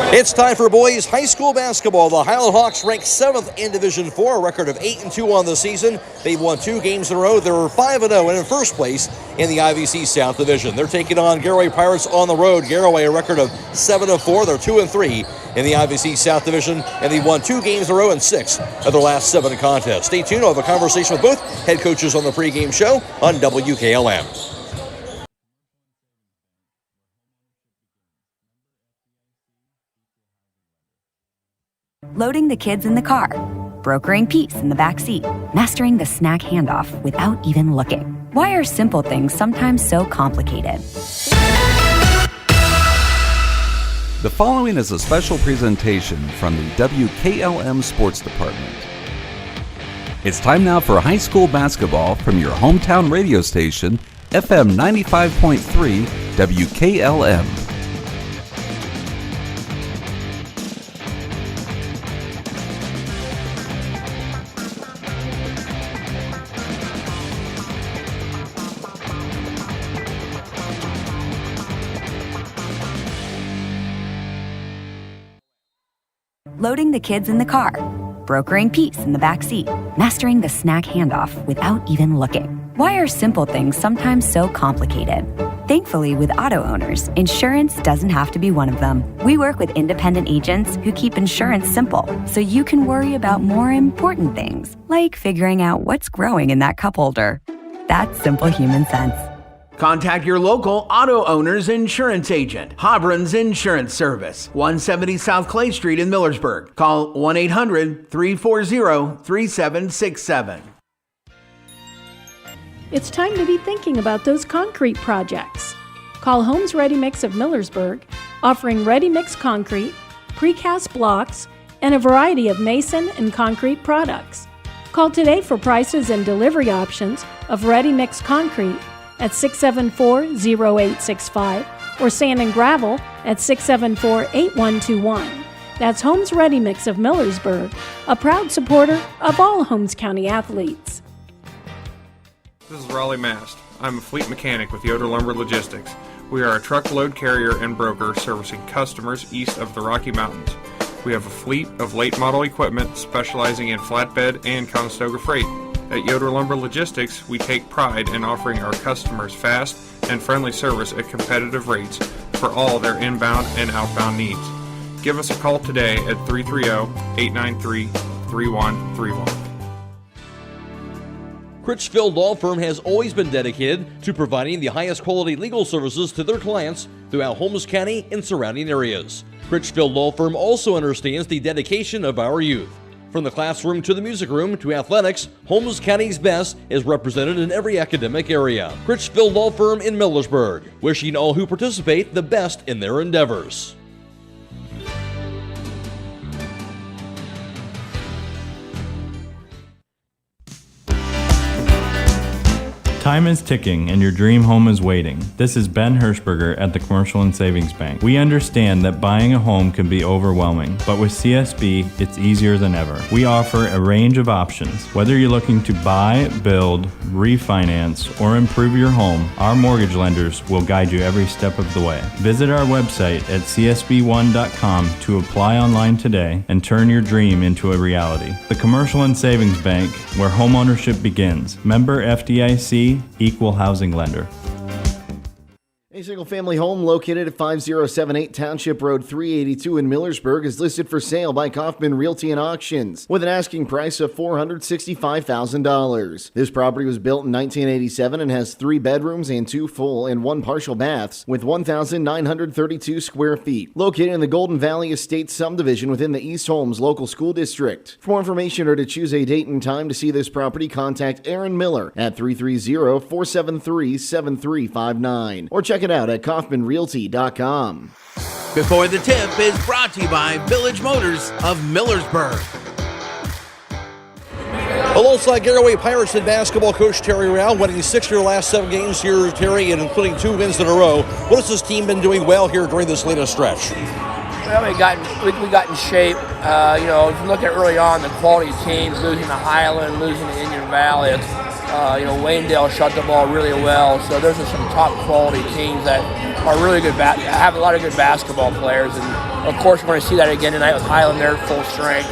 It's time for boys high school basketball. The Hiland Hawks ranked 7th in Division 4, a record of 8-2 on the season. They've won 2 games in a row. They're 5-0 and in first place in the IVC South Division. They're taking on Garaway Pirates on the road. Garaway, a record of 7-4. They're 2-3 in the IVC South Division, and they've won 2 games in a row in 6 of their last 7 contests. Stay tuned. I'll have a conversation with both head coaches on the pregame show on WKLM. Loading the kids in the car, brokering peace in the back seat, mastering the snack handoff without even looking. Why are simple things sometimes so complicated? The following is a special presentation from the WKLM Sports Department. It's time now for high school basketball from your hometown radio station, FM 95.3 WKLM. Loading the kids in the car, brokering peace in the back seat, mastering the snack handoff without even looking. Why are simple things sometimes so complicated? Thankfully, with auto owners, insurance doesn't have to be one of them. We work with independent agents who keep insurance simple, so you can worry about more important things, like figuring out what's growing in that cup holder. That's simple human sense. Contact your local auto owner's insurance agent, Hobron's Insurance Service, 170 South Clay Street in Millersburg. Call 1-800-340-3767. It's time to be thinking about those concrete projects. Call Homes Ready Mix of Millersburg, offering ready mix concrete, precast blocks, and a variety of mason and concrete products. Call today for prices and delivery options of ready mix concrete at 674-0865 or sand and gravel at 674-8121. That's Homes Ready Mix of Millersburg, a proud supporter of all Holmes County athletes. This is Raleigh Mast. I'm a fleet mechanic with Yoder Lumber Logistics. We are a truckload carrier and broker servicing customers east of the Rocky Mountains. We have a fleet of late model equipment specializing in flatbed and Conestoga freight. At Yoder Lumber Logistics, we take pride in offering our customers fast and friendly service at competitive rates for all their inbound and outbound needs. Give us a call today at 330-893-3131. Critchfield Law Firm has always been dedicated to providing the highest quality legal services to their clients throughout Holmes County and surrounding areas. Critchfield Law Firm also understands the dedication of our youth. From the classroom to the music room to athletics, Holmes County's best is represented in every academic area. Critchfield Law Firm in Millersburg, wishing all who participate the best in their endeavors. Time is ticking and your dream home is waiting. This is Ben Hirschberger at the Commercial and Savings Bank. We understand that buying a home can be overwhelming, but with CSB, it's easier than ever. We offer a range of options. Whether you're looking to buy, build, refinance, or improve your home, our mortgage lenders will guide you every step of the way. Visit our website at csb1.com to apply online today and turn your dream into a reality. The Commercial and Savings Bank, where homeownership begins. Member FDIC, Equal Housing Lender. A single-family home located at 5078 Township Road 382 in Millersburg is listed for sale by Kaufman Realty and Auctions with an asking price of $465,000. This property was built in 1987 and has 3 bedrooms and 2 full and 1 partial baths with 1,932 square feet. Located in the Golden Valley Estates subdivision within the East Holmes Local School District. For more information or to choose a date and time to see this property, contact Aaron Miller at 330-473-7359 or check it out at KaufmanRealty.com. Before the Tip is brought to you by Village Motors of Millersburg. Alongside Garaway Pirates and basketball coach Terry Rao, winning 6 of their last 7 games here, Terry, and including 2 wins in a row. What has this team been doing well here during this latest stretch? Well, we got in shape. If you look at early on, the quality teams, losing to Hiland, losing to Indian Valley, Waynedale shot the ball really well. So those are some top quality teams that are really good. Have a lot of good basketball players, and of course we're going to see that again tonight with Hiland. They're at full strength.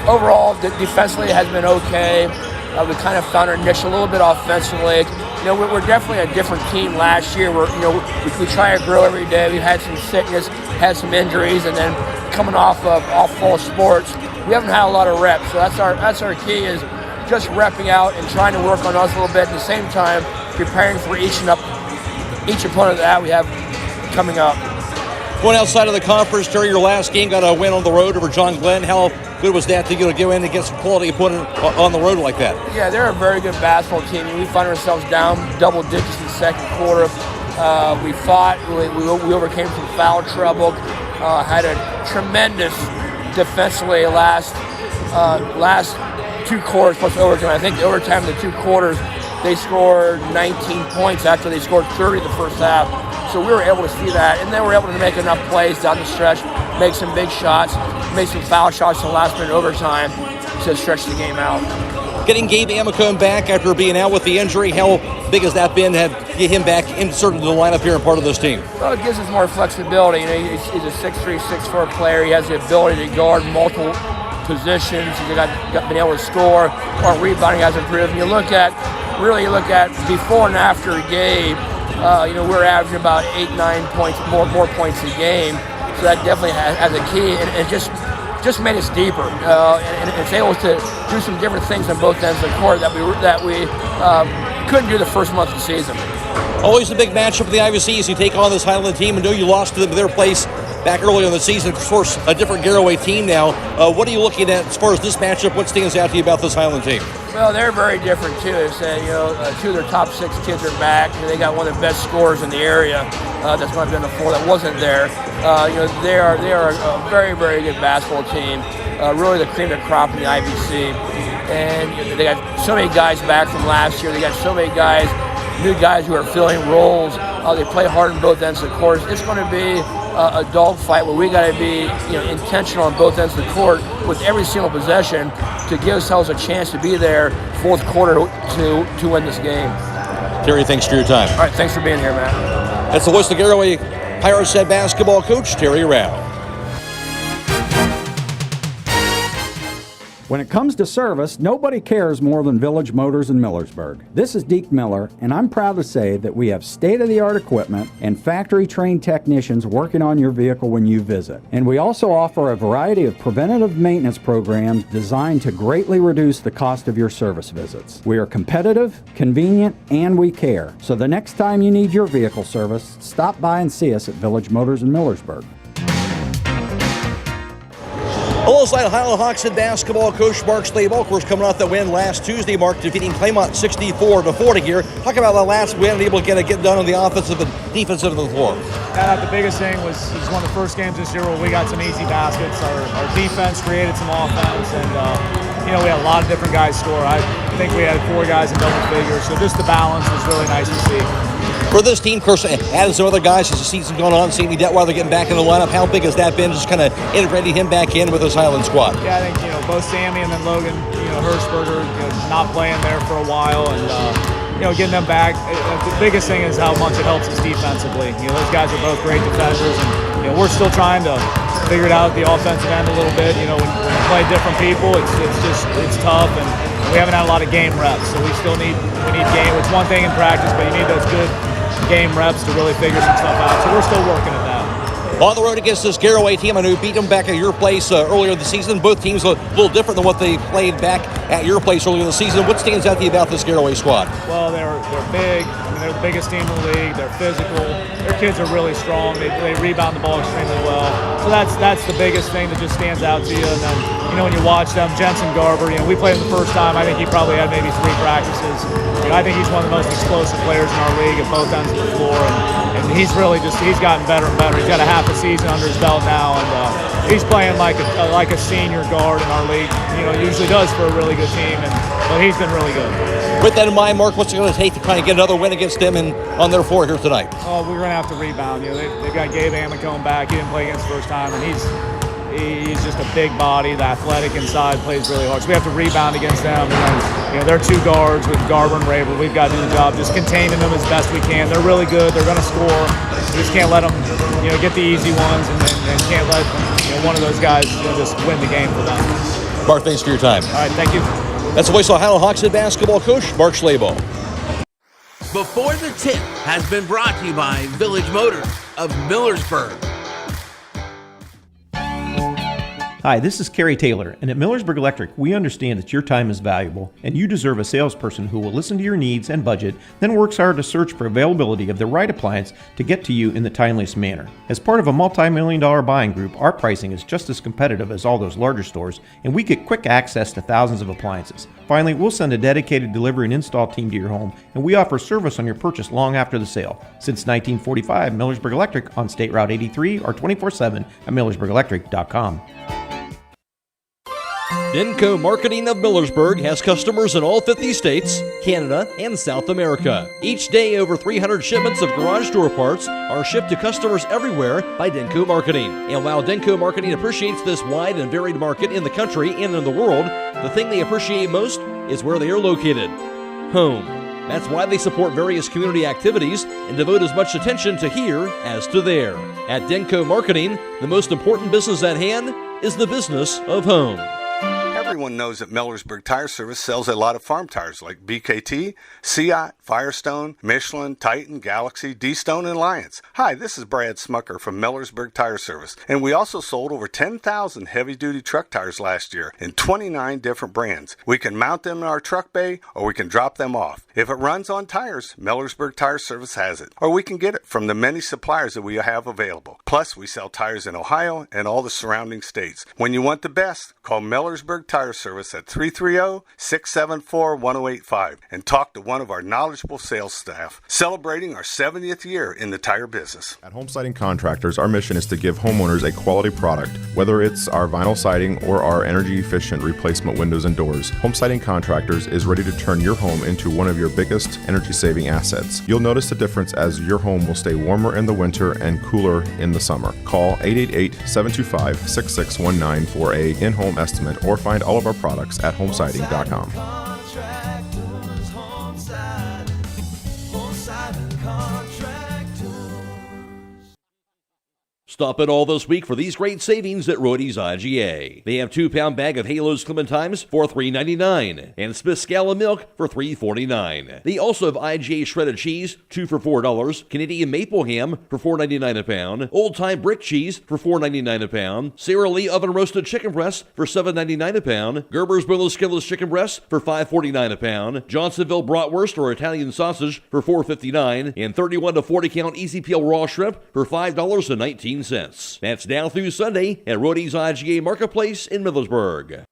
Overall, defensively it has been okay. We kind of found our niche a little bit offensively. We're definitely a different team last year. We try to grow every day. We've had some sickness, had some injuries, and then coming off fall sports, we haven't had a lot of reps. So that's our key, is just repping out and trying to work on us a little bit. At the same time, preparing for each opponent that we have coming up. Going outside of the conference, Terry, your last game got a win on the road over John Glenn. How good was that to go in and get some quality opponent on the road like that? Yeah, they're a very good basketball team. We find ourselves down double digits in the second quarter. We fought. We overcame some foul trouble. Had a tremendous defensively last 2 quarters plus overtime. I think the overtime in the 2 quarters, they scored 19 points after they scored 30 the first half. So we were able to see that, and then we were able to make enough plays down the stretch, make some big shots, make some foul shots in the last minute overtime to stretch the game out. Getting Gabe Amicone back after being out with the injury, how big has that been to get him back inserted in the lineup here and part of this team? Well, it gives us more flexibility. He's a 6'3", 6'4" player. He has the ability to guard multiple positions. He's been able to score. Our rebounding has improved. And you look at before and after Gabe, we're averaging about 8-9 points, more points a game. So that definitely has a key, and it just made us deeper, and it's able to do some different things on both ends of the court that we couldn't do the first month of the season. Always a big matchup for the IVCs. You take on this Hiland team, and know you lost to them their place back early in the season. Of course, a different Garaway team now. What are you looking at as far as this matchup? What stands out to you about this Hiland team? Well, they're very different too. It's, 2 of their top 6 kids are back. They got one of the best scorers in the area. That's going to be on the floor that wasn't there. They are a very, very good basketball team. Really the cream of the crop in the IVC. And they got so many guys back from last year. They got so many guys, new guys who are filling roles. They play hard on both ends of the court. It's going to be a dogfight where we got to be intentional on both ends of the court with every single possession to give ourselves a chance to be there fourth quarter to win this game. Terry, thanks for your time. All right, thanks for being here, Matt. That's the voice of the Garaway Pirates head basketball coach, Terry Rao. When it comes to service, nobody cares more than Village Motors in Millersburg. This is Deke Miller, and I'm proud to say that we have state-of-the-art equipment and factory-trained technicians working on your vehicle when you visit. And we also offer a variety of preventative maintenance programs designed to greatly reduce the cost of your service visits. We are competitive, convenient, and we care. So the next time you need your vehicle service, stop by and see us at Village Motors in Millersburg. Alongside Hiland Hawks head basketball coach Mark Steimel, of course, coming off that win last Tuesday, Mark, defeating Claymont 64-40 here. Talk about that last win and able to get done on the offensive and defensive of the floor. The biggest thing was it was one of the first games this year where we got some easy baskets. Our defense created some offense, and we had a lot of different guys score. I think we had 4 guys in double figures, so just the balance was really nice to see. For this team, of course, adding some other guys as the season's going on, Sammy Detweiler getting back in the lineup, how big has that been, just kind of integrating him back in with this Hiland squad? Yeah, I think, both Sammy and then Logan, Hirschberger, not playing there for a while, and, getting them back. The biggest thing is how much it helps us defensively. Those guys are both great defenders, and, we're still trying to figure it out at the offensive end a little bit. When you play different people, it's tough, and we haven't had a lot of game reps, so we need game. It's one thing in practice, but you need those good game reps to really figure some stuff out. So we're still working at that. On the road against this Garaway team, I know you beat them back at your place earlier in the season. Both teams a little different than what they played back at your place earlier in the season. What stands out to you about this Garaway squad? Well, they're big. They're the biggest team in the league. They're physical. Their kids are really strong. They rebound the ball extremely well. So that's the biggest thing that just stands out to you. And then, when you watch them, Jensen Garber, we played him the first time. I think he probably had maybe 3 practices. I think he's one of the most explosive players in our league at both ends of the floor. And he's really he's gotten better and better. He's got a half a season under his belt now, and he's playing like a senior guard in our league. Usually does for a really good team, but he's been really good. With that in mind, Mark, what's it going to take to try and get another win against them and on their floor here tonight? Oh, we're going to have to rebound. They've got Gabe Amicone back. He didn't play against the first time, and He's just a big body. The athletic inside plays really hard. So we have to rebound against them. And then, they're two guards with Garabrandt and Raver. We've got to do the job just containing them as best we can. They're really good. They're going to score. We just can't let them, get the easy ones and can't let one of those guys just win the game for them. Mark, thanks for your time. All right, thank you. That's the voice of Hiland Hawks head basketball coach, Mark Schlabo. Before the Tip has been brought to you by Village Motors of Millersburg. Hi, this is Kerry Taylor, and at Millersburg Electric, we understand that your time is valuable, and you deserve a salesperson who will listen to your needs and budget, then works hard to search for availability of the right appliance to get to you in the timeliest manner. As part of a multi-million-dollar buying group, our pricing is just as competitive as all those larger stores, and we get quick access to thousands of appliances. Finally, we'll send a dedicated delivery and install team to your home, and we offer service on your purchase long after the sale. Since 1945, Millersburg Electric on State Route 83 or 24/7 at millersburgelectric.com. Denko Marketing of Millersburg has customers in all 50 states, Canada, and South America. Each day, over 300 shipments of garage door parts are shipped to customers everywhere by Denko Marketing. And while Denko Marketing appreciates this wide and varied market in the country and in the world, the thing they appreciate most is where they are located: home. That's why they support various community activities and devote as much attention to here as to there. At Denko Marketing, the most important business at hand is the business of home. Everyone knows that Millersburg Tire Service sells a lot of farm tires like BKT, Seat, Firestone, Michelin, Titan, Galaxy, D-Stone, and Alliance. Hi, this is Brad Smucker from Millersburg Tire Service, and we also sold over 10,000 heavy-duty truck tires last year in 29 different brands. We can mount them in our truck bay, or we can drop them off. If it runs on tires, Millersburg Tire Service has it, or we can get it from the many suppliers that we have available. Plus, we sell tires in Ohio and all the surrounding states. When you want the best, call Millersburg Tire Service at 330-674-1085 and talk to one of our knowledgeable sales staff, celebrating our 70th year in the tire business. At Home Siding Contractors, our mission is to give homeowners a quality product, whether it's our vinyl siding or our energy-efficient replacement windows and doors. Home Siding Contractors is ready to turn your home into one of your biggest energy-saving assets. You'll notice the difference as your home will stay warmer in the winter and cooler in the summer. Call 888-725-6619 for a in-home estimate or find all of our products at homesiding.com. Stop in all this week for these great savings at Rody's IGA. They have 2-pound bag of Halos Clementines for $3.99 and Smith's Gallon Milk for $3.49. They also have IGA shredded cheese, 2 for $4, Canadian maple ham for $4.99 a pound, Old Time brick cheese for $4.99 a pound, Sara Lee oven roasted chicken breasts for $7.99 a pound, Gerber's boneless skinless chicken breasts for $5.49 a pound, Johnsonville bratwurst or Italian sausage for $4.59, and 31 to 40 count easy peel raw shrimp for $5.19. That's now through Sunday at Rody's IGA Marketplace in Millersburg.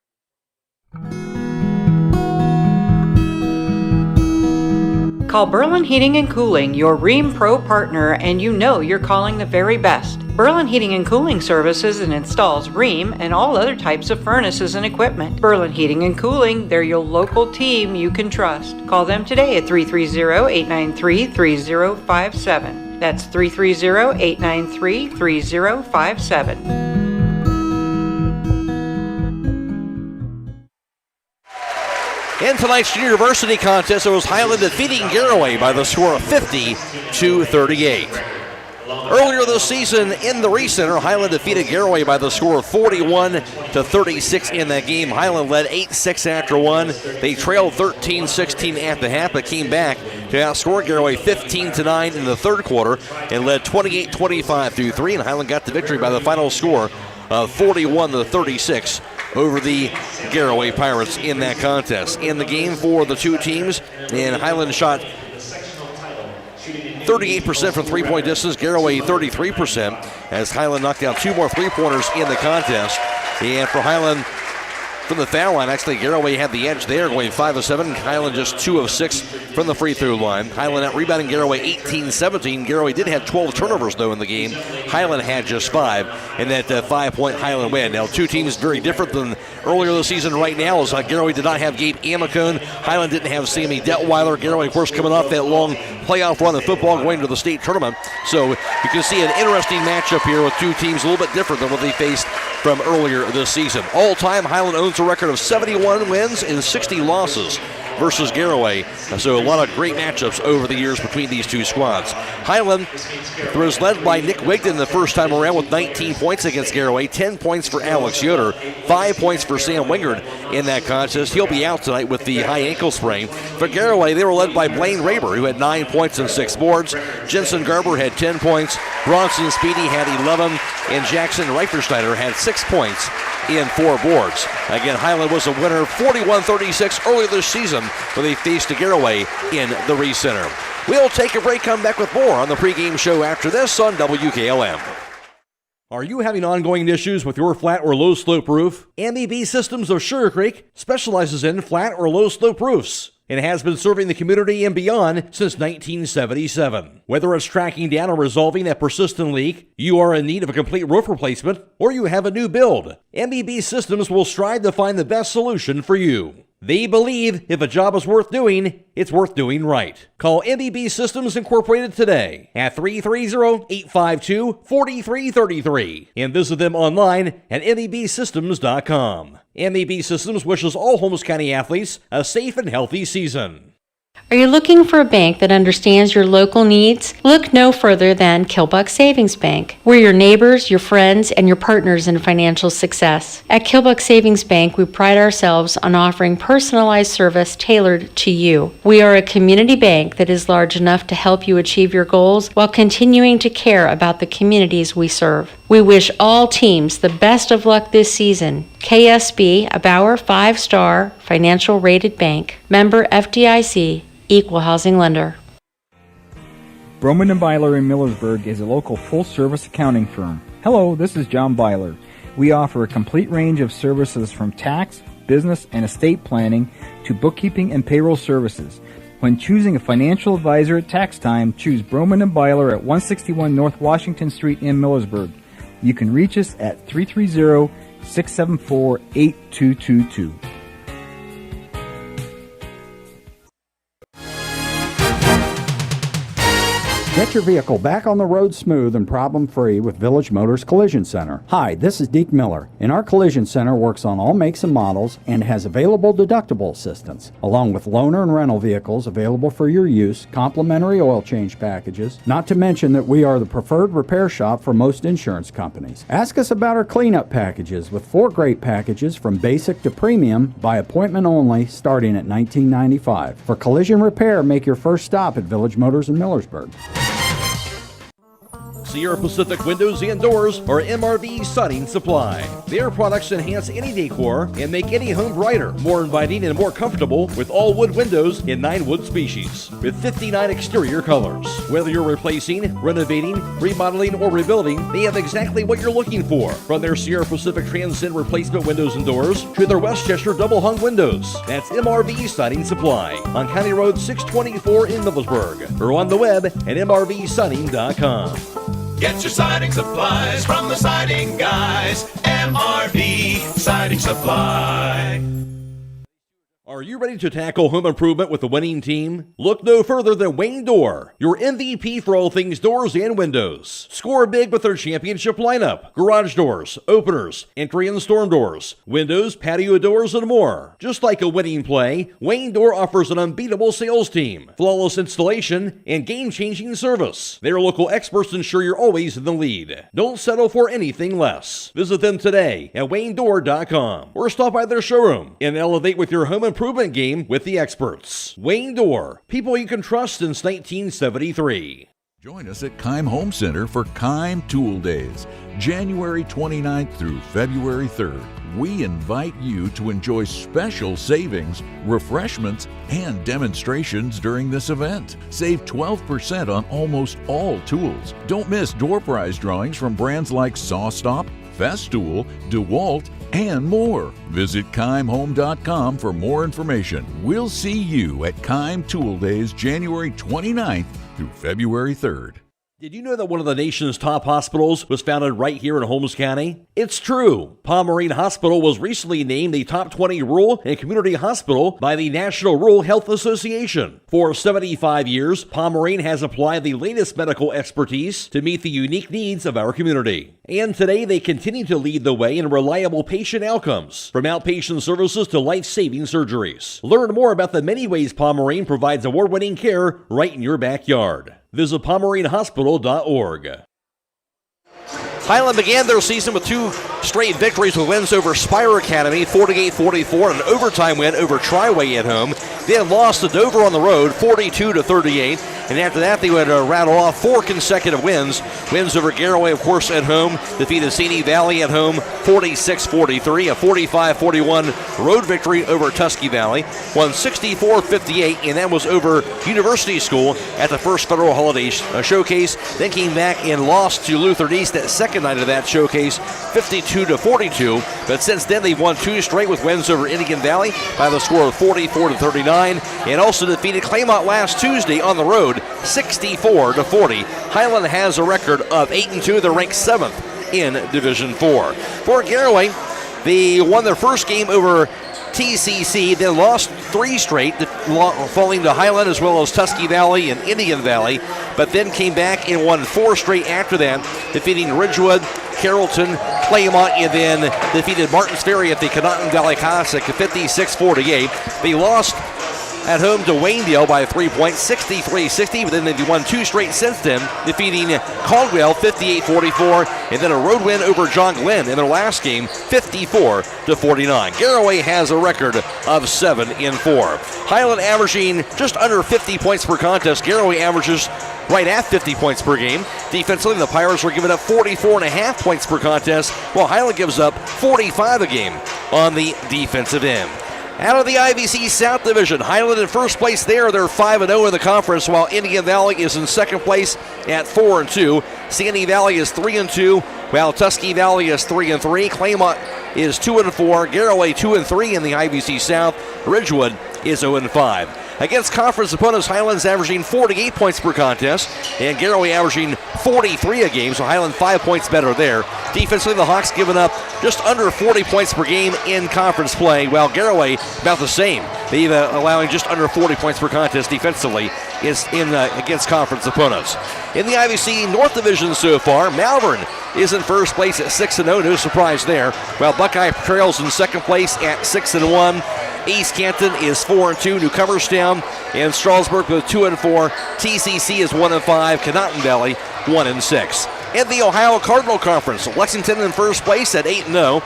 Call Berlin Heating and Cooling, your Rheem Pro partner, and you know you're calling the very best. Berlin Heating and Cooling services and installs Rheem and all other types of furnaces and equipment. Berlin Heating and Cooling, they're your local team you can trust. Call them today at 330-893-3057. That's 330-893-3057. In tonight's junior varsity contest, it was Hiland defeating Garaway by the score of 50-38. Earlier this season in the Recenter, Hiland defeated Garaway by the score of 41-36 in that game. Hiland led 8-6 after one. They trailed 13-16 at the half, but came back to outscore Garaway 15-9 in the third quarter and led 28-25 through three. And Hiland got the victory by the final score of 41-36 over the Garaway Pirates in that contest. In the game for the two teams, and Hiland shot 38% from three-point distance, Garaway 33%, as Hiland knocked down two more three-pointers in the contest. And for Hiland, from the foul line, actually Garaway had the edge there, going 5 of 7. Hiland just 2 of 6 from the free throw line. Hiland out rebounding Garaway 18-17. Garaway did have 12 turnovers, though, in the game. Hiland had just 5, and that 5-point Hiland win. Now, two teams very different than earlier this season right now, as Garaway did not have Gabe Amicone. Hiland didn't have Sammy Detweiler. Garaway, of course, coming off that long playoff run in football going to the state tournament. So you can see an interesting matchup here with two teams a little bit different than what they faced from earlier this season. All-time, Hiland owns a record of 71 wins and 60 losses versus Garaway. So a lot of great matchups over the years between these two squads. Hiland was led by Nick Wigton the first time around with 19 points against Garaway, 10 points for Alex Yoder, 5 points for Sam Wingard in that contest. He'll be out tonight with the high ankle sprain. For Garaway, they were led by Blaine Raber, who had 9 points and 6 boards. Jensen Garber had 10 points. Bronson Speedy had 11, and Jackson Reifersteiner had 6 points in 4 boards. Again, Hiland was a winner 41-36 earlier this season when they faced Garaway in the Reese Center. We'll take a break, come back with more on the pregame show after this on WKLM. Are you having ongoing issues with your flat or low slope roof? MEB Systems of Sugarcreek specializes in flat or low slope roofs and has been serving the community and beyond since 1977. Whether it's tracking down or resolving a persistent leak, you are in need of a complete roof replacement, or you have a new build, MEB Systems will strive to find the best solution for you. They believe if a job is worth doing, it's worth doing right. Call MEB Systems Incorporated today at 330-852-4333 and visit them online at mebsystems.com. MEB Systems wishes all Holmes County athletes a safe and healthy season. Are you looking for a bank that understands your local needs? Look no further than Kilbuck Savings Bank. We're your neighbors, your friends, and your partners in financial success. At Kilbuck Savings Bank, we pride ourselves on offering personalized service tailored to you. We are a community bank that is large enough to help you achieve your goals while continuing to care about the communities we serve. We wish all teams the best of luck this season. KSB, a Bauer 5-star financial rated bank. Member FDIC, Equal Housing Lender. Broman & Byler in Millersburg is a local full-service accounting firm. Hello, this is John Byler. We offer a complete range of services from tax, business, and estate planning to bookkeeping and payroll services. When choosing a financial advisor at tax time, choose Broman & Byler at 161 North Washington Street in Millersburg. You can reach us at 330-674-8222. Get your vehicle back on the road smooth and problem-free with Village Motors Collision Center. Hi, this is Deke Miller, and our Collision Center works on all makes and models and has available deductible assistance, along with loaner and rental vehicles available for your use, complimentary oil change packages, not to mention that we are the preferred repair shop for most insurance companies. Ask us about our cleanup packages with 4 great packages from basic to premium by appointment only starting at $19.95. For collision repair, make your first stop at Village Motors in Millersburg. Sierra Pacific Windows and Doors are MRV Siding Supply. Their products enhance any decor and make any home brighter, more inviting, and more comfortable with all wood windows in 9 wood species, with 59 exterior colors. Whether you're replacing, renovating, remodeling, or rebuilding, they have exactly what you're looking for. From their Sierra Pacific Transcend replacement windows and doors to their Westchester double hung windows. That's MRV Siding Supply on County Road 624 in Millersburg, or on the web at mrvsiding.com. Get your siding supplies from the siding guys. MRV Siding Supply. Are you ready to tackle home improvement with a winning team? Look no further than Wayne Door, your MVP for all things doors and windows. Score big with their championship lineup: garage doors, openers, entry and storm doors, windows, patio doors, and more. Just like a winning play, Wayne Door offers an unbeatable sales team, flawless installation, and game-changing service. Their local experts ensure you're always in the lead. Don't settle for anything less. Visit them today at waynedoor.com or stop by their showroom and elevate with your home improvement game with the experts. Wayne Door, people you can trust since 1973. Join us at Keim Home Center for Keim Tool Days, January 29th through February 3rd. We invite you to enjoy special savings, refreshments, and demonstrations during this event. Save 12% on almost all tools. Don't miss door prize drawings from brands like SawStop, Festool, DeWalt, and more. Visit KeimHome.com for more information. We'll see you at Keim Tool Days, January 29th through February 3rd. Did you know that one of the nation's top hospitals was founded right here in Holmes County? It's true. Pomerene Hospital was recently named the top 20 rural and community hospital by the National Rural Health Association. For 75 years, Pomerene has applied the latest medical expertise to meet the unique needs of our community. And today they continue to lead the way in reliable patient outcomes, from outpatient services to life-saving surgeries. Learn more about the many ways Pomerene provides award-winning care right in your backyard. Visit PomereneHospital.org. Hiland began their season with 2 straight victories with wins over Spire Academy, 48-44, and an overtime win over Tryway at home. Then lost to Dover on the road, 42-38. And after that, they would rattle off 4 consecutive wins. Wins over Garaway, of course, at home. Defeated Sini Valley at home, 46-43. A 45-41 road victory over Tusky Valley. Won 64-58, and that was over University School at the first Federal Holiday Showcase. Then came back and lost to Lutheran East that second night of that showcase, 52-42. But since then, they've won 2 straight with wins over Indian Valley by the score of 44-39, and also defeated Claymont last Tuesday on the road, 64-40. Hiland has a record of 8-2. They're ranked 7th in Division 4. For Garaway, they won their first game over TCC, then lost 3 straight, falling to Hiland as well as Tusky Valley and Indian Valley, but then came back and won 4 straight after that, defeating Ridgewood, Carrollton, Claymont, and then defeated Martins Ferry at the Conotton Valley Classic at 56-48. They lost at home to Waynedale by 3 points, 63-60, but then they've won 2 straight since then, defeating Caldwell 58-44, and then a road win over John Glenn in their last game, 54-49. Garaway has a record of 7-4. Hiland averaging just under 50 points per contest. Garaway averages right at 50 points per game. Defensively, the Pirates were giving up 44.5 points per contest, while Hiland gives up 45 a game on the defensive end. Out of the IVC South Division, Hiland in first place there. They're 5-0 in the conference, while Indian Valley is in second place at 4-2. Sandy Valley is 3-2, while Tusky Valley is 3-3. Claymont is 2-4. Garaway 2-3 in the IVC South. Ridgewood is 0-5. Against conference opponents, Hiland's averaging 48 points per contest, and Garaway averaging 43 a game, so Hiland 5 points better there. Defensively, the Hawks giving up just under 40 points per game in conference play, while Garaway about the same. They've allowing just under 40 points per contest defensively is in against conference opponents. In the IVC North Division so far, Malvern is in first place at 6-0, no surprise there, while Buckeye trails in second place at 6-1. East Canton is 4-2. Newcomerstown and Strasburg with 2-4. TCC is 1-5. Conotton Valley 1-6. In the Ohio Cardinal Conference, Lexington in first place at 8-0,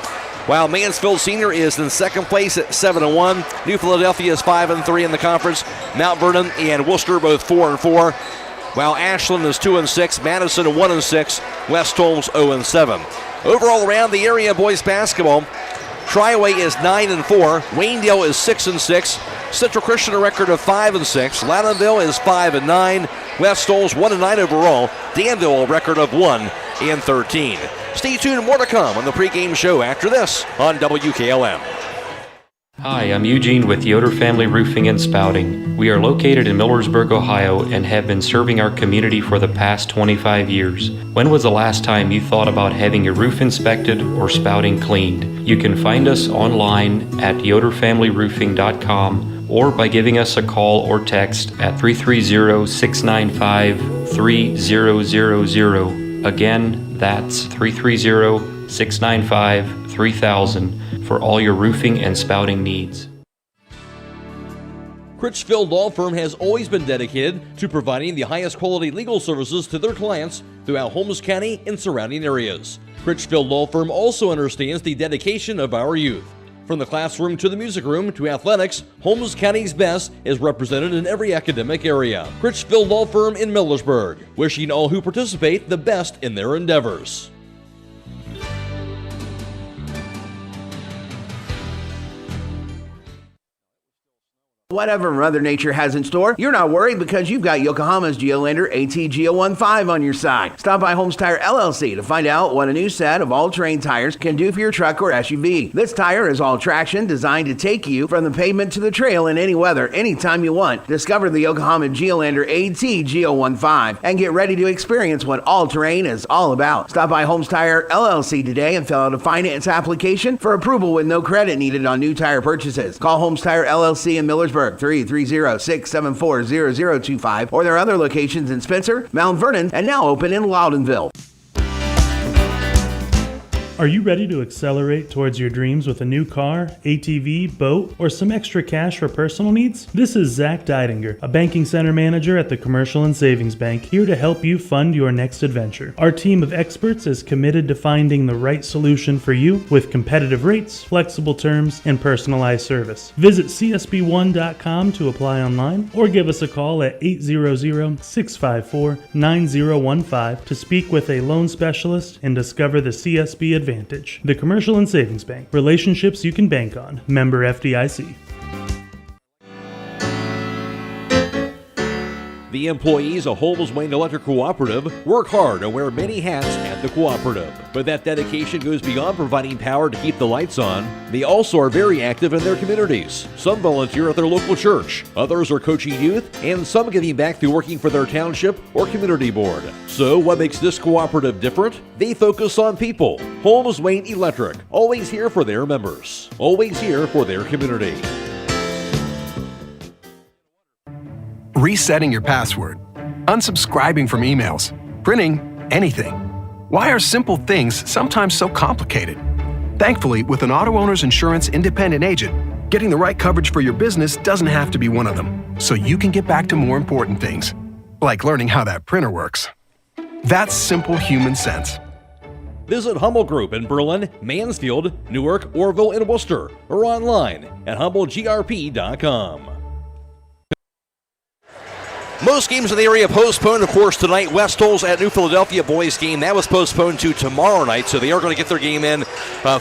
while Mansfield Senior is in second place at 7-1. New Philadelphia is 5-3 in the conference. Mount Vernon and Worcester both 4-4, while Ashland is 2-6. Madison 1-6. West Holmes 0-7. Overall around the area, boys basketball, Tryway is 9-4. Waynedale is 6-6. Central Christian a record of 5-6. Loudonville is 5-9. West Holmes 1-9 overall. Danville a record of 1-13. Stay tuned, more to come on the pregame show after this on WKLM. Hi, I'm Eugene with Yoder Family Roofing and Spouting. We are located in Millersburg, Ohio, and have been serving our community for the past 25 years. When was the last time you thought about having your roof inspected or spouting cleaned? You can find us online at yoderfamilyroofing.com or by giving us a call or text at 330-695-3000. Again, that's 330-695-3000 for all your roofing and spouting needs. Critchfield Law Firm has always been dedicated to providing the highest quality legal services to their clients throughout Holmes County and surrounding areas. Critchfield Law Firm also understands the dedication of our youth. From the classroom to the music room to athletics, Holmes County's best is represented in every academic area. Critchfield Law Firm in Millersburg, wishing all who participate the best in their endeavors. Whatever Mother Nature has in store, you're not worried because you've got Yokohama's Geolander ATGO15 on your side. Stop by Holmes Tire LLC to find out what a new set of all-terrain tires can do for your truck or SUV. This tire is all traction, designed to take you from the pavement to the trail in any weather, anytime you want. Discover the Yokohama Geolander ATGO15 and get ready to experience what all-terrain is all about. Stop by Holmes Tire LLC today and fill out a finance application for approval with no credit needed on new tire purchases. Call Holmes Tire LLC in Millersburg, 330-674-0025, or their other locations in Spencer, Mount Vernon, and now open in Loudonville. Are you ready to accelerate towards your dreams with a new car, ATV, boat, or some extra cash for personal needs? This is Zach Deidinger, a banking center manager at the Commercial and Savings Bank, here to help you fund your next adventure. Our team of experts is committed to finding the right solution for you with competitive rates, flexible terms, and personalized service. Visit csb1.com to apply online or give us a call at 800-654-9015 to speak with a loan specialist and discover the CSB Advantage. The Commercial and Savings Bank. Relationships you can bank on. Member FDIC. The employees of Holmes Wayne Electric Cooperative work hard and wear many hats at the cooperative. But that dedication goes beyond providing power to keep the lights on. They also are very active in their communities. Some volunteer at their local church, others are coaching youth, and some giving back through working for their township or community board. So what makes this cooperative different? They focus on people. Holmes Wayne Electric, always here for their members, always here for their community. Resetting your password, unsubscribing from emails, printing anything. Why are simple things sometimes so complicated? Thankfully, with an auto owner's insurance independent agent, getting the right coverage for your business doesn't have to be one of them, so you can get back to more important things, like learning how that printer works. That's simple human sense. Visit Hummel Group in Berlin, Mansfield, Newark, Orville, and Worcester, or online at humblegrp.com. Most games in the area postponed. Of course, tonight, West Holmes at New Philadelphia boys game. That was postponed to tomorrow night, so they are going to get their game in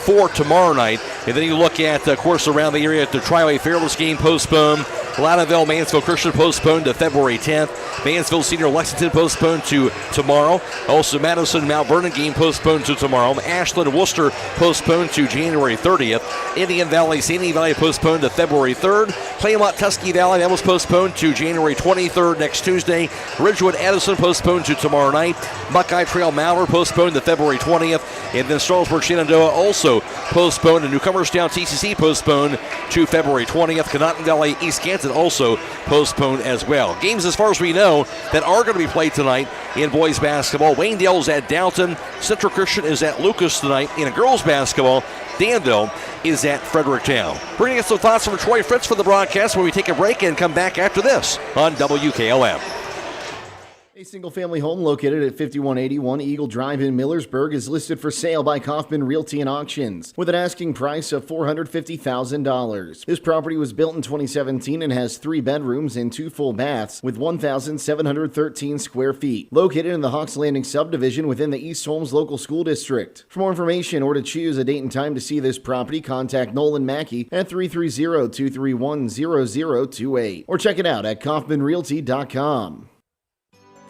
for tomorrow night. And then you look at, of course, around the area, the Triway Fairless game postponed. Loudonville, Mansfield Christian postponed to February 10th. Mansfield Senior Lexington postponed to tomorrow. Also, Madison Mount Vernon game postponed to tomorrow. Ashland Worcester postponed to January 30th. Indian Valley, Sandy Valley postponed to February 3rd. Claymont Tusky Valley, that was postponed to January 23rd next Tuesday. Ridgewood Edison postponed to tomorrow night. Buckeye Trail Malvern postponed to February 20th. And then Strasburg Shenandoah also postponed. And Newcomerstown TCC postponed to February 20th. Conotton Valley East Canton also postponed as well. Games, as far as we know, that are going to be played tonight in boys basketball. Waynedale's at Downton. Central Christian is at Lucas tonight. In girls basketball, Danville is at Fredericktown. We're going to get some thoughts from Troy Fritz for the broadcast when we take a break and come back after this on WKLM. A single-family home located at 5181 Eagle Drive in Millersburg is listed for sale by Kaufman Realty and Auctions with an asking price of $450,000. This property was built in 2017 and has 3 bedrooms and 2 full baths with 1,713 square feet. Located in the Hawks Landing subdivision within the East Holmes Local School District. For more information or to choose a date and time to see this property, contact Nolan Mackey at 330-231-0028 or check it out at kaufmanrealty.com.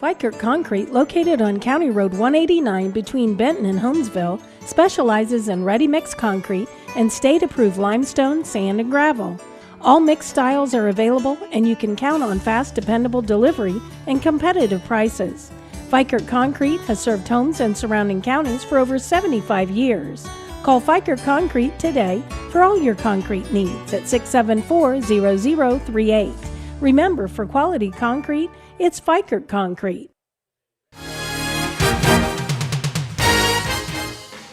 Fikert Concrete, located on County Road 189 between Benton and Holmesville, specializes in ready-mix concrete and state-approved limestone, sand, and gravel. All mixed styles are available, and you can count on fast, dependable delivery and competitive prices. Fikert Concrete has served homes and surrounding counties for over 75 years. Call Fikert Concrete today for all your concrete needs at 674-0038. Remember, for quality concrete, it's Fikert Concrete.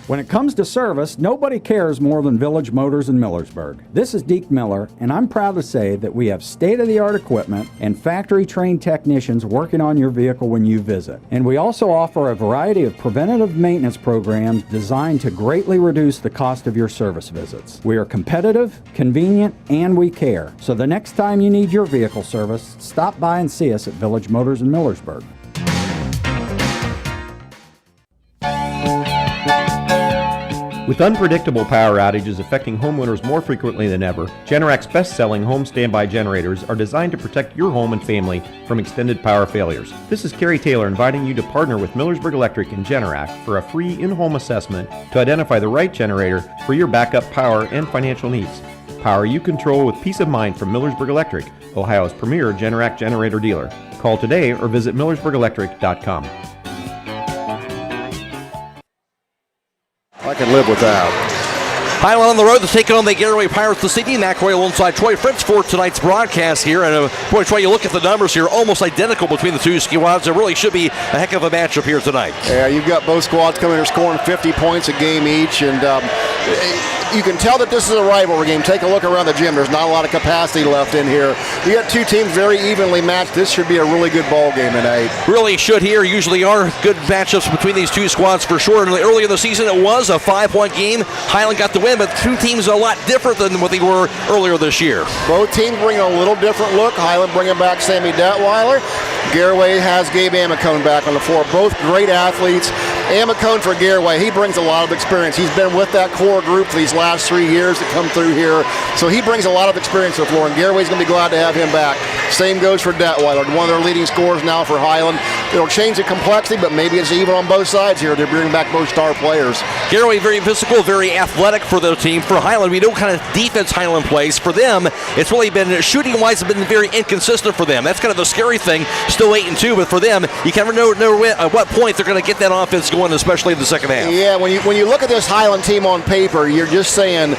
When it comes to service, nobody cares more than Village Motors in Millersburg. This is Deke Miller, and I'm proud to say that we have state-of-the-art equipment and factory-trained technicians working on your vehicle when you visit. And we also offer a variety of preventative maintenance programs designed to greatly reduce the cost of your service visits. We are competitive, convenient, and we care. So the next time you need your vehicle service, stop by and see us at Village Motors in Millersburg. With unpredictable power outages affecting homeowners more frequently than ever, Generac's best-selling home standby generators are designed to protect your home and family from extended power failures. This is Kerry Taylor inviting you to partner with Millersburg Electric and Generac for a free in-home assessment to identify the right generator for your backup power and financial needs. Power you control with peace of mind from Millersburg Electric, Ohio's premier Generac generator dealer. Call today or visit millersburgelectric.com. I can live with that. Hiland on the road to take on the Garaway Pirates this evening. Matt Croy alongside Troy Fritz for tonight's broadcast here. And boy, Troy, you look at the numbers here, almost identical between the two squads. There really should be a heck of a matchup here tonight. Yeah, you've got both squads coming here scoring 50 points a game each. And you can tell that this is a rivalry game. Take a look around the gym. There's not a lot of capacity left in here. You got two teams very evenly matched. This should be a really good ball game tonight. Really should here. Usually are good matchups between these two squads for sure. And earlier in the season, it was a 5-point game. Hiland got the win, but two teams are a lot different than what they were earlier this year. Both teams bring a little different look. Hiland bringing back Sammy Detweiler. Garaway has Gabe Amicone back on the floor. Both great athletes. Amicone for Garaway, he brings a lot of experience. He's been with that core group for these last 3 years that come through here. So he brings a lot of experience to the floor, and Garaway's going to be glad to have him back. Same goes for Detweiler, one of their leading scorers now for Hiland. It'll change the complexity, but maybe it's even on both sides here. They're bringing back both star players. Garaway very physical, very athletic for the team. For Hiland, we know what kind of defense Hiland plays. For them, it's really been, shooting-wise, been very inconsistent for them. That's kind of the scary thing. Still 8-2, but for them, you can never know at what point they're going to get that offense going, especially in the second half. Yeah, when you look at this Hiland team on paper, you're just saying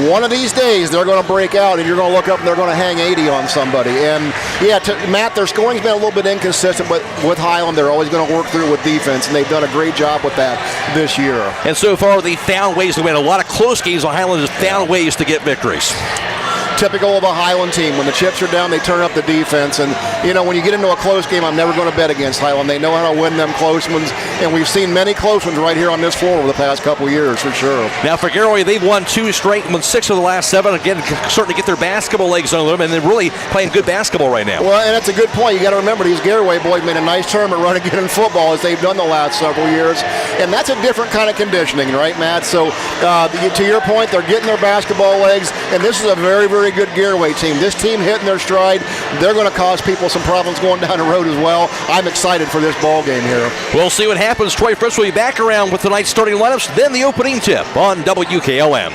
one of these days they're going to break out and you're going to look up and they're going to hang 80 on somebody. And yeah, Matt, their scoring's been a little bit inconsistent, but with Hiland, they're always going to work through with defense, and they've done a great job with that this year. And so far, they've found ways to win. A lot of close games on Hiland has found ways to get victories. Typical of a Hiland team. When the chips are down, they turn up the defense. And, you know, when you get into a close game, I'm never going to bet against Hiland. They know how to win them close ones, and we've seen many close ones right here on this floor over the past couple years, for sure. Now, for Garaway, they've won 2 straight, won 6 of the last 7. Again, starting to get their basketball legs on them, and they're really playing good basketball right now. Well, and that's a good point. You got to remember, these Garaway boys made a nice tournament run again in football, as they've done the last several years. And that's a different kind of conditioning, right, Matt? So, to your point, they're getting their basketball legs, and this is a very, very good Garaway team. This team hitting their stride, they're going to cause people some problems going down the road as well. I'm excited for this ball game here. We'll see what happens. Troy Fritz will be back around with tonight's starting lineups, then the opening tip on WKLM.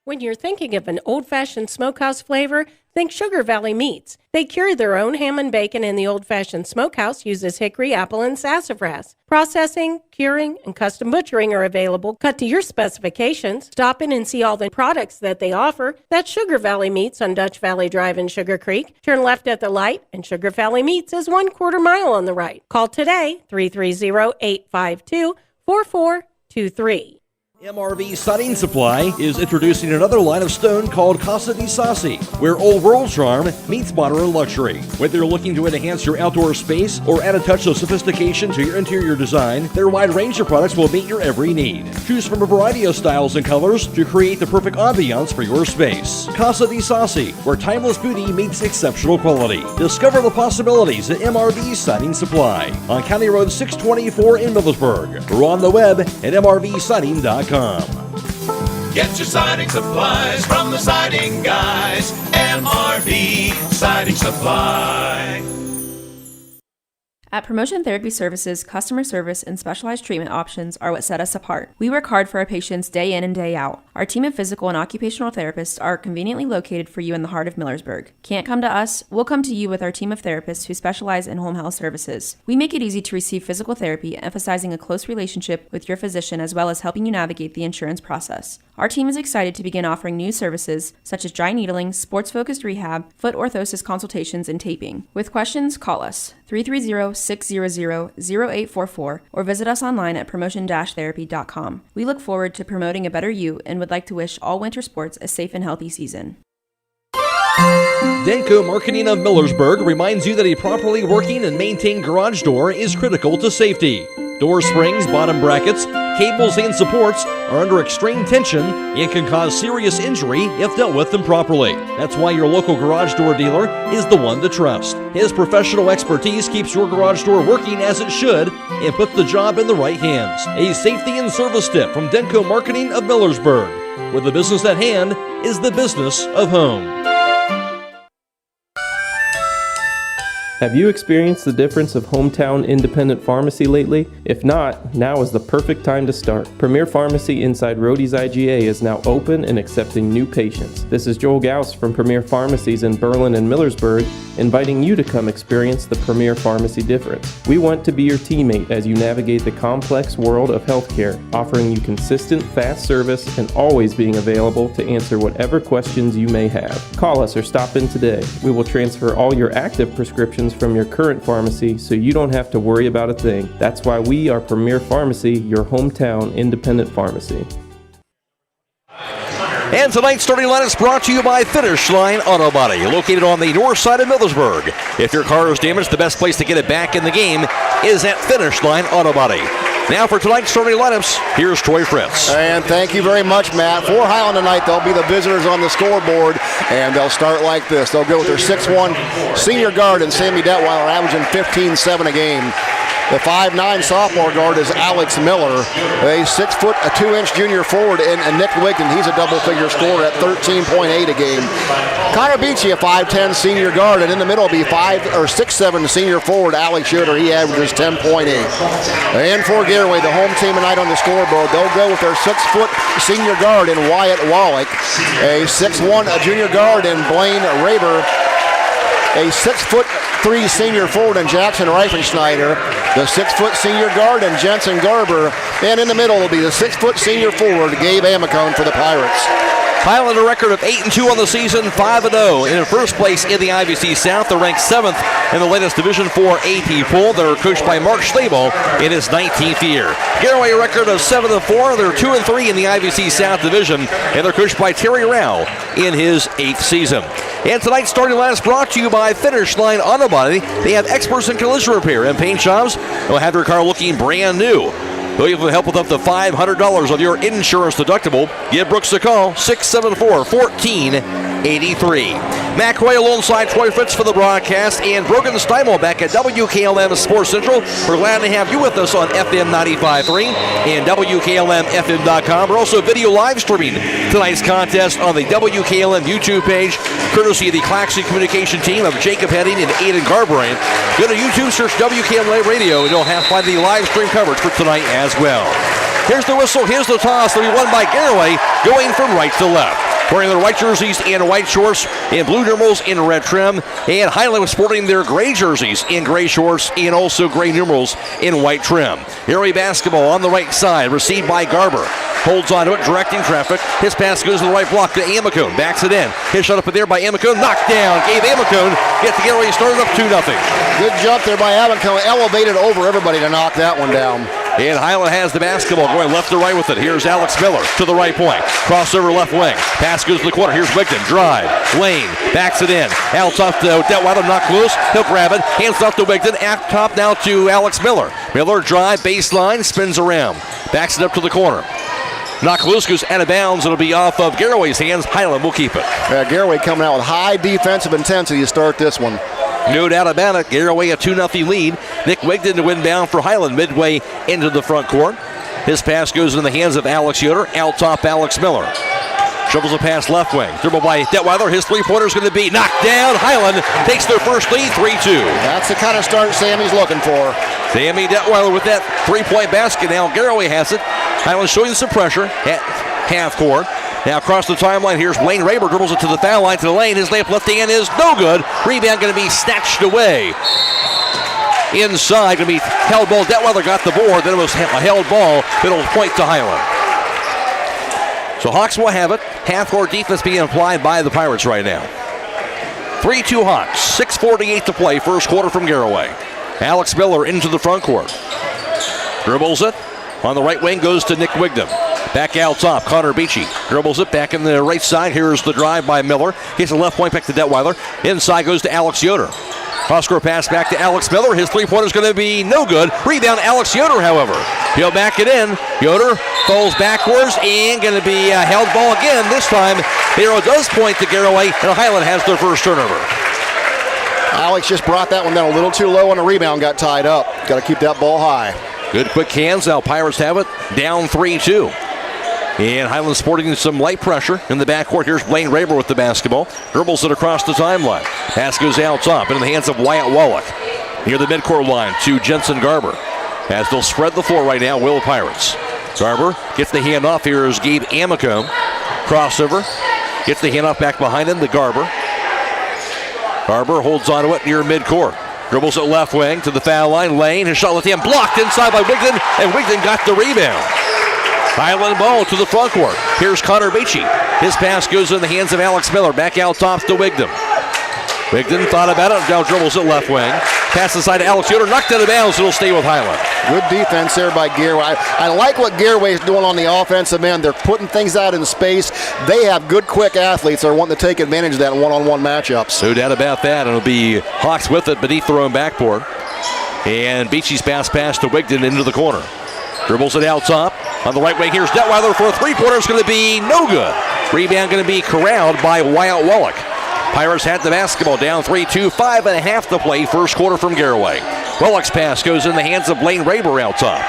When you're thinking of an old-fashioned smokehouse flavor, think Sugar Valley Meats. They carry their own ham and bacon, and the old-fashioned smokehouse uses hickory, apple, and sassafras. Processing, curing, and custom butchering are available, cut to your specifications. Stop in and see all the products that they offer. That's Sugar Valley Meats on Dutch Valley Drive in Sugarcreek. Turn left at the light, and Sugar Valley Meats is 1/4 mile on the right. Call today, 330-852-4423. MRV Siding Supply is introducing another line of stone called Casa di Sassi, where old world charm meets modern luxury. Whether you're looking to enhance your outdoor space or add a touch of sophistication to your interior design, their wide range of products will meet your every need. Choose from a variety of styles and colors to create the perfect ambiance for your space. Casa di Sassi, where timeless beauty meets exceptional quality. Discover the possibilities at MRV Siding Supply on County Road 624 in Millersburg, or on the web at mrvsiding.com. Get your siding supplies from the siding guys. MRV Siding Supply. At Promotion Therapy Services, customer service and specialized treatment options are what set us apart. We work hard for our patients day in and day out. Our team of physical and occupational therapists are conveniently located for you in the heart of Millersburg. Can't come to us? We'll come to you with our team of therapists who specialize in home health services. We make it easy to receive physical therapy, emphasizing a close relationship with your physician as well as helping you navigate the insurance process. Our team is excited to begin offering new services such as dry needling, sports-focused rehab, foot orthosis consultations, and taping. With questions, call us 330-600-0844 or visit us online at promotion-therapy.com. We look forward to promoting a better you and would like to wish all winter sports a safe and healthy season. Denko Marketing of Millersburg reminds you that a properly working and maintained garage door is critical to safety. Door springs, bottom brackets, cables, and supports are under extreme tension and can cause serious injury if dealt with improperly. That's why your local garage door dealer is the one to trust. His professional expertise keeps your garage door working as it should and puts the job in the right hands. A safety and service tip from Denko Marketing of Millersburg, where the business at hand is the business of home. Have you experienced the difference of hometown independent pharmacy lately? If not, now is the perfect time to start. Premier Pharmacy inside Rhodey's IGA is now open and accepting new patients. This is Joel Gauss from Premier Pharmacies in Berlin and Millersburg, inviting you to come experience the Premier Pharmacy difference. We want to be your teammate as you navigate the complex world of healthcare, offering you consistent, fast service and always being available to answer whatever questions you may have. Call us or stop in today. We will transfer all your active prescriptions from your current pharmacy so you don't have to worry about a thing. That's why we are Premier Pharmacy, your hometown independent pharmacy. And tonight's starting line is brought to you by Finish Line Auto Body, located on the north side of Millersburg. If your car is damaged, the best place to get it back in the game is at Finish Line Auto Body. Now for tonight's starting lineups, here's Troy Fritz. And thank you very much, Matt. For Hiland tonight, they'll be the visitors on the scoreboard, and they'll start like this. They'll go with their 6'1" senior guard and Sammy Detweiler, averaging 15-7 a game. The 5'9" sophomore guard is Alex Miller. A 6 foot, a 2-inch junior forward, and Nick Wigton. He's a double-figure scorer at 13.8 a game. Connor Beachy, a 5'10" senior guard, and in the middle will be 6'7" senior forward Alex Yoder. He averages 10.8. And for Garaway, the home team tonight on the scoreboard, they'll go with their 6 foot senior guard in Wyatt Wallach, a 6'1" junior guard in Blaine Raber, a 6'3" senior forward in Jackson Reifenschneider, the 6 foot senior guard in Jensen Garber, and in the middle will be the 6 foot senior forward Gabe Amicone for the Pirates. Hiland a record of 8-2 on the season, 5-0 in first place in the IVC South. They're ranked 7th in the latest Division IV AP poll. They're coached by Mark Steimel in his 19th year. Garaway a record of 7-4. They're 2-3 in the IVC South Division, and they're coached by Terry Rao in his 8th season. And tonight's starting line is brought to you by Finish Line Auto Body. They have experts in collision repair and paint jobs. They'll have your car looking brand new. They'll even help with up to $500 of your insurance deductible. Give Brooks a call, 674-1483. Matt Croy alongside Troy Fritz for the broadcast, and Brogan Steimel back at WKLM Sports Central. We're glad to have you with us on FM 95.3 and WKLM-FM.com. We're also video live streaming tonight's contest on the WKLM YouTube page, courtesy of the Claxon communication team of Jacob Heading and Aidan Garabrandt. Go to YouTube, search WKLM Radio, and you'll have to find the live stream coverage for tonight as well. Here's the whistle, here's the toss. They'll be won by Garaway, going from right to left. Wearing their white jerseys and white shorts and blue numerals in red trim. And Hiland was sporting their gray jerseys in gray shorts and also gray numerals in white trim. Garaway basketball on the right side, received by Garber. Holds on to it, directing traffic. His pass goes to the right block to Amicone. Backs it in. His shot up in there by Amicone. Knocked down. Gave Amicone. Get the Garaway started up 2-0. Good jump there by Amicone. Elevated over everybody to knock that one down. And Hiland has the basketball going left to right with it. Here's Alex Miller to the right point. Crossover left wing. Pass goes to the corner. Here's Wigton. Drive. Lane. Backs it in. Out top to Detweiler. Knocked loose. He'll grab it. Hands off to Wigton. At top now to Alex Miller. Miller drive. Baseline. Spins around. Backs it up to the corner. Knocked loose, goes out of bounds. It'll be off of Garaway's hands. Hiland will keep it. Garaway coming out with high defensive intensity to start this one. No doubt about it. Garaway a 2-0 lead. Nick Wigton to win down for Hiland midway into the front court. His pass goes in the hands of Alex Yoder. Out top, Alex Miller. Dribbles a pass left wing. Dribble by Detweiler. His three-pointer is going to be knocked down. Hiland takes their first lead, 3-2. That's the kind of start Sammy's looking for. Sammy Detweiler with that three-point basket. Now Garaway has it. Hiland showing some pressure at half court. Now across the timeline, here's Blaine Raber, dribbles it to the foul line, to the lane. His left hand is no good. Rebound going to be snatched away. Inside, going to be held ball. Detweiler got the board, then it was a held ball. It'll point to Hiland. So Hawks will have it. Half-court defense being applied by the Pirates right now. 3-2 Hawks, 6:48 to play, first quarter from Garaway. Alex Miller into the front court. Dribbles it. On the right wing goes to Nick Wigton. Back out top, Connor Beachy dribbles it back in the right side. Here's the drive by Miller. Gets the left point back to Detweiler. Inside goes to Alex Yoder. Cross-court pass back to Alex Miller. His three-pointer is going to be no good. Rebound, Alex Yoder, however. He'll back it in. Yoder falls backwards and going to be held ball again. This time, the arrow does point to Garaway, and Hiland has their first turnover. Alex just brought that one down a little too low, and the rebound got tied up. Got to keep that ball high. Good quick hands. Now Pirates have it. Down 3-2. And Hiland sporting some light pressure in the backcourt. Here's Blaine Raber with the basketball. Dribbles it across the timeline. Pass goes out top into the hands of Wyatt Wallach. Near the midcourt line to Jensen Garber. As they'll spread the floor right now, will Pirates. Garber gets the handoff. Here is Gabe Amico. Crossover. Gets the handoff back behind him to Garber. Garber holds onto it near midcourt. Dribbles it left wing to the foul line. Lane, his shot left hand blocked inside by Wigden, and Wigden got the rebound. Hiland ball to the front court. Here's Connor Beachy. His pass goes in the hands of Alex Miller. Back out top to Wigden. Wigden thought about it. Now dribbles it left wing. Pass inside to Alex Yoder. Knocked out of bounds. It'll stay with Hiland. Good defense there by Garaway. I like what Garaway is doing on the offensive end. They're putting things out in space. They have good, quick athletes that are wanting to take advantage of that in one-on-one matchups. No doubt about that. It'll be Hawks with it beneath their own backboard. And Beachy's pass to Wigden into the corner. Dribbles it out top. On the right wing, here's Detweiler for a three-pointer. It's going to be no good. Rebound going to be corralled by Wyatt Wallach. Pirates had the basketball down 3-2, 5.5 to play, first quarter from Garaway. Wallach's pass goes in the hands of Blaine Raber out top.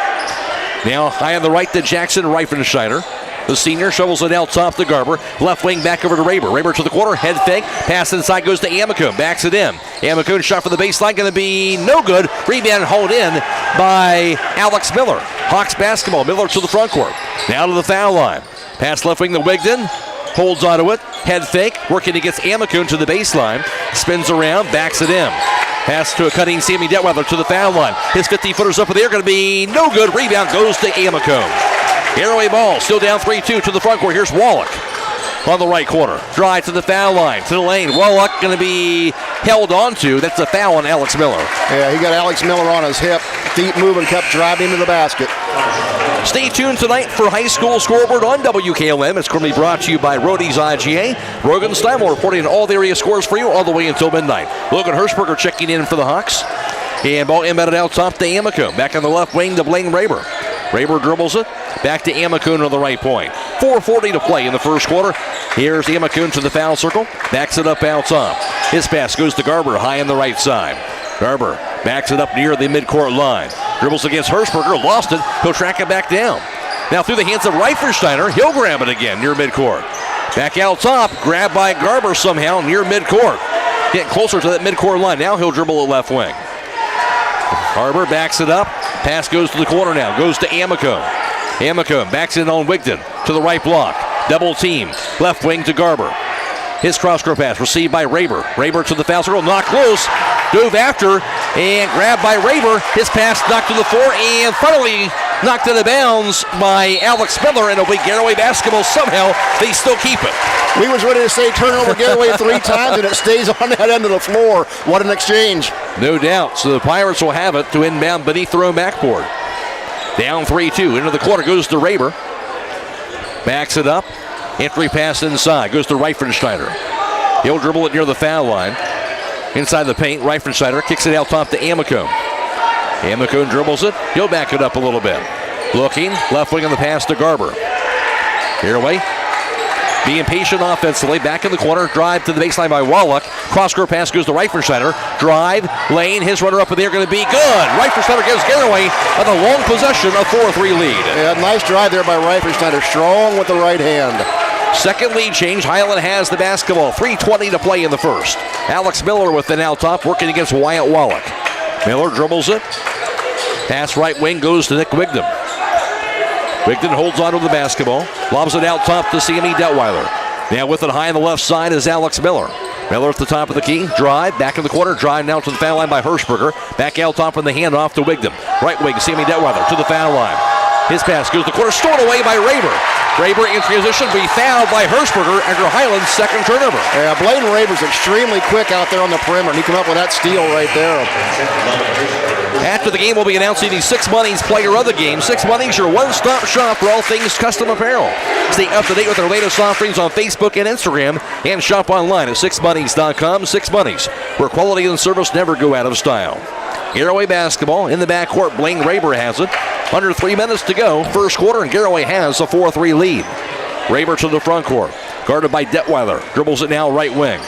Now high on the right to Jackson Reifensteiner. The senior shovels it out top to Garber. Left wing back over to Raber. Raber to the corner, head fake. Pass inside goes to Amico. Backs it in. Amico shot for the baseline, going to be no good. Rebound hauled in by Alex Miller. Hawks basketball. Miller to the front court. Now to the foul line. Pass left wing to Wigden. Holds onto it. Head fake. Working against Amico to the baseline. Spins around. Backs it in. Pass to a cutting Sammy Detweiler to the foul line. His 50-footers up in the air. Going to be no good. Rebound goes to Amico. Garaway ball, still down 3-2 to the front court. Here's Wallach on the right corner. Drive to the foul line, to the lane. Wallach going to be held onto. That's a foul on Alex Miller. Yeah, he got Alex Miller on his hip. Deep move and kept driving into the basket. Stay tuned tonight for High School Scoreboard on WKLM. It's currently brought to you by Rody's IGA. Brogan Steimel reporting all the area scores for you all the way until midnight. Logan Hirschberger checking in for the Hawks. And ball embedded out top to Amico. Back on the left wing to Blaine Raber. Raber dribbles it. Back to Amicoon on the right point. 4:40 to play in the first quarter. Here's Amicoon to the foul circle. Backs it up out top. His pass goes to Garber high on the right side. Garber backs it up near the midcourt line. Dribbles against Hirschberger. Lost it. He'll track it back down. Now through the hands of Reifensteiner. He'll grab it again near midcourt. Back out top. Grabbed by Garber somehow near midcourt. Getting closer to that midcourt line. Now he'll dribble it left wing. Garber backs it up. Pass goes to the corner now. Goes to Amico. Amico backs in on Wigden to the right block. Double team. Left wing to Garber. His cross-court pass received by Raber. Raber to the foul circle. Knocked loose. Dove after and grabbed by Raber. His pass knocked to the floor and finally knocked out of bounds by Alex Miller. And it'll be Garaway basketball. Somehow they still keep it. We was ready to say turnover Garaway 3 times and it stays on that end of the floor. What an exchange. No doubt. So the Pirates will have it to inbound beneath their own backboard. Down 3-2. Into the quarter goes to Raber. Backs it up. Entry pass inside. Goes to Reifensteiner. He'll dribble it near the foul line. Inside the paint, Reifensteiner kicks it out top to Amico. Amico dribbles it. He'll back it up a little bit. Looking. Left wing on the pass to Garber. Garaway being patient offensively. Back in the corner. Drive to the baseline by Wallach. Cross-court pass goes to Reifensteiner. Drive. Lane. His runner up in the air going to be good. Reifensteiner gives Garaway on the long possession, a 4-3 lead. Yeah, nice drive there by Reifensteiner. Strong with the right hand. Second lead change. Hiland has the basketball. 3:20 to play in the first. Alex Miller with the now top working against Wyatt Wallach. Miller dribbles it. Pass right wing goes to Nick Wigden. Wigden holds on to the basketball. Lobs it out top to Sammy Detweiler. Now with it high on the left side is Alex Miller. Miller at the top of the key. Drive. Back in the corner. Drive now to the foul line by Hirschberger. Back out top on the handoff to Wigden. Right wing Sammy Detweiler to the foul line. His pass goes to the corner. Stolen away by Raber. Raber in transition, be fouled by Hirschberger after Hiland's second turnover. Yeah, Blaine Raber's extremely quick out there on the perimeter, and he came up with that steal right there. After the game, we'll be announcing the Six Monies player of the game. Six Monies, your one-stop shop for all things custom apparel. Stay up to date with our latest offerings on Facebook and Instagram, and shop online at sixmonies.com. Six Monies, where quality and service never go out of style. Garaway basketball in the backcourt. Blaine Raber has it. Under 3 minutes to go, first quarter, and Garaway has a 4-3 lead. Raber to the front court, guarded by Detweiler. Dribbles it now right wing.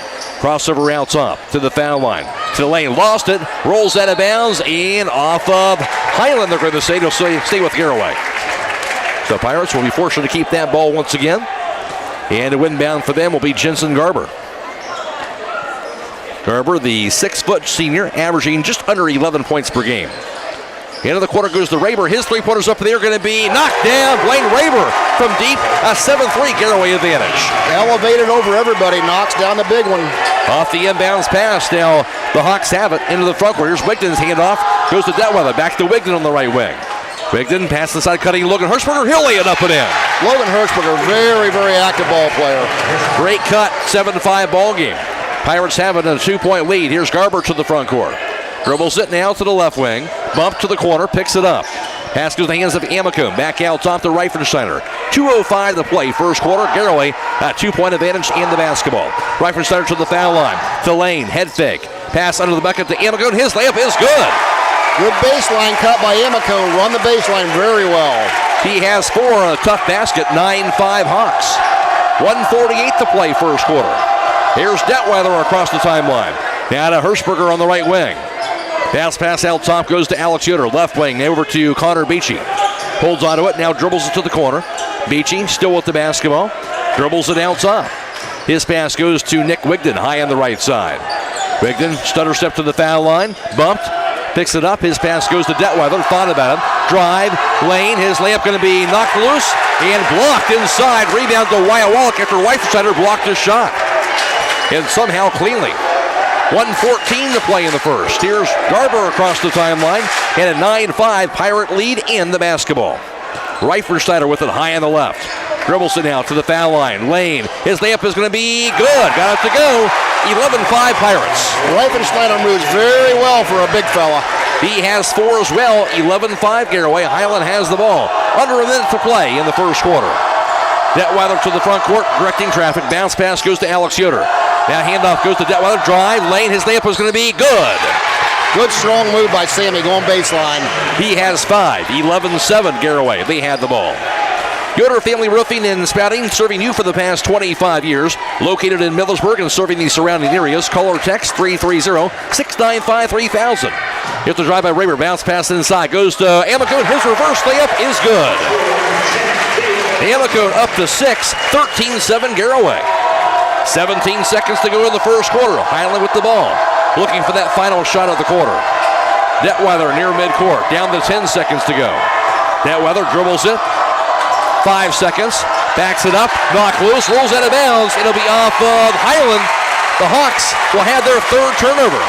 Crossover out top to the foul line. To the lane, lost it, rolls out of bounds, and off of Hiland. They're going to say, stay with Garaway. The Pirates will be fortunate to keep that ball once again. And a windbound for them will be Jensen Garber. Garber, the 6-foot senior, averaging just under 11 points per game. Into the quarter goes to Raber. His three-pointers up there are going to be knocked down. Blaine Raber from deep. A 7-3 Garaway advantage. Elevated over everybody. Knocks down the big one. Off the inbounds pass. Now the Hawks have it into the front court. Here's Wigden's handoff. Goes to Detweiler. Back to Wigden on the right wing. Wigden pass inside, cutting Logan Hirschberger. He'll lay it up and in. Logan Hirschberger, very, very active ball player. Great cut. 7-5 ball game. Pirates have it in a 2-point lead. Here's Garber to the front court. Dribbles it now to the left wing. Bump to the corner, picks it up. Pass goes to the hands of Amicum. Back out top to Reifensteiner. 2:05 to play, first quarter. Garaway, a 2-point advantage in the basketball. Reifensteiner to the foul line. To Lane, head fake. Pass under the bucket to Amicum. His layup is good. Good baseline cut by Amicum. Run the baseline very well. He has 4 on a tough basket. 9-5 Hawks. 1:48 to play, first quarter. Here's Detweiler across the timeline. Now to Hirschberger on the right wing. Pass out top goes to Alex Yoder. Left wing over to Connor Beachy. Holds onto it, now dribbles it to the corner. Beachy still with the basketball. Dribbles it out top. His pass goes to Nick Wigden, high on the right side. Wigden, stutter step to the foul line. Bumped, picks it up. His pass goes to Detweiler. Thought about him. Drive, lane. His layup going to be knocked loose and blocked inside. Rebound to Wyatt Wallach after Reifensteiner blocked his shot. And somehow cleanly. 1:14 to play in the first. Here's Garber across the timeline and a 9-5 Pirate lead in the basketball. Reifensteiner with it high on the left. Dribbles it now to the foul line. Lane, his layup is going to be good. Got it to go. 11-5 Pirates. Reifensteiner moves very well for a big fella. He has 4 as well. 11-5 Garaway. Hiland has the ball. Under a minute to play in the first quarter. Detweiler to the front court, directing traffic. Bounce pass goes to Alex Yoder. Now handoff goes to Detweiler. Drive, lane. His layup is going to be good. Good strong move by Sammy going baseline. He has 5. 11-7 Garaway. They had the ball. Yoder Family Roofing and Spouting, serving you for the past 25 years. Located in Millersburg and serving the surrounding areas. Call or text 330-695-3000. Here's the drive by Raber. Bounce pass inside. Goes to Amicone. His reverse layup is good. Amicone up to 6. 13-7 Garaway. 17 seconds to go in the first quarter. Hiland with the ball. Looking for that final shot of the quarter. Detweiler near midcourt. Down to 10 seconds to go. Detweiler dribbles it. 5 seconds. Backs it up. Knocked loose. Rolls out of bounds. It'll be off of Hiland. The Hawks will have their 3rd turnover.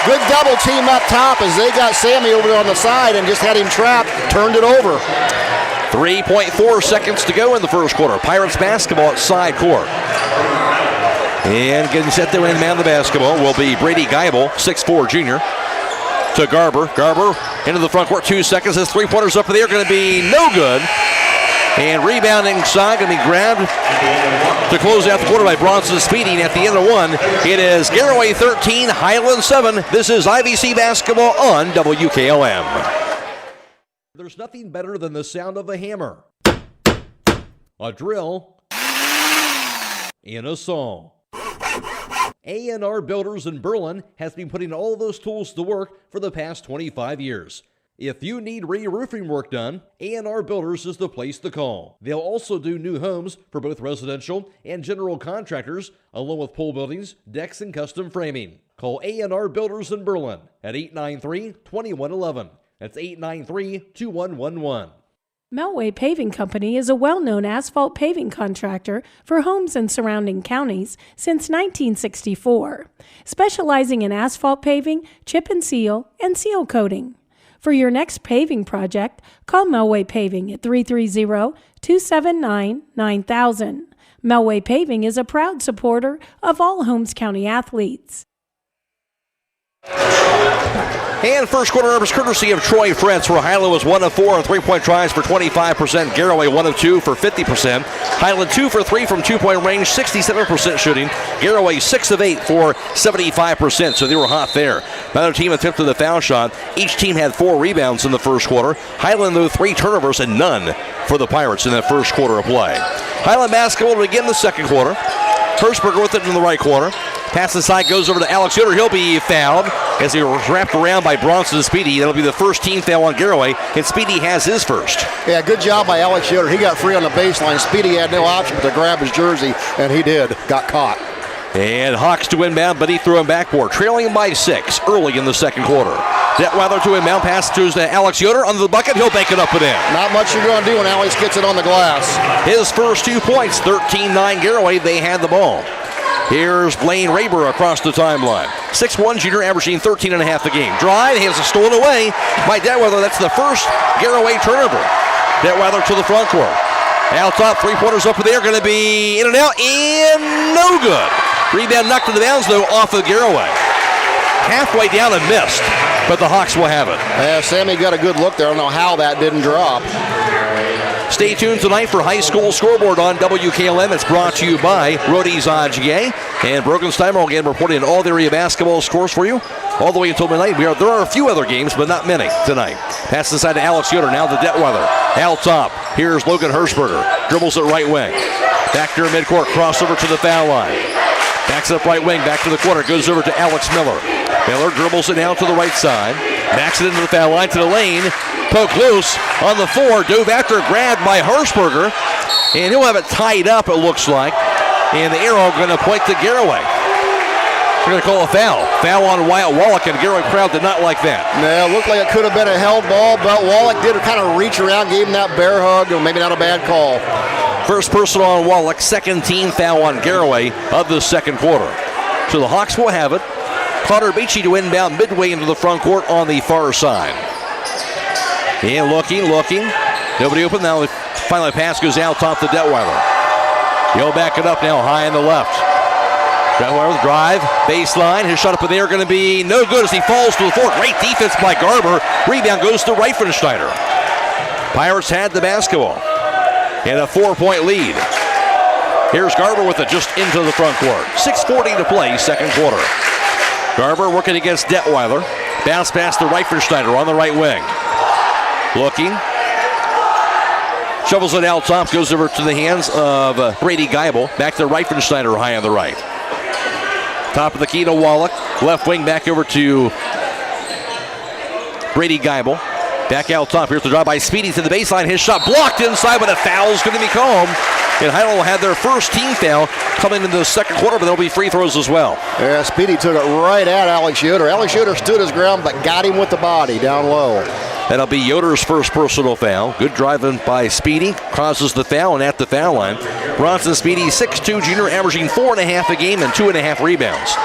Good double team up top as they got Sammy over there on the side and just had him trapped. Turned it over. 3.4 seconds to go in the first quarter. Pirates basketball at side court. And getting set to win the man of the basketball will be Brady Geibel, 6'4 junior. To Garber. Garber into the front court, 2 seconds. His three-pointers up there going to be no good. And rebounding side going to be grabbed to close out the quarter by Bronson Speeding at the end of 1. It is Garaway 13, Hiland 7. This is IVC basketball on WKLM. There's nothing better than the sound of a hammer, a drill, and a saw. A&R Builders in Berlin has been putting all those tools to work for the past 25 years. If you need re-roofing work done, A&R Builders is the place to call. They'll also do new homes for both residential and general contractors, along with pole buildings, decks, and custom framing. Call A&R Builders in Berlin at 893-2111. That's 893-2111. Melway Paving Company is a well-known asphalt paving contractor for homes in surrounding counties since 1964, specializing in asphalt paving, chip and seal coating. For your next paving project, call Melway Paving at 330-279-9000. Melway Paving is a proud supporter of all Holmes County athletes. And first quarter numbers courtesy of Troy Fritz, where Hiland was 1 of 4 on three-point tries for 25%. Garaway 1 of 2 for 50%. Hiland 2 for 3 from two-point range, 67% shooting. Garaway 6 of 8 for 75%, so they were hot there. Another team attempted the foul shot. Each team had 4 rebounds in the first quarter. Hiland, though, 3 turnovers and none for the Pirates in that first quarter of play. Hiland basketball to begin the second quarter. Hershberger with it in the right corner. Pass inside goes over to Alex Yoder. He'll be fouled as he was wrapped around by Bronson Speedy. That'll be the first team foul on Garaway, and Speedy has his first. Yeah, good job by Alex Yoder. He got free on the baseline. Speedy had no option but to grab his jersey, and he did. Got caught. And Hawks to inbound, but he threw him backboard, trailing by 6 early in the second quarter. Detweiler to inbound, pass to Alex Yoder under the bucket. He'll bank it up and in. Not much you're going to do when Alex gets it on the glass. His first 2 points, 13-9 Garaway. They had the ball. Here's Blaine Raber across the timeline. 6'1" junior, averaging 13.5 a game. Drive, he has it stolen away by Detweiler. That's the first Garaway turnover. Detweiler to the front court. Out top, three-pointers up in there, going to be in and out, and no good. Rebound knocked into bounds, though, off of Garaway. Halfway down and missed, but the Hawks will have it. Yeah, Sammy got a good look there. I don't know how that didn't drop. Stay tuned tonight for High School Scoreboard on WKLM. It's brought to you by Rody's OHSAA. And Brogan Steimel again reporting all the area basketball scores for you all the way until midnight. There are a few other games, but not many tonight. Pass inside to Alex Yoder, now to Detweiler. Out top, here's Logan Hershberger. Dribbles it right wing. Back near midcourt, crossover to the foul line. Backs up right wing, back to the corner, goes over to Alex Miller. Miller dribbles it down to the right side. Backs it into the foul line to the lane. Poke loose on the 4. Dove after, grabbed by Hershberger. And he'll have it tied up, it looks like. And the arrow going to point to Garaway. They're going to call a foul. Foul on Wyatt Wallach, and Garaway crowd did not like that. No, it looked like it could have been a held ball, but Wallach did kind of reach around, gave him that bear hug, or maybe not a bad call. First personal on Wallach, second team foul on Garaway of the second quarter. So the Hawks will have it. Carter Beachy to inbound midway into the front court on the far side. And looking. Nobody open. Now the final pass goes out top to Detweiler. He'll back it up now high in the left. Detweiler drive, baseline. His shot up in the air going to be no good as he falls to the floor. Great defense by Garber. Rebound goes to Reifenschneider. Pirates had the basketball. And a 4-point lead. Here's Garber with it just into the front court. 6:40 to play, second quarter. Garber working against Detweiler. Bounce pass to Reifenschneider on the right wing. Looking. Shovels it out top, goes over to the hands of Brady Geibel. Back to Reifenschneider high on the right. Top of the key to Wallach. Left wing back over to Brady Geibel. Back out top. Here's the drive by Speedy to the baseline. His shot blocked inside, but a foul is going to be called. And Hiland will have their first team foul coming into the second quarter, but there'll be free throws as well. Yeah, Speedy took it right at Alex Yoder. Alex Yoder stood his ground, but got him with the body down low. That'll be Yoder's first personal foul. Good driving by Speedy. Causes the foul, and at the foul line, Bronson Speedy, 6'2", junior, averaging 4.5 a game and 2.5 rebounds.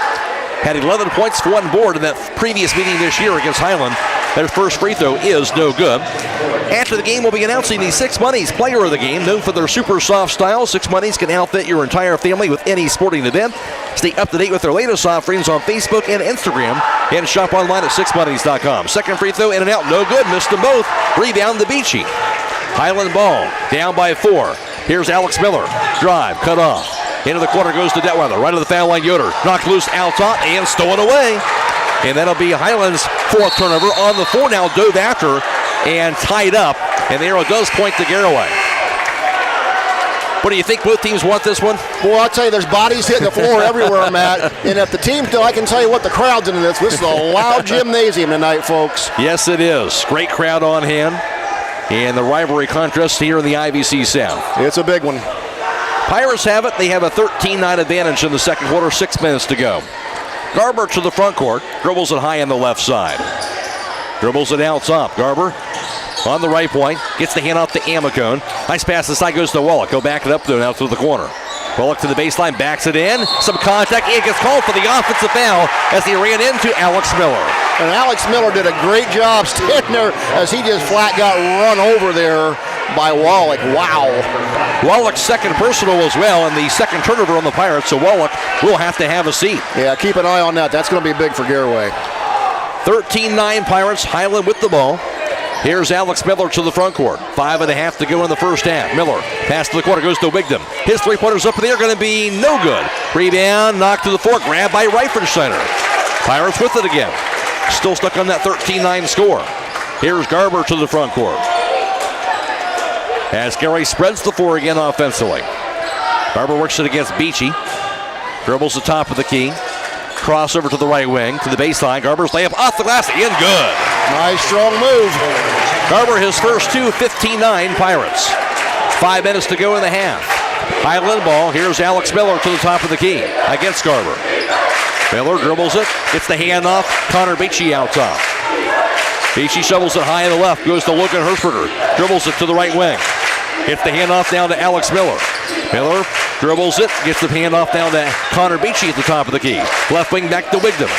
Had 11 points for one board in that previous meeting this year against Hiland. Their first free throw is no good. After the game, we'll be announcing the Six Monies Player of the Game. Known for their super soft style, Six Monies can outfit your entire family with any sporting event. Stay up to date with their latest offerings on Facebook and Instagram, and shop online at sixmonies.com. Second free throw, in and out, no good. Missed them both. Rebound to Beachy. Hiland ball, down by 4. Here's Alex Miller. Drive, cut off. Into the corner goes to Detweiler. Right of the foul line, Yoder. Knocked loose out top and stolen away. And that'll be Hiland's fourth turnover on the 4 now. Dove after and tied up. And the arrow does point to Garaway. What do you think? Both teams want this one? Well, I'll tell you, there's bodies hitting the floor everywhere, Matt. And if the team's still, I can tell you what the crowd's into this. This is a loud gymnasium tonight, folks. Yes, it is. Great crowd on hand. And the rivalry contest here in the IVC South. It's a big one. Pirates have it. They have a 13-9 advantage in the second quarter, 6 minutes to go. Garber to the front court, dribbles it high on the left side. Dribbles it out top. Garber on the right point, gets the hand off to Amicone. Nice pass inside, goes to Wallach. He'll back it up though, now to the corner. Wallach to the baseline, backs it in. Some contact, it gets called for the offensive foul as he ran into Alex Miller. And Alex Miller did a great job standing there as he just flat got run over there by Wallach. Wow. Wallach's second personal as well, and the second turnover on the Pirates, so Wallach will have to have a seat. Yeah, keep an eye on that. That's going to be big for Garaway. 13-9 Pirates, Hiland with the ball. Here's Alex Miller to the front court. 5.5 to go in the first half. Miller, pass to the corner, goes to Wigdam. His three-pointers up in the air, going to be no good. Rebound, knocked to the floor, grabbed by Reifensteiner. Pirates with it again. Still stuck on that 13-9 score. Here's Garber to the front court. As Gary spreads the floor again offensively. Garber works it against Beachy. Dribbles the top of the key. Crossover to the right wing, to the baseline. Garber's layup off the glass, in good. Nice, strong move. Garber, his first two, 15-9 Pirates. 5 minutes to go in the half. Hiland ball, here's Alex Miller to the top of the key against Garber. Miller dribbles it, gets the handoff. Connor Beachy out top. Beachy shovels it high in the left, goes to Logan Hershberger. Dribbles it to the right wing. Gets the handoff down to Alex Miller. Miller dribbles it, gets the handoff down to Connor Beachy at the top of the key. Left wing back to Wigdam.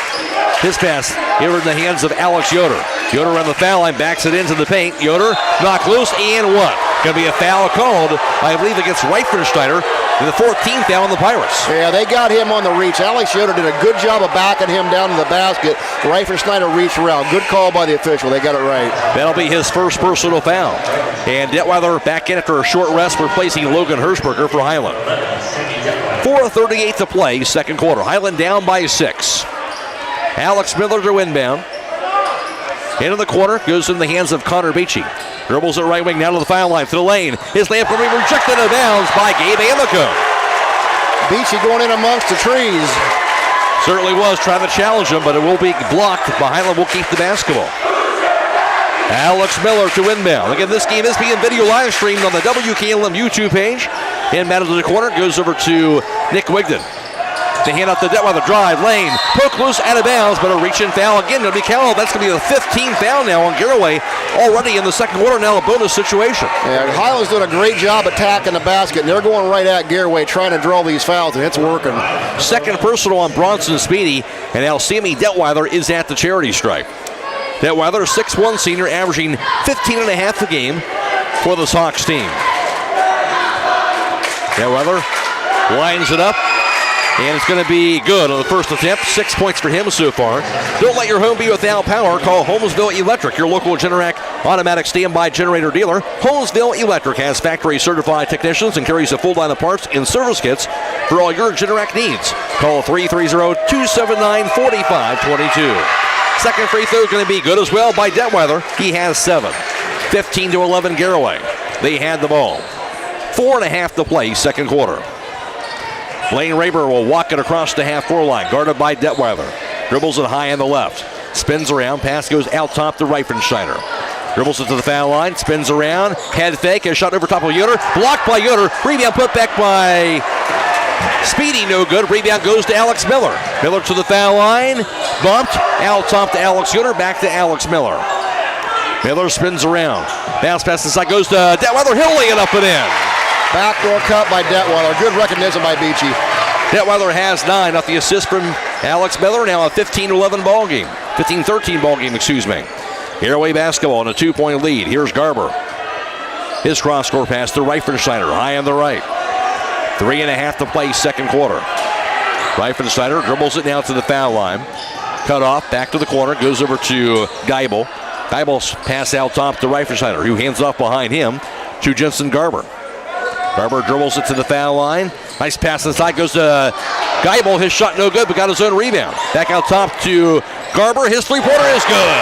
His pass here in the hands of Alex Yoder. Yoder on the foul line, backs it into the paint. Yoder knocked loose, and what? Going to be a foul called, I believe, against Reifensteiner. And the 14th foul on the Pirates. Yeah, they got him on the reach. Alex Yoder did a good job of backing him down to the basket. Reifensteiner reached around. Good call by the official. They got it right. That'll be his first personal foul. And Detweiler back in after a short rest, replacing Logan Hershberger for Hiland. 4:38 to play, second quarter. Hiland down by 6. Alex Miller to inbound. Into the corner, goes in the hands of Connor Beachy. Dribbles it right wing down to the foul line, to the lane. His layup will be rejected out of bounds by Gabe Amico. Beachy going in amongst the trees. Certainly was trying to challenge him, but it will be blocked. Hiland will keep the basketball. Alex Miller to inbound. Again, this game is being video live streamed on the WKLM YouTube page. Inbound to the corner, goes over to Nick Wigdam. To hand out the Detweiler drive, lane, poke loose, out of bounds, but a reach-in foul again to be called. That's going to be the 15th foul now on Garaway, already in the second quarter, now a bonus situation. Yeah, Hiland's doing a great job attacking the basket, and they're going right at Garaway, trying to draw these fouls, and it's working. Second personal on Bronson Speedy, and now Sammy Detweiler is at the charity stripe. Detweiler, 6'1" senior, averaging 15.5 a game for the Hawks team. Detweiler lines it up. And it's going to be good on the first attempt. 6 points for him so far. Don't let your home be without power. Call Holmesville Electric, your local Generac automatic standby generator dealer. Holmesville Electric has factory certified technicians and carries a full line of parts and service kits for all your Generac needs. Call 330-279-4522. Second free throw is going to be good as well by Detweiler. He has 7. 15-11 Garaway. They had the ball. 4.5 to play, second quarter. Blaine Raber will walk it across the half-court line, guarded by Detweiler. Dribbles it high on the left. Spins around, pass goes out top to Reifensteiner. Dribbles it to the foul line, spins around, head fake, a shot over top of Yoder. Blocked by Yoder, rebound put back by Speedy, no good. Rebound goes to Alex Miller. Miller to the foul line, bumped, out top to Alex Yoder, back to Alex Miller. Miller spins around. Bounce pass inside goes to Detweiler. He'll lay it up and in. Backdoor cut by Detweiler. Good recognition by Beachy. Detweiler has 9 off the assist from Alex Miller. Now a 15-11 ball game. 15-13 ball game, excuse me. Garaway basketball in a 2-point lead. Here's Garber. His cross-court pass to Reifensteiner. High on the right. 3.5 to play, second quarter. Reifensteiner dribbles it down to the foul line. Cut off, back to the corner. Goes over to Geibel. Geibel's pass out top to Reifensteiner, who hands off behind him to Jensen Garber. Garber dribbles it to the foul line. Nice pass inside, goes to Geibel. His shot no good, but got his own rebound. Back out top to Garber. His three-pointer is good.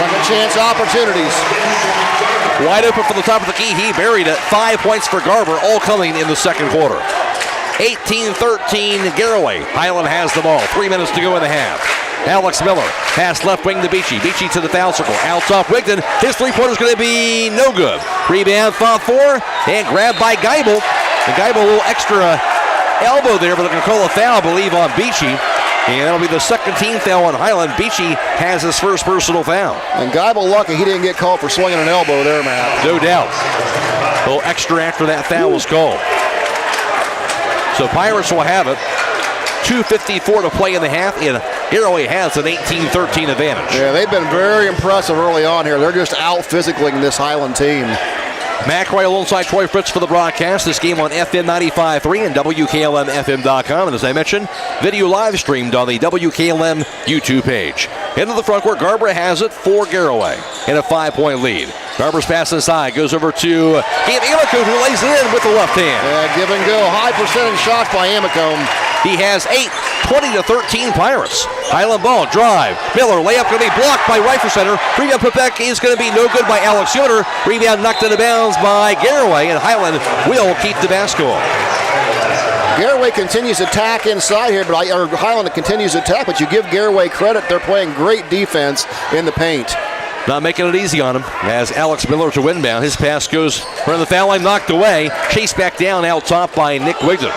Second chance opportunities. Wide open from the top of the key. He buried it. 5 points for Garber, all coming in the second quarter. 18-13 Garaway. Hiland has the ball. 3 minutes to go in the half. Alex Miller, pass left wing to Beachy. Beachy to the foul circle. Out top Wigdam. His three-pointer is going to be no good. Rebound, fought for, and grabbed by Geibel. And Geibel a little extra elbow there, but they're going to call a foul, I believe, on Beachy. And that'll be the second team foul on Hiland. Beachy has his first personal foul. And Geibel lucky he didn't get called for swinging an elbow there, Matt. No doubt. A little extra after that foul was called. So Pirates will have it. 2:54 to play in the half, and Garaway has an 18-13 advantage. Yeah, they've been very impressive early on here. They're just out-physicaling this Hiland team. Matt Croy alongside Troy Fritz for the broadcast. This game on FM 95.3 and WKLM-FM.com. And as I mentioned, video live streamed on the WKLM YouTube page. Into the front court, Garabrandt has it for Garaway in a 5-point lead. Garber's pass inside, goes over to Amicone, who lays it in with the left hand. Yeah, give and go. High percentage shots by Amicone. He has 8, 20-13 Pirates. Hiland ball, drive. Miller, layup going to be blocked by Rifle Center. Rebound put back is going to be no good by Alex Yoder. Rebound knocked out of bounds by Garaway, and Hiland will keep the basketball. Garaway continues to attack inside here, but Hiland continues to attack, but you give Garaway credit. They're playing great defense in the paint. Not making it easy on him as Alex Miller to inbound. His pass goes around the foul line, knocked away. Chased back down out top by Nick Wigton.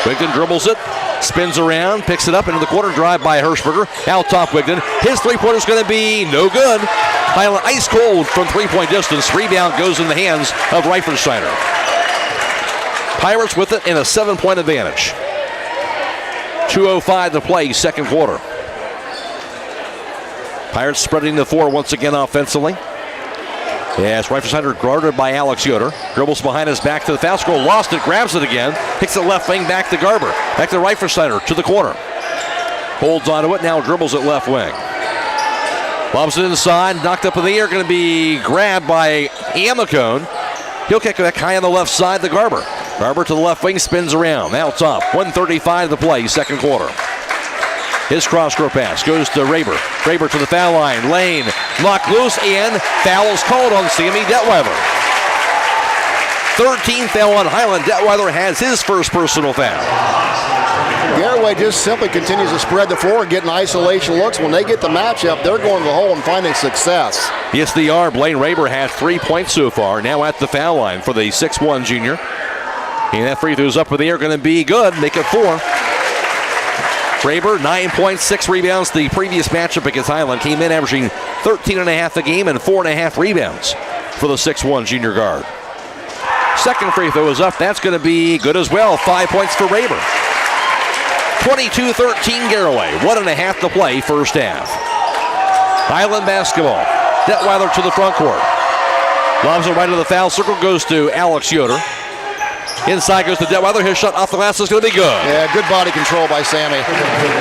Wigton dribbles it, spins around, picks it up into the corner, drive by Hirschberger. Out top Wigton. His three-pointer is going to be no good. Hiland ice cold from three-point distance. Rebound goes in the hands of Reifensteiner. Pirates with it in a 7-point advantage. 2:05 to play, second quarter. Pirates spreading the floor once again offensively. Yes, Reifensteiner guarded by Alex Yoder. Dribbles behind his back to the foul score. Lost it, grabs it again. Kicks it left wing back to Garber. Back to Reifensteiner to the corner. Holds onto it, now dribbles it left wing. Lobs it inside, knocked up in the air. Going to be grabbed by Amicone. He'll kick it back high on the left side to Garber. Garber to the left wing, spins around. Now top, 1:35 to play, second quarter. His cross-court pass goes to Raber. Raber to the foul line. Lane knocked loose, and foul is called on Sammy Detweiler. 13th foul on Hiland. Detweiler has his first personal foul. Garaway just simply continues to spread the floor and getting isolation looks. When they get the matchup, they're going to the hole and finding success. Yes, they are. Blaine Raber has 3 points so far. Now at the foul line for the 6'1 junior. And that free throw's up in the air, going to be good. Make it 4. Raber, 9 points, 6 rebounds. The previous matchup against Hiland came in averaging 13.5 a game and 4.5 rebounds for the 6'1 junior guard. Second free throw is up. That's going to be good as well. 5 points for Raber. 22-13 Garaway. 1.5 to play first half. Hiland basketball. Detweiler to the front court. Lobs it right to the foul circle. Goes to Alex Yoder. Inside goes to Detweiler. His shot off the glass is going to be good. Yeah, good body control by Sammy.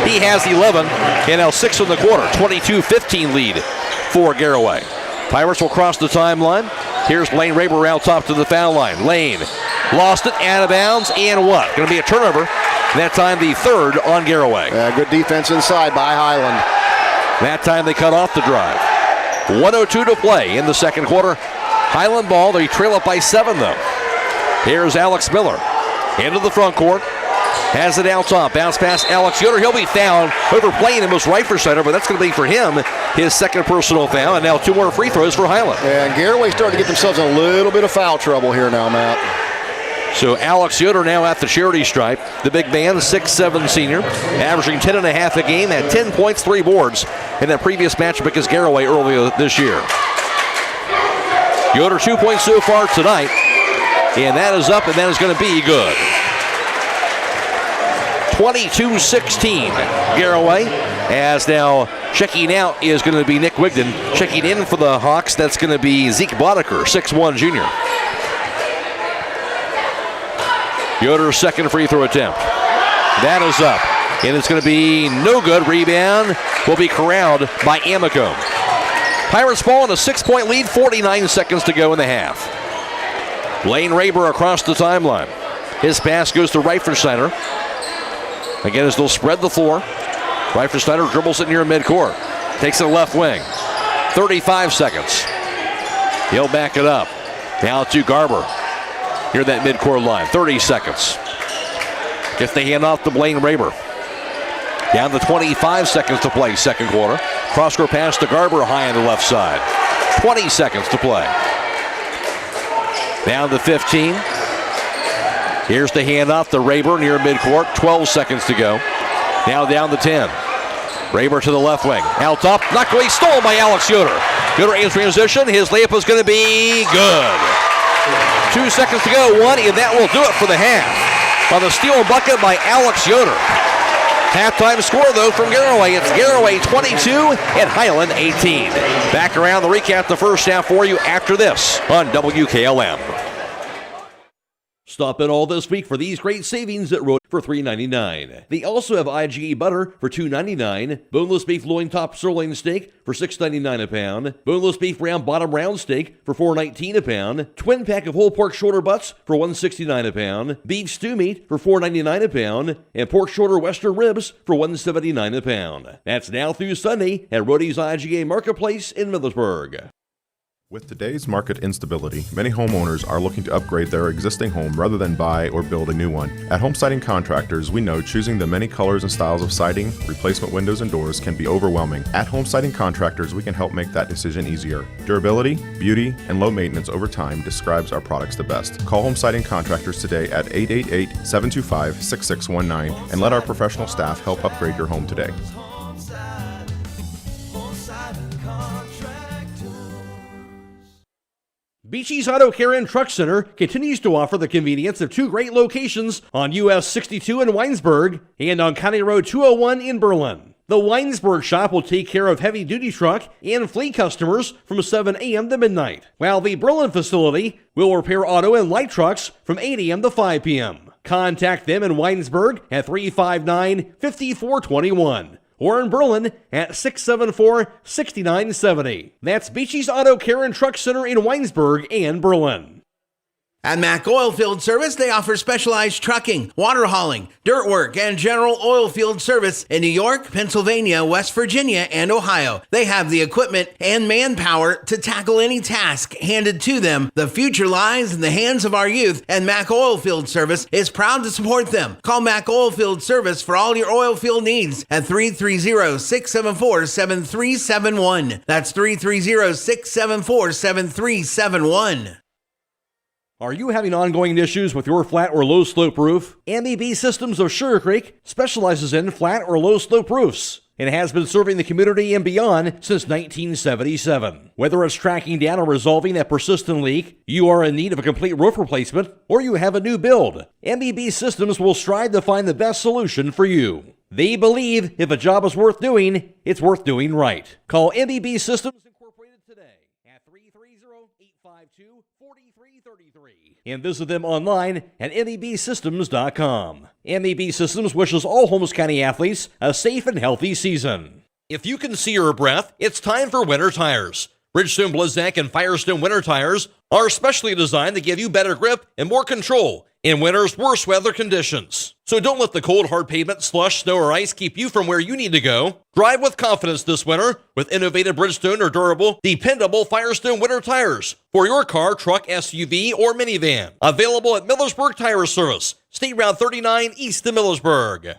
He has 11, and now 6 in the quarter. 22-15 lead for Garaway. Pirates will cross the timeline. Here's Blaine Raber out top to the foul line. Lane lost it, out of bounds, and what? Going to be a turnover. That time the third on Garaway. Yeah, good defense inside by Hiland. That time they cut off the drive. 1:02 to play in the second quarter. Hiland ball, they trail up by 7 though. Here's Alex Miller into the front court. Has it out top. Bounce pass Alex Yoder. He'll be fouled. Overplaying him was Reifensteiner, but that's going to be for him his second personal foul. And now 2 more free throws for Hiland. And Garaway starting to get themselves in a little bit of foul trouble here now, Matt. So Alex Yoder now at the charity stripe. The big man, 6'7 senior, averaging 10.5 a game, had 10 points, 3 boards in that previous matchup against Garaway earlier this year. Yoder 2 points so far tonight. And that is up, and that is going to be good. 22-16, Garaway. As now checking out is going to be Nick Wigton. Checking in for the Hawks, that's going to be Zeke Boddicker, 6'1 junior. Yoder's second free throw attempt. That is up, and it's going to be no good. Rebound will be corralled by Amicone. Pirates fall in a 6-point lead, 49 seconds to go in the half. Blaine Raber across the timeline. His pass goes to Reifensteiner. Again, as they'll spread the floor. Reifensteiner dribbles it near midcourt. Takes it left wing. 35 seconds. He'll back it up. Now to Garber. Near that midcourt line. 30 seconds. Gets the hand off to Blaine Raber. Down to 25 seconds to play second quarter. Cross-court pass to Garber high on the left side. 20 seconds to play. Down to 15. Here's the handoff to Raber near midcourt. 12 seconds to go. Now down to 10. Raber to the left wing. Out top. Knocked away. Stolen by Alex Yoder. Yoder in transition. His layup is going to be good. 2 seconds to go. 1, and that will do it for the half. On the steal and bucket by Alex Yoder. Halftime score, though, from Garaway. It's Garaway 22 and Hiland 18. Back around the recap the first half for you after this on WKLM. Stop in all this week for these great savings at Road for $3.99. They also have IGA butter for $2.99, boneless beef loin top sirloin steak for $6.99 a pound, boneless beef round bottom round steak for $4.19 a pound, twin pack of whole pork shoulder butts for $1.69 a pound, beef stew meat for $4.99 a pound, and pork shoulder western ribs for $1.79 a pound. That's now through Sunday at Roadie's IGA Marketplace in Millersburg. With today's market instability, many homeowners are looking to upgrade their existing home rather than buy or build a new one. At Home Siding Contractors, we know choosing the many colors and styles of siding, replacement windows, and doors can be overwhelming. At Home Siding Contractors, we can help make that decision easier. Durability, beauty, and low maintenance over time describes our products the best. Call Home Siding Contractors today at 888-725-6619 and let our professional staff help upgrade your home today. Beachy's Auto Care and Truck Center continues to offer the convenience of two great locations on US 62 in Weinsberg and on County Road 201 in Berlin. The Weinsberg shop will take care of heavy-duty truck and fleet customers from 7 a.m. to midnight, while the Berlin facility will repair auto and light trucks from 8 a.m. to 5 p.m. Contact them in Weinsberg at 359-5421. Or in Berlin at 674-6970. That's Beachy's Auto Care and Truck Center in Weinsberg and Berlin. At Mack Oilfield Service, they offer specialized trucking, water hauling, dirt work, and general oil field service in New York, Pennsylvania, West Virginia, and Ohio. They have the equipment and manpower to tackle any task handed to them. The future lies in the hands of our youth, and Mack Oilfield Service is proud to support them. Call Mack Oilfield Service for all your oil field needs at 330-674-7371. That's 330-674-7371. Are you having ongoing issues with your flat or low slope roof? MEB Systems of Sugarcreek specializes in flat or low slope roofs and has been serving the community and beyond since 1977. Whether it's tracking down or resolving that persistent leak, you are in need of a complete roof replacement, or you have a new build, MEB Systems will strive to find the best solution for you. They believe if a job is worth doing, it's worth doing right. Call MEB Systems Incorporated today at 330-852-4333 and visit them online at mebsystems.com. MEB Systems wishes all Holmes County athletes a safe and healthy season. If you can see your breath, it's time for winter tires. Bridgestone, Blizzak, and Firestone winter tires are specially designed to give you better grip and more control in winter's worst weather conditions. So don't let the cold, hard pavement, slush, snow, or ice keep you from where you need to go. Drive with confidence this winter with innovative Bridgestone or durable, dependable Firestone winter tires for your car, truck, SUV, or minivan. Available at Millersburg Tire Service, State Route 39 east of Millersburg.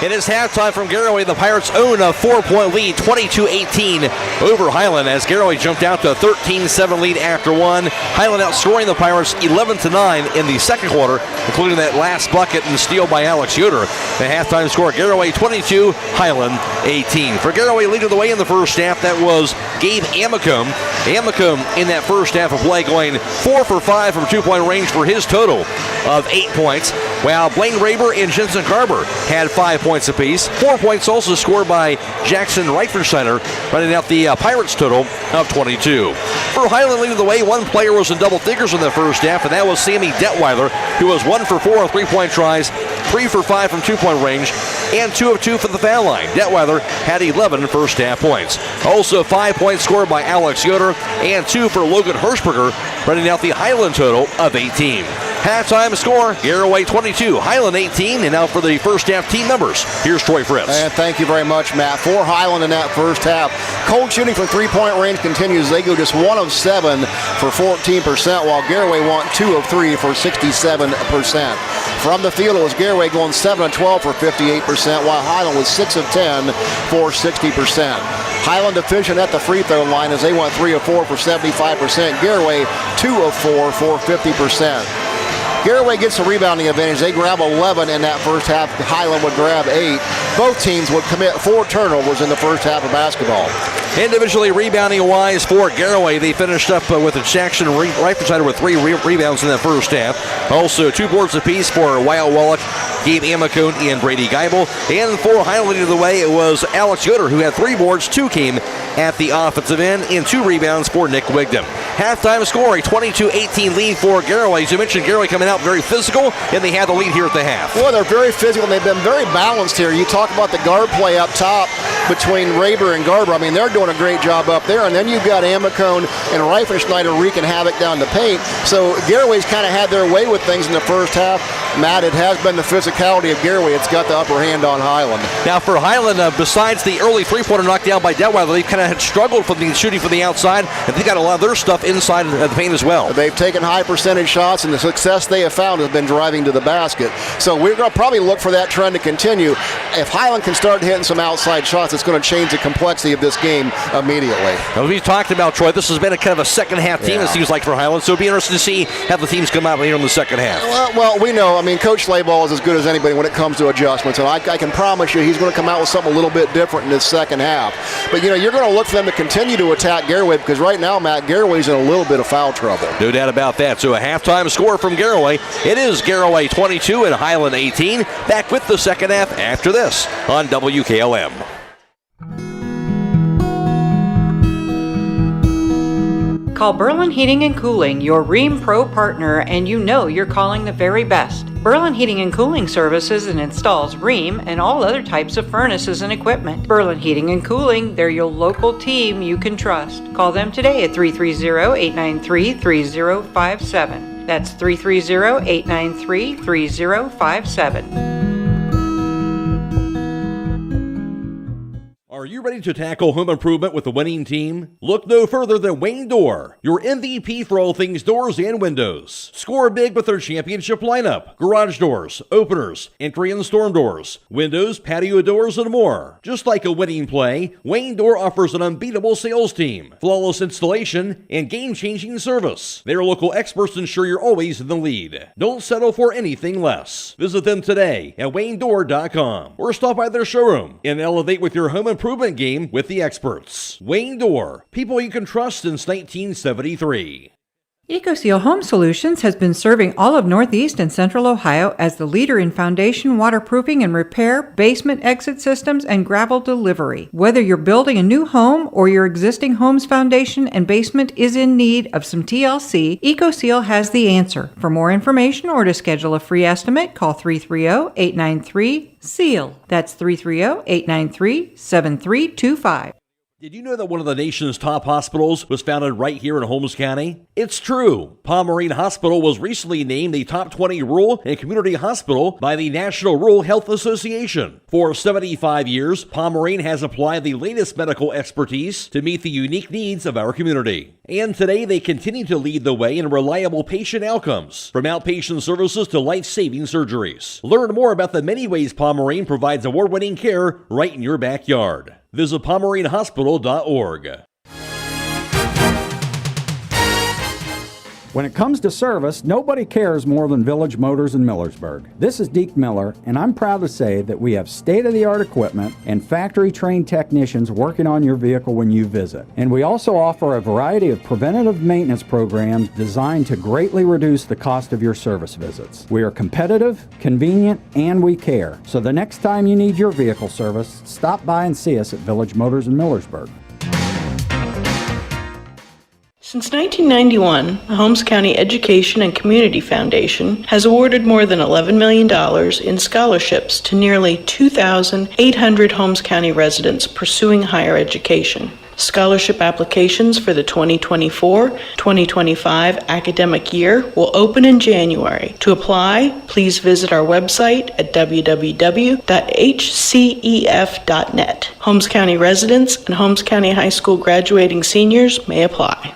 It is halftime from Garaway. The Pirates own a 4-point lead, 22-18 over Hiland, as Garaway jumped out to a 13-7 lead after one. Hiland outscoring the Pirates 11-9 in the second quarter, including that last bucket and steal by Alex Yoder. The halftime score, Garaway 22, Hiland 18. For Garaway leading the way in the first half, that was Gabe Amicum. Amicum in that first half of play going 4 for 5 from two-point range for his total of 8 points, while Blaine Raber and Jensen Carver had 5 points apiece. 4 points also scored by Jackson Reifensteiner, running out the Pirates total of 22. For Hiland leading the way, one player was in double figures in the first half, and that was Sammy Detweiler, who was 1 for 4 on three-point tries, 3 for 5 from two-point range, and 2 of 2 for the foul line. Detweiler had 11 first half points. Also 5 points scored by Alex Yoder, and 2 for Logan Hirschberger, running out the Hiland total of 18. Halftime score, Garaway 22, Hiland 18, and now for the first half team numbers, here's Troy Fritz. And thank you very much, Matt. For Hiland in that first half, cold shooting from three-point range continues. They go just 1 of 7 for 14%, while Garaway went 2 of 3 for 67%. From the field, it was Garaway going 7 of 12 for 58%, while Hiland was 6 of 10 for 60%. Hiland efficient at the free throw line as they went 3 of 4 for 75%. Garaway 2 of 4 for 50%. Garaway gets the rebounding advantage. They grab 11 in that first half. Hiland would grab 8. Both teams would commit 4 turnovers in the first half of basketball. Individually rebounding-wise for Garaway, they finished up with a Jackson Reifenschneider with 3 rebounds in the first half. Also 2 boards apiece for Wyatt Wallach, Gabe Amicone, and Brady Geibel. And for Hiland leading the way, it was Alex Yoder, who had 3 boards. 2 came at the offensive end, and 2 rebounds for Nick Wigdam. Halftime score, a 22-18 lead for Garaway. As you mentioned, Garaway coming out very physical, and they had the lead here at the half. Well, they're very physical, and they've been very balanced here. You talk about the guard play up top between Raber and Garber. I mean, they're doing a great job up there. And then you've got Amicone and Reifenschneider wreaking havoc down the paint. So Garaway's kind of had their way with things in the first half. Matt, it has been the physicality of Garaway. It's got the upper hand on Hiland. Now for Hiland, besides the early three-pointer knocked down by Detweiler, they kind of had struggled from the shooting from the outside, and they got a lot of their stuff inside the paint as well. They've taken high percentage shots, and the success they have found has been driving to the basket. So we're going to probably look for that trend to continue. If Hiland can start hitting some outside shots, it's going to change the complexity of this game immediately. Now, we talked about, Troy, this has been a kind of a second-half team, it seems like, for Hiland, so it'll be interesting to see how the teams come out here in the second half. Well, we know, I mean, Coach Slayball is as good as anybody when it comes to adjustments, and I can promise you he's going to come out with something a little bit different in this second half. But, you know, you're going to look for them to continue to attack Garaway, because right now, Matt, Garaway's in a little bit of foul trouble. No doubt about that. So a halftime score from Garaway. It is Garaway 22 and Hiland 18. Back with the second half after this on WKLM. Call Berlin Heating and Cooling, your Rheem Pro partner, and you know you're calling the very best. Berlin Heating and Cooling services and installs Rheem and all other types of furnaces and equipment. Berlin Heating and Cooling, they're your local team you can trust. Call them today at 330-893-3057. That's 330-893-3057. Are you ready to tackle home improvement with a winning team? Look no further than Wayne Door, your MVP for all things doors and windows. Score big with their championship lineup: garage doors, openers, entry and storm doors, windows, patio doors, and more. Just like a winning play, Wayne Door offers an unbeatable sales team, flawless installation, and game-changing service. Their local experts ensure you're always in the lead. Don't settle for anything less. Visit them today at WayneDoor.com or stop by their showroom and elevate with your home improvement game with the experts. Wayne Door, people you can trust since 1973. EcoSeal Home Solutions has been serving all of Northeast and Central Ohio as the leader in foundation waterproofing and repair, basement exit systems, and gravel delivery. Whether you're building a new home or your existing home's foundation and basement is in need of some TLC, EcoSeal has the answer. For more information or to schedule a free estimate, call 330-893-SEAL. That's 330-893-7325. Did you know that one of the nation's top hospitals was founded right here in Holmes County? It's true. Pomerene Hospital was recently named the top 20 rural and community hospital by the National Rural Health Association. For 75 years, Pomerene has applied the latest medical expertise to meet the unique needs of our community. And today they continue to lead the way in reliable patient outcomes, from outpatient services to life-saving surgeries. Learn more about the many ways Pomerene provides award-winning care right in your backyard. Visit PomereneHospital.org. When it comes to service, nobody cares more than Village Motors in Millersburg. This is Deke Miller, and I'm proud to say that we have state-of-the-art equipment and factory-trained technicians working on your vehicle when you visit. And we also offer a variety of preventative maintenance programs designed to greatly reduce the cost of your service visits. We are competitive, convenient, and we care. So the next time you need your vehicle service, stop by and see us at Village Motors in Millersburg. Since 1991, the Holmes County Education and Community Foundation has awarded more than $11 million in scholarships to nearly 2,800 Holmes County residents pursuing higher education. Scholarship applications for the 2024-2025 academic year will open in January. To apply, please visit our website at www.hcef.net. Holmes County residents and Holmes County High School graduating seniors may apply.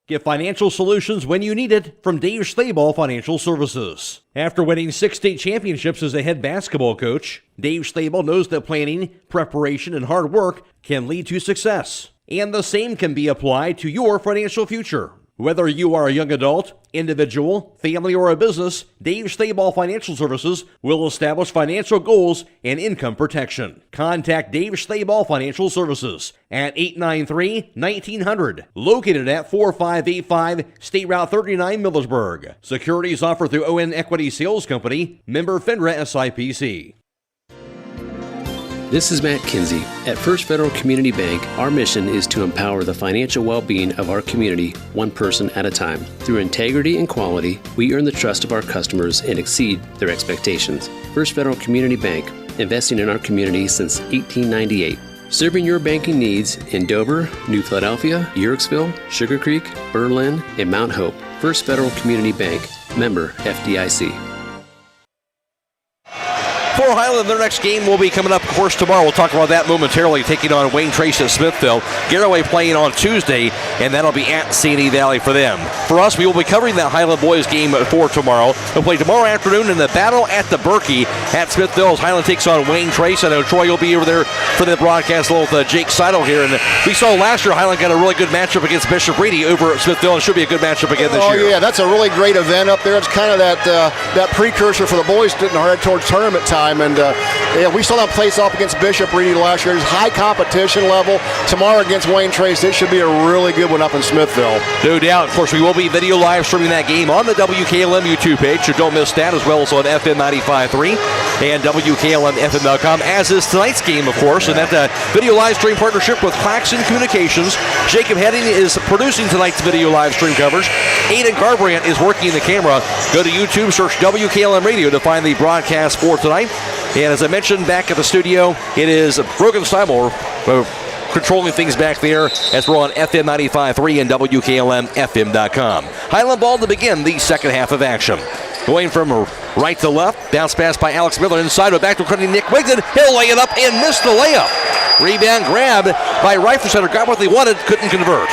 Get financial solutions when you need it from Dave Steimel Financial Services. After winning 6 state championships as a head basketball coach, Dave Steimel knows that planning, preparation, and hard work can lead to success. And the same can be applied to your financial future. Whether you are a young adult, individual, family, or a business, Dave Steimel Financial Services will establish financial goals and income protection. Contact Dave Steimel Financial Services at 893-1900, located at 4585 State Route 39, Millersburg. Securities offered through ON Equity Sales Company, member FINRA SIPC. This is Matt Kinsey. At First Federal Community Bank, our mission is to empower the financial well-being of our community, one person at a time. Through integrity and quality, we earn the trust of our customers and exceed their expectations. First Federal Community Bank, investing in our community since 1898. Serving your banking needs in Dover, New Philadelphia, Yerkesville, Sugarcreek, Berlin, and Mount Hope. First Federal Community Bank, member FDIC. For Hiland, their next game will be coming up, of course, tomorrow. We'll talk about that momentarily, taking on Wayne Trace at Smithville. Garaway playing on Tuesday, and that'll be at Sandy Valley for them. For us, we will be covering that Hiland boys game for tomorrow. They'll play tomorrow afternoon in the Battle at the Berkey at Smithville as Hiland takes on Wayne Trace. I know Troy will be over there for the broadcast along with Jake Seidel here. And we saw last year Hiland got a really good matchup against Bishop Reedy over at Smithville, and should be a good matchup again this year. Oh, yeah, that's a really great event up there. It's kind of that precursor for the boys getting headed towards tournament time. And yeah, we saw them place off against Bishop Reedy last year. It's high competition level. Tomorrow against Wayne Trace, it should be a really good one up in Smithville. No doubt. Of course, we will be video live streaming that game on the WKLM YouTube page, so don't miss that, as well as on FM 95.3 and WKLM-FM.com, as is tonight's game, of course. And that video live stream partnership with Claxon Communications. Jacob Heading is producing tonight's video live stream coverage. Aidan Garabrandt is working the camera. Go to YouTube, search WKLM Radio to find the broadcast for tonight. And as I mentioned, back at the studio, it is Brogan Steimel controlling things back there as we're on FM 95.3 and WKLM-FM.com. Hiland ball to begin the second half of action. Going from right to left, bounce pass by Alex Miller inside, but back to crediting Nick Wigton. He'll lay it up and miss the layup. Rebound grab by Rifle Center. Got what they wanted, couldn't convert.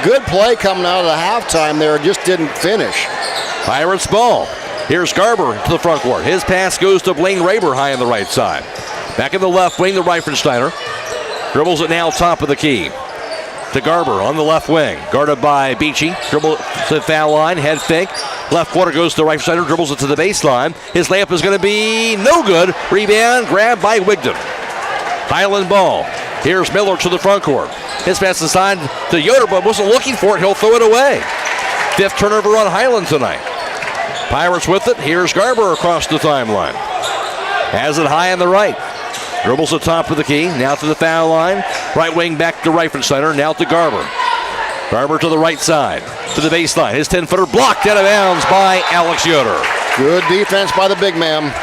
Good play coming out of the halftime there, just didn't finish. Pirates ball. Here's Garber to the front court. His pass goes to Blaine Raber high on the right side. Back in the left wing, the Reifensteiner. Dribbles it now top of the key. To Garber on the left wing. Guarded by Beachy. Dribble to the foul line. Head fake. Left quarter goes to Reifensteiner. Dribbles it to the baseline. His layup is going to be no good. Rebound grabbed by Wigton. Hiland ball. Here's Miller to the front court. His pass inside to Yoder, but wasn't looking for it. He'll throw it away. Fifth turnover on Hiland tonight. Pirates with it. Here's Garber across the timeline. Has it high on the right. Dribbles the top of the key. Now to the foul line. Right wing back to Reifensteiner. Now to Garber. Garber to the right side. To the baseline. His 10-footer blocked out of bounds by Alex Yoder. Good defense by the big man.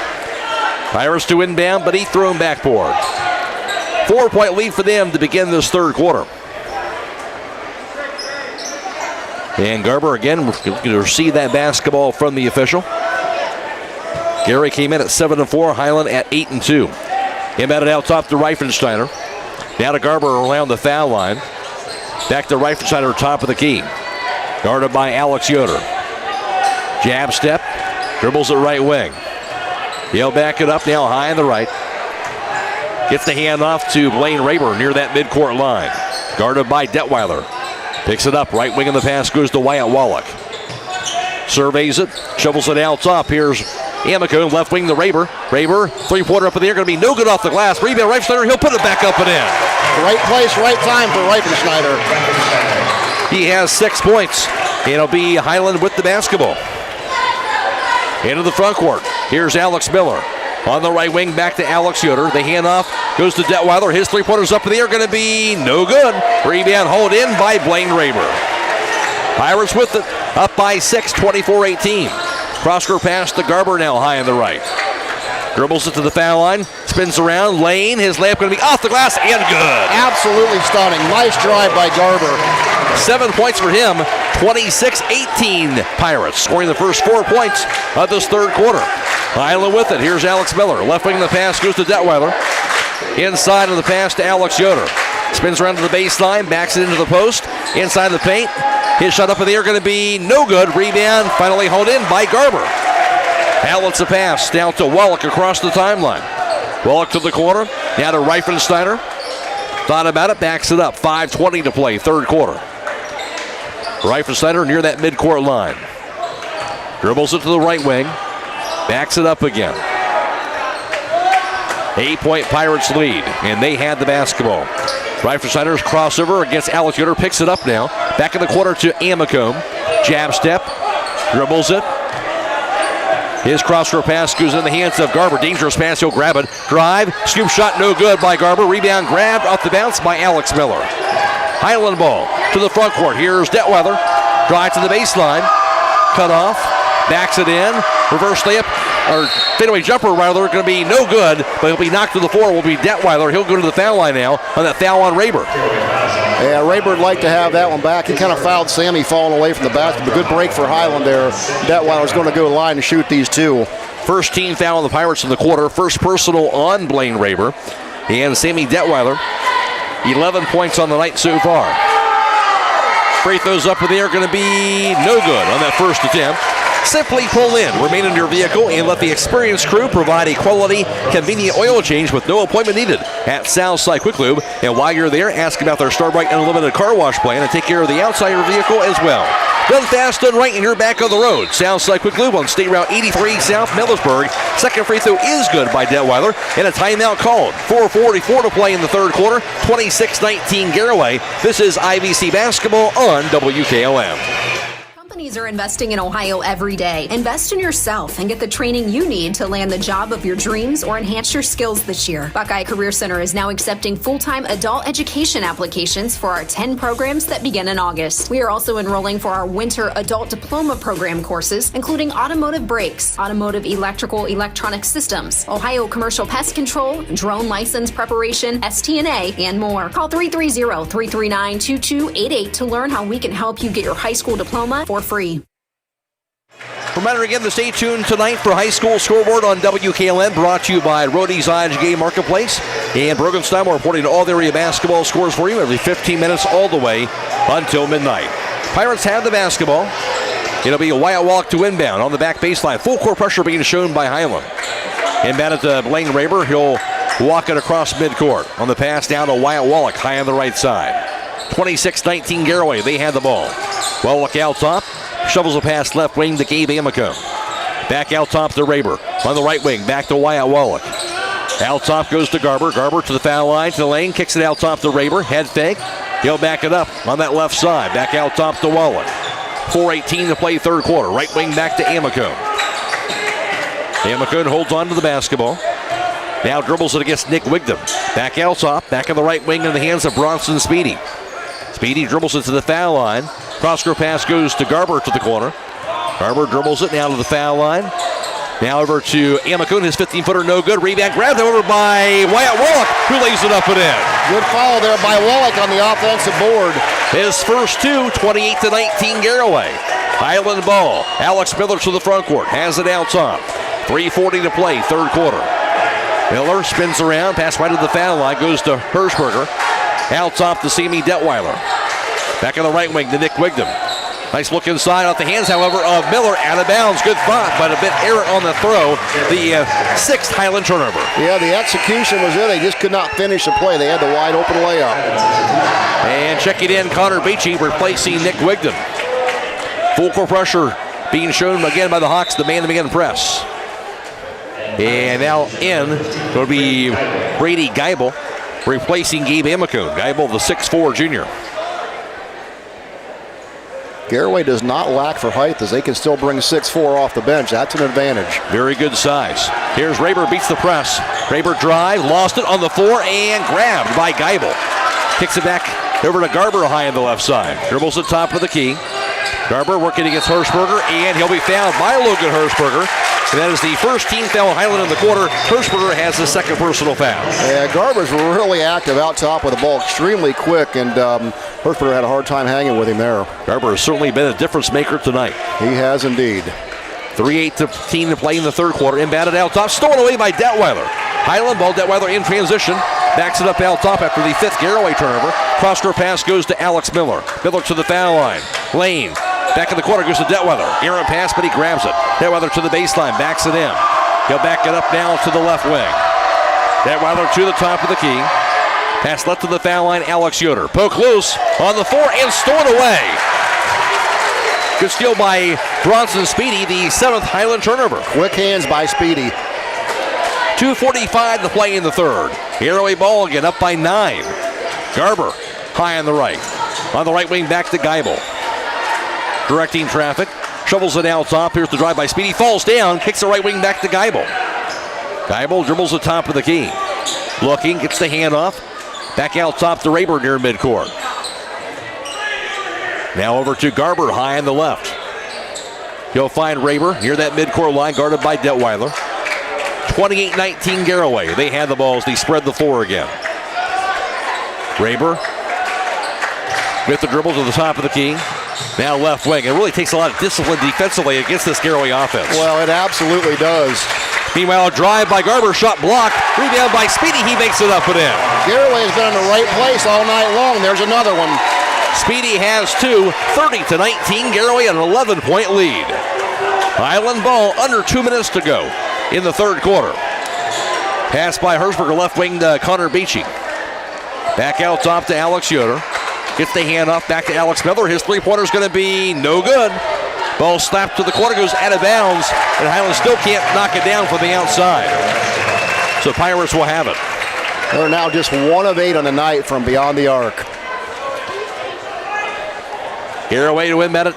Pirates to inbound, but he threw him backboard. 4-point lead for them to begin this third quarter. And Garber again will receive that basketball from the official. Gary came in at 7-4, Hiland at 8-2. Inbounded out top to Reifensteiner. Now to Garber around the foul line. Back to Reifensteiner, top of the key. Guarded by Alex Yoder. Jab step, dribbles it right wing. He'll back it up now high on the right. Gets the hand off to Blaine Raber near that midcourt line. Guarded by Detweiler. Picks it up, right wing of the pass goes to Wyatt Wallach. Surveys it, shovels it out top. Here's Amico, left wing to Raber. Raber, three-pointer up in the air, going to be no good off the glass. Rebound, Reifensteiner, he'll put it back up and in. Right place, right time for Reifensteiner. He has 6 points. It'll be Hiland with the basketball. Into the front court. Here's Alex Miller. On the right wing, back to Alex Yoder. The handoff goes to Detweiler. His three-pointers up in the air, going to be no good. Rebound hauled in by Blaine Raber. Pirates with it, up by 6, 24-18. Cross-court pass to Garber now high on the right. Dribbles it to the foul line, spins around. Lane, his layup going to be off the glass and good. Absolutely stunning. Nice drive by Garber. 7 points for him, 26-18 Pirates, scoring the first 4 points of this third quarter. Hiland with it. Here's Alex Miller. Left wing of the pass goes to Detweiler. Inside of the pass to Alex Yoder. Spins around to the baseline, backs it into the post. Inside the paint. His shot up in the air going to be no good. Rebound finally hauled in by Garber. Balance a pass down to Wallach across the timeline. Wallach to the corner. Now to Reifensteiner. Thought about it, backs it up. 5:20 to play, third quarter. Right for center near that midcourt line. Dribbles it to the right wing. Backs it up again. 8-point Pirates lead, and they had the basketball. Right for center's crossover against Alex Yoder. Picks it up now. Back in the corner to Amacombe. Jab step. Dribbles it. His crossover pass goes in the hands of Garber. Dangerous pass. He'll grab it. Drive. Scoop shot no good by Garber. Rebound grabbed off the bounce by Alex Miller. Hiland ball to the front court. Here's Detweiler. Drive to the baseline. Cut off. Backs it in. Reverse layup. Or fadeaway jumper, rather, going to be no good, but he'll be knocked to the floor. Will be Detweiler. He'll go to the foul line now on that foul on Rayburn. Yeah, Rayburn would like to have that one back. He kind of fouled Sammy falling away from the basket. But good break for Hiland there. Detweiler's going to go to the line and shoot these two. First team foul on the Pirates in the quarter. First personal on Blaine Rayburn. And Sammy Detweiler, 11 points on the night so far. Free throws up in the air going to be no good on that first attempt. Simply pull in, remain in your vehicle, and let the experienced crew provide a quality, convenient oil change with no appointment needed at Southside Quick Lube. And while you're there, ask about their Starbright Unlimited car wash plan and take care of the outside of your vehicle as well. Done fast, done right, and you're back on the road. Southside Quick Lube on State Route 83 South Millersburg. Second free throw is good by Detweiler, and a timeout called. 4:44 to play in the third quarter. 26-19 Garaway. This is IVC basketball on WKLM. Companies are investing in Ohio every day. Invest in yourself and get the training you need to land the job of your dreams or enhance your skills this year. Buckeye Career Center is now accepting full-time adult education applications for our 10 programs that begin in August. We are also enrolling for our winter adult diploma program courses, including automotive brakes, automotive electrical electronic systems, Ohio commercial pest control, drone license preparation, STNA, and more. Call 330-339-2288 to learn how we can help you get your high school diploma for free. Reminder again to stay tuned tonight for High School Scoreboard on WKLM, brought to you by Rody's IGA Marketplace. And Brogan Steimel reporting all the area basketball scores for you every 15 minutes all the way until midnight. Pirates have the basketball. It'll be a Wyatt Wallach to inbound on the back baseline. Full court pressure being shown by Hiland. Inbound it to Blaine Rayburn. He'll walk it across midcourt. On the pass down to Wyatt Wallach, high on the right side. 26-19 Garaway. They had the ball. Wallach out top. Shovels a pass left wing to Gabe Amico. Back out top to Rayburn. On the right wing, back to Wyatt Wallach. Out top goes to Garber. Garber to the foul line, to the lane. Kicks it out top to Rayburn. Head fake. He'll back it up on that left side. Back out top to Wallach. 4:18 to play third quarter. Right wing back to Amico. Amico holds on to the basketball. Now dribbles it against Nick Wigdam. Back out top. Back in the right wing in the hands of Bronson Speedy. Speedy dribbles it to the foul line. Cross-court pass goes to Garber to the corner. Garber dribbles it now to the foul line. Now over to Amico. His 15-footer no good. Rebound grabbed over by Wyatt Wallach, who lays it up and in. Good foul there by Wallach on the offensive board. His first two, 28-19 Garaway. Hiland ball. Alex Miller to the front court. Has it out top. 3:40 to play, third quarter. Miller spins around. Pass right to the foul line. Goes to Hirschberger. Out top to Sammy Detweiler. Back on the right wing to Nick Wigdam. Nice look inside off the hands, however, of Miller. Out of bounds. Good spot, but a bit errant on the throw. The sixth Hiland turnover. Yeah, the execution was there. They just could not finish the play. They had the wide open layup. And checking in, Connor Beachy replacing Nick Wigdam. Full court pressure being shown again by the Hawks, the man-to-man press. And now in will be Brady Geibel replacing Gabe Amico. Geibel, the 6'4 junior. Garaway does not lack for height as they can still bring 6'4 off the bench. That's an advantage. Very good size. Here's Rayburn, beats the press. Rayburn drive, lost it on the floor, and grabbed by Geibel. Kicks it back over to Garber high on the left side. Dribbles the top of the key. Garber working against Hirschberger, and he'll be fouled by Logan Hirschberger. And that is the first team foul Hiland in the quarter. Hirschberger has his second personal foul. Yeah, Garber's really active out top with the ball, extremely quick, and Hirschberger had a hard time hanging with him there. Garber has certainly been a difference maker tonight. He has indeed. 3:18 to play in the third quarter. Inbounded out top, stolen away by Detweiler. Hiland ball, Detweiler in transition. Backs it up out top after the fifth Garaway turnover. Cross-court pass goes to Alex Miller. Miller to the foul line. Lane. Back in the corner goes to Detweiler. Errant pass, but he grabs it. Detweiler to the baseline, backs it in. He'll back it up now to the left wing. Detweiler to the top of the key. Pass left to the foul line, Alex Yoder. Poke loose on the floor and stolen away. Good steal by Bronson Speedy, the 7th Hiland turnover. Quick hands by Speedy. 2:45 to play in the third. Garaway ball again, up by 9. Garber high on the right. On the right wing, back to Geibel. Directing traffic. Shovels it out top. Here's the drive by Speedy. Falls down. Kicks the right wing back to Geibel. Geibel dribbles the top of the key. Looking, gets the handoff. Back out top to Rayburn near midcourt. Now over to Garber, high on the left. He'll find Rayburn near that midcourt line, guarded by Detweiler. 28-19 Garaway. They had the ball as they spread the floor again. Rayburn with the dribble to the top of the key. Now left wing. It really takes a lot of discipline defensively against this Garaway offense. Well, it absolutely does. Meanwhile, a drive by Garber, shot blocked. Rebound by Speedy. He makes it up and in. Garaway has been in the right place all night long. There's another one. Speedy has 2, 30-19. Garaway an 11-point lead. Hiland ball, under 2 minutes to go in the third quarter. Pass by Hershberger, left wing to Connor Beachy. Back out top to Alex Yoder. Gets the handoff back to Alex Miller. His three-pointer is going to be no good. Ball slapped to the corner, goes out of bounds, and Hiland still can't knock it down from the outside. So Pirates will have it. They're now just 1 of 8 on the night from beyond the arc. Garaway to win it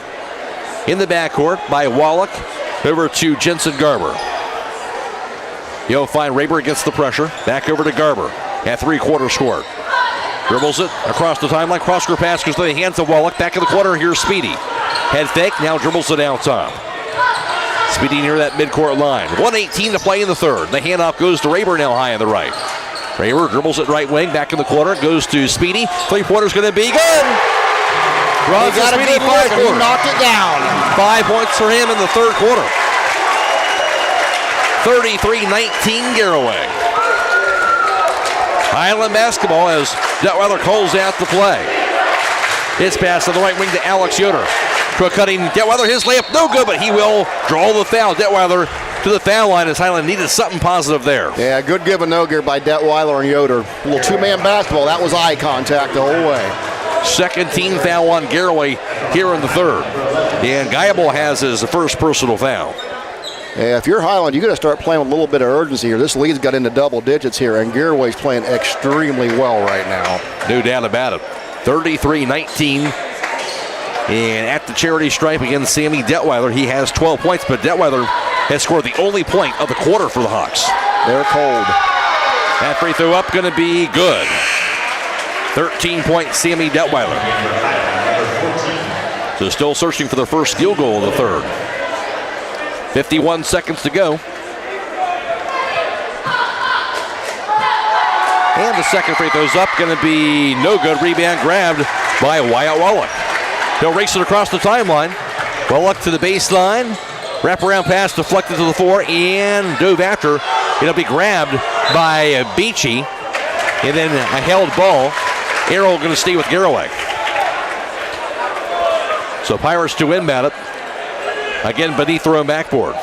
in the backcourt by Wallach. Over to Jensen Garber. You'll find Rayburn against the pressure. Back over to Garber at three-quarters court. Dribbles it across the timeline. Cross-court pass goes to the hands of Wallach. Back in the corner, here's Speedy. Head fake, now dribbles it out top. Speedy near that midcourt line. 1:18 to play in the third. The handoff goes to Rayburn now high on the right. Rayburn dribbles it right wing, back in the corner. Goes to Speedy. Three-pointer's going to be good. He got a good look and he knocked it down. 5 points for him in the third quarter. 33-19 Garaway. Hiland basketball as Detweiler calls out the play. His pass on the right wing to Alex Yoder. Cutting Detweiler, his layup no good, but he will draw the foul. Detweiler to the foul line as Hiland needed something positive there. Yeah, good give and no give by Detweiler and Yoder. A little two-man basketball. That was eye contact the whole way. Second team foul on Garaway here in the third. And Geibel has his first personal foul. Yeah, if you're Hiland, you got to start playing with a little bit of urgency here. This lead's got into double digits here, and Garaway's playing extremely well right now. No doubt about it. 33-19. And at the charity stripe against Sammy Detweiler, he has 12 points, but Detweiler has scored the only point of the quarter for the Hawks. They're cold. That free throw up going to be good. 13-point Sammy Detweiler. So still searching for their first field goal of the third. 51 seconds to go. And the second free throw's up, going to be no good. Rebound grabbed by Wyatt Wallach. He'll race it across the timeline. Wallach to the baseline. Wraparound pass deflected to the floor and dove after. It'll be grabbed by Beachy. And then a held ball. Arrow going to stay with Garaway. So Pirates to inbound it. Again, beneath their own backboard.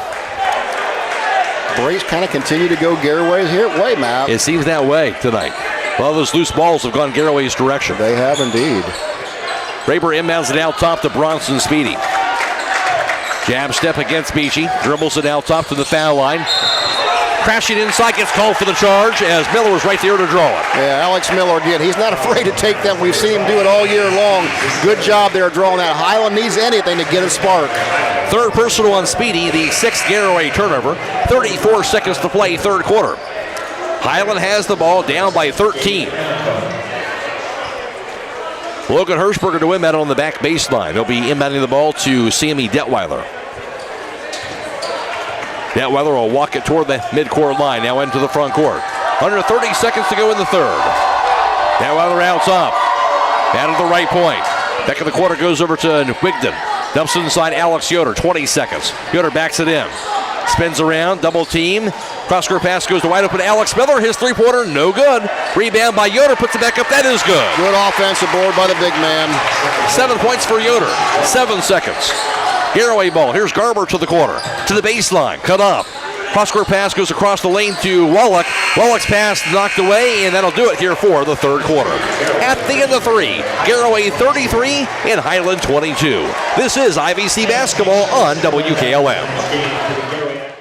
Braves kind of continue to go Garaway's way, Matt. It seems that way tonight. All those loose balls have gone Garaway's direction. They have indeed. Rayburn inbounds it out top to Bronson Speedy. Jab step against Beachy. Dribbles it out top to the foul line. Crashing inside, gets called for the charge as Miller was right there to draw it. Yeah, Alex Miller again. He's not afraid to take them. We've seen him do it all year long. Good job there drawing that. Hiland needs anything to get a spark. Third personal on Speedy, the sixth Garaway turnover. 34 seconds to play, third quarter. Hiland has the ball down by 13. Logan Hershberger to inbound on the back baseline. He'll be inbounding the ball to Sammy Detweiler. Detweiler will walk it toward the midcourt line, now into the front court. Under 30 seconds to go in the third. Detweiler out top. Out of the right point. Back in the quarter goes over to Wigton. Dumps inside Alex Yoder, 20 seconds. Yoder backs it in. Spins around, double team. Cross-court pass goes to wide open Alex Miller. His three-pointer, no good. Rebound by Yoder, puts it back up. That is good. Good offensive board by the big man. 7 points for Yoder. 7 seconds. Garaway ball. Here's Garber to the corner. To the baseline. Cut off. Cross-court pass goes across the lane to Wallach. Wallach's pass knocked away, and that'll do it here for the third quarter. At the end of 3, Garaway 33 and Hiland 22. This is IVC basketball on WKLM.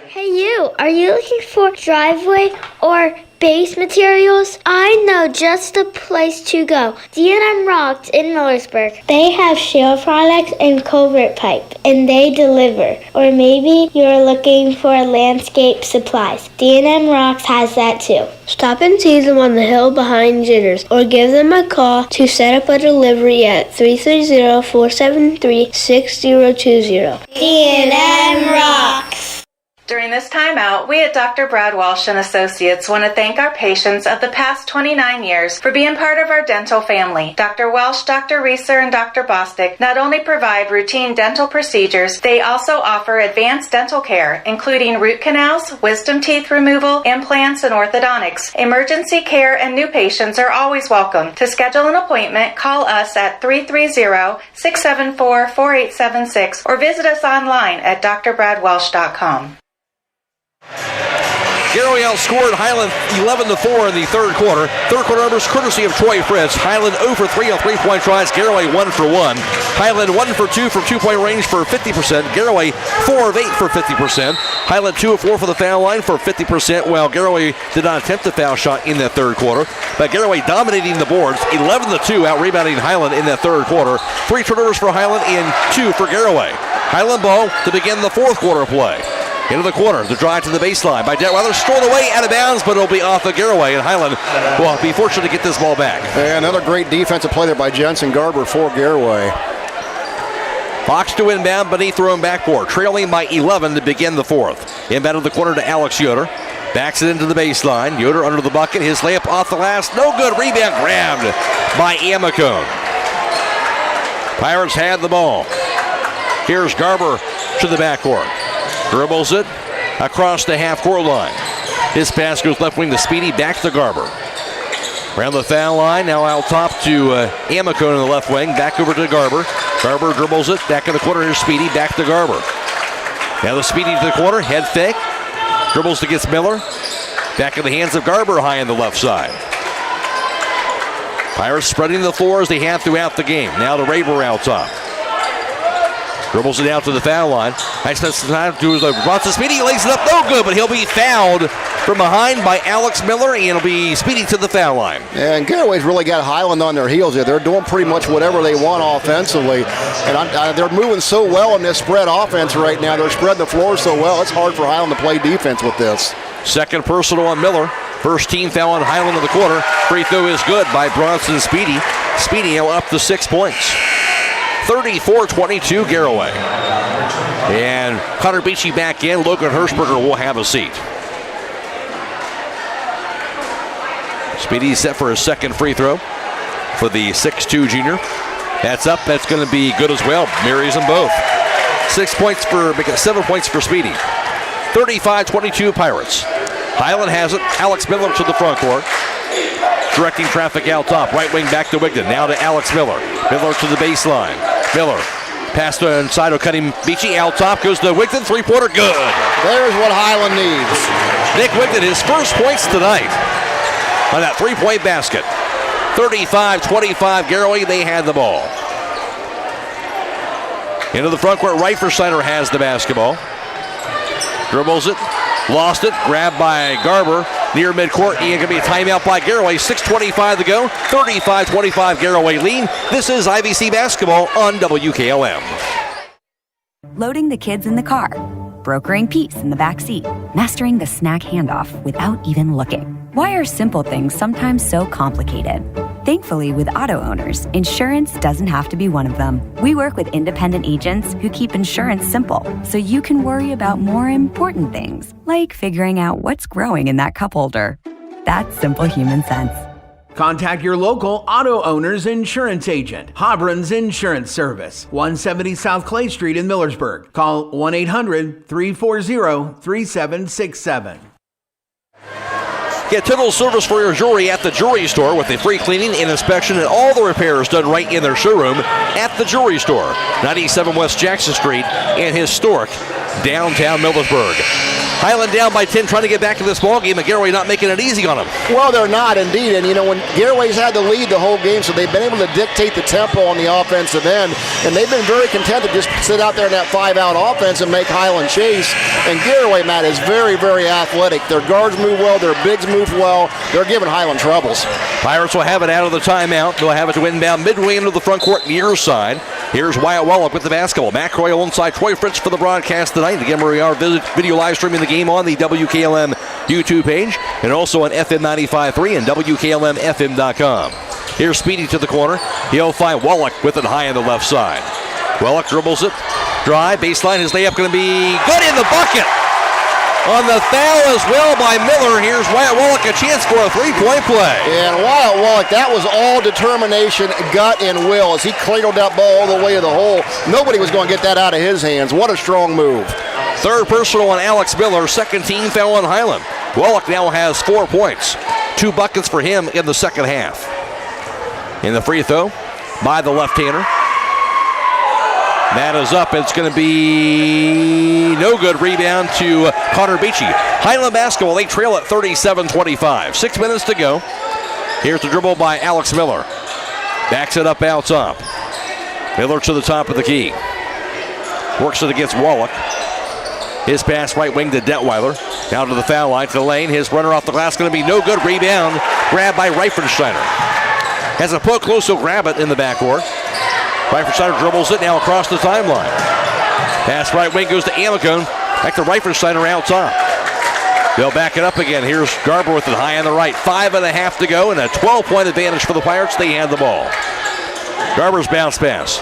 Hey you, are you looking for driveway or base materials? I know just the place to go. D&M Rocks in Millersburg. They have shale products and culvert pipe, and they deliver. Or maybe you're looking for landscape supplies. D&M Rocks has that too. Stop and see them on the hill behind Jitters, or give them a call to set up a delivery at 330-473-6020. D&M Rocks. During this timeout, we at Dr. Brad Walsh and Associates want to thank our patients of the past 29 years for being part of our dental family. Dr. Walsh, Dr. Reeser, and Dr. Bostic not only provide routine dental procedures, they also offer advanced dental care, including root canals, wisdom teeth removal, implants, and orthodontics. Emergency care and new patients are always welcome. To schedule an appointment, call us at 330-674-4876 or visit us online at drbradwelsh.com. Garaway outscored Hiland 11-4 in the third quarter. Third quarter numbers courtesy of Troy Fritz. Hiland 0 for 3 on three-point tries. Garaway 1 for 1. Hiland 1 for 2 from two-point range for 50%. Garaway 4 of 8 for 50%. Hiland 2 of 4 for the foul line for 50%, while Garaway did not attempt a foul shot in that third quarter. But Garaway dominating the boards, 11-2, out-rebounding Hiland in that third quarter. 3 turnovers for Hiland and 2 for Garaway. Hiland ball to begin the fourth quarter play. Into the corner, the drive to the baseline by Detweiler, stolen away out of bounds, but it'll be off of Garaway, and Hiland will be fortunate to get this ball back. And another great defensive play there by Jensen Garber for Garaway. Fox to inbound beneath their own backboard, trailing by 11 to begin the fourth. Inbound to the corner to Alex Yoder. Backs it into the baseline. Yoder under the bucket. His layup off the last. No good. Rebound grabbed by Amacone. Pirates had the ball. Here's Garber to the backcourt. Dribbles it across the half-court line. His pass goes left wing to Speedy, back to Garber. Around the foul line, now out top to Amacone in the left wing, back over to Garber. Garber dribbles it, back in the corner, here's Speedy, back to Garber. Now the Speedy to the corner, head fake. Dribbles against Miller. Back in the hands of Garber, high on the left side. Pirates spreading the floor as they have throughout the game. Now to Raber out top. Dribbles it out to the foul line. I spent some time to his Bronson Speedy, lays it up, no good, but he'll be fouled from behind by Alex Miller, and it'll be Speedy to the foul line. And Garaway's really got Hiland on their heels here. They're doing pretty much whatever they want offensively, and they're moving so well in this spread offense right now. They're spreading the floor so well, it's hard for Hiland to play defense with this. Second personal on Miller. First team foul on Hiland in the quarter. Free throw is good by Bronson Speedy. Speedy now up to 6 points. 34-22 Garaway. And Connor Beachy back in. Logan Hirschberger will have a seat. Speedy set for his second free throw for the 6'2 junior. That's up. That's going to be good as well. Marries them both. 7 points for Speedy. 35-22 Pirates. Hiland has it. Alex Miller to the front court. Directing traffic out top. Right wing back to Wigton. Now to Alex Miller. Miller to the baseline. Miller. Pass to inside of Cutting Beachy. Out top goes to Wigton. Three-pointer. Good. There's what Hiland needs. Nick Wigton, his first points tonight on that three-point basket. 35-25 Garaway. They had the ball. Into the front court. Reifensteiner has the basketball. Dribbles it. Lost it. Grabbed by Garber. Near midcourt, and going to be a timeout by Garaway. 6:25 to go. 35-25 Garaway lead. This is IVC basketball on WKLM. Loading the kids in the car, brokering peace in the back seat, mastering the snack handoff without even looking. Why are simple things sometimes so complicated? Thankfully, with auto owners, insurance doesn't have to be one of them. We work with independent agents who keep insurance simple, so you can worry about more important things, like figuring out what's growing in that cup holder. That's simple human sense. Contact your local auto owner's insurance agent. Hobron's Insurance Service, 170 South Clay Street in Millersburg. Call 1-800-340-3767. Get total service for your jewelry at the jewelry store with a free cleaning and inspection and all the repairs done right in their showroom at the jewelry store. 97 West Jackson Street in historic downtown Millersburg. Hiland down by 10, trying to get back in this ball game, and Garaway not making it easy on them. Well, they're not indeed. And, when Garaway's had the lead the whole game, so they've been able to dictate the tempo on the offensive end. And they've been very content to just sit out there in that 5-out offense and make Hiland chase. And Garaway, Matt, is very, very athletic. Their guards move well. Their bigs move well. They're giving Hiland troubles. Pirates will have it out of the timeout. They'll have it to inbound midway into the front court near side. Here's Wyatt Wallach with the basketball. Matt Croy alongside Troy Fritz for the broadcast tonight. Again, we are video live streaming the game on the WKLM YouTube page and also on FM 95.3 and WKLM-FM.com. Here's Speedy to the corner. He'll find Wallach with it high on the left side. Wallach dribbles it. Drive. Baseline. His layup going to be good in the bucket. On the foul as well by Miller. Here's Wyatt Wallach, a chance for a three-point play. And Wyatt Wallach, that was all determination, gut, and will as he cradled that ball all the way to the hole. Nobody was going to get that out of his hands. What a strong move. Third personal on Alex Miller. Second team foul on Hiland. Wallach now has 4 points. 2 buckets for him in the second half. In the free throw by the left-hander. That is up. It's going to be no good. Rebound to Connor Beachy. Hiland basketball, they trail at 37-25. 6 minutes to go. Here's the dribble by Alex Miller. Backs it up out top. Miller to the top of the key. Works it against Wallach. His pass right wing to Detweiler. Down to the foul line to the lane. His runner off the glass going to be no good. Rebound. Grabbed by Reifensteiner. Has a poke close, he'll grab it in the backcourt. Reifensteiner dribbles it now across the timeline. Pass right wing goes to Amicone. Back to Reifensteiner out top. They'll back it up again. Here's Garber with it high on the right. 5.5 to go and a 12-point advantage for the Pirates. They hand the ball. Garber's bounce pass.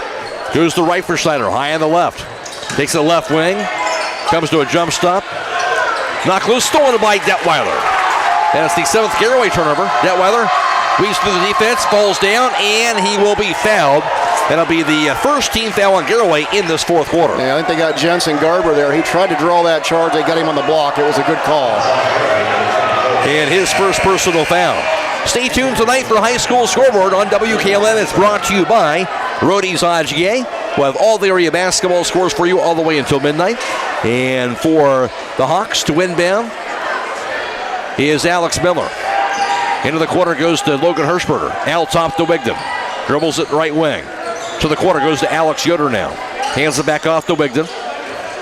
Goes to Reifensteiner high on the left. Takes the left wing. Comes to a jump stop. Knocked loose, stolen by Detweiler. That's the 7th Garaway turnover. Detweiler weaves through the defense, falls down, and he will be fouled. That'll be the first team foul on Garaway in this fourth quarter. Yeah, I think they got Jensen Garber there. He tried to draw that charge. They got him on the block. It was a good call. And his first personal foul. Stay tuned tonight for High School Scoreboard on WKLM. It's brought to you by Rody's IGA. We'll have all the area basketball scores for you all the way until midnight. And for the Hawks to inbound is Alex Miller. Into the corner goes to Logan Hirschberger. Out top to Wigdon. Dribbles it right wing. To the corner goes to Alex Yoder now. Hands it back off to Wigdon.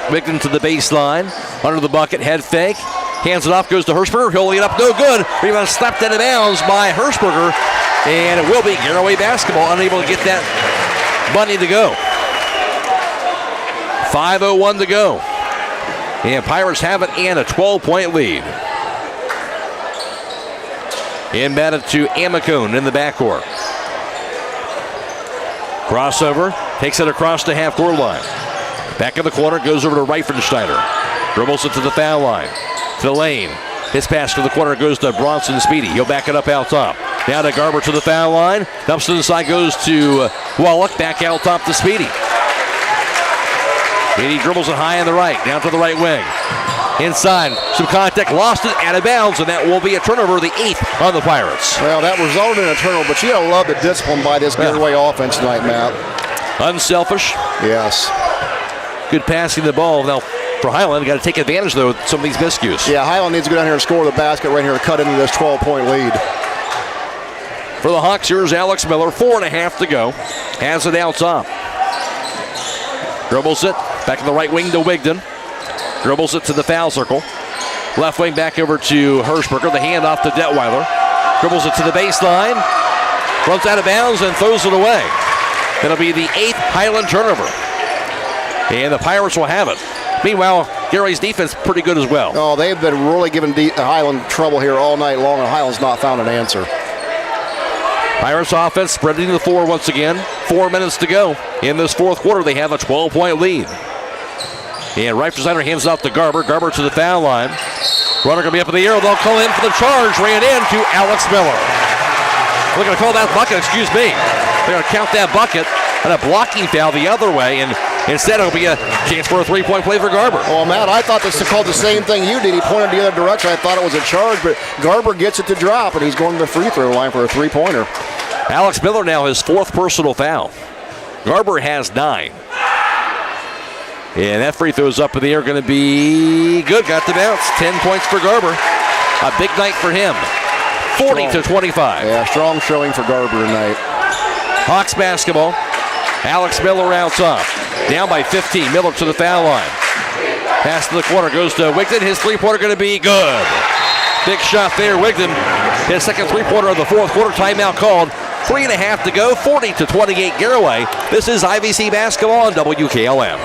Wigdon to the baseline. Under the bucket, head fake. Hands it off, goes to Hirschberger. He'll lead up, no good. Rebound slapped out of bounds by Hirschberger. And it will be Garaway basketball, unable to get that money to go. 5:01 to go. And Pirates have it and a 12-point lead. Inbounded to Amicone in the backcourt. Crossover, takes it across the half-court line. Back in the corner, goes over to Reifensteiner. Dribbles it to the foul line. To the lane. His pass to the corner goes to Bronson Speedy. He'll back it up out top. Now to Garber to the foul line. Dumps to the side, goes to Wallach. Back out top to Speedy. Speedy dribbles it high on the right. Down to the right wing. Inside, some contact, lost it, out of bounds, and that will be a turnover, the 8th on the Pirates. Well, that resulted in a turnover, but you gotta love the discipline by this Garaway offense tonight, Matt. Unselfish. Yes. Good passing the ball. Now, for Hiland, got to take advantage, though, of some of these miscues. Yeah, Hiland needs to go down here and score the basket right here to cut into this 12-point lead. For the Hawks, here's Alex Miller, 4.5 to go. Has it out top. Dribbles it, back in the right wing to Wigdon. Dribbles it to the foul circle. Left wing back over to Hirschberger. The handoff to Detweiler. Dribbles it to the baseline. Runs out of bounds and throws it away. That'll be the 8th Hiland turnover. And the Pirates will have it. Meanwhile, Garaway's defense pretty good as well. Oh, they've been really giving Hiland trouble here all night long, and Hiland's not found an answer. Pirates offense spreading to the floor once again. 4 minutes to go. In this fourth quarter, they have a 12-point lead. And Reifensteiner hands it off to Garber. Garber to the foul line. Runner going to be up in the air. They'll call in for the charge. Ran in to Alex Miller. They're going to call that bucket, excuse me. They're going to count that bucket and a blocking foul the other way. And instead, it'll be a chance for a three-point play for Garber. Oh, Matt, I thought this called the same thing you did. He pointed the other direction. I thought it was a charge, but Garber gets it to drop, and he's going to the free throw line for a three-pointer. Alex Miller now his 4th personal foul. Garber has 9. And that free throw is up in the air, going to be good. Got the bounce. 10 points for Garber. A big night for him. 40-25. Yeah, strong showing for Garber tonight. Hawks basketball. Alex Miller rounds off. Down by 15. Miller to the foul line. Pass to the corner. Goes to Wigden. His three-pointer going to be good. Big shot there. Wigden. His second three-pointer of the fourth quarter. Timeout called. 3.5 to go. 40-28 Garaway. This is IVC basketball on WKLM.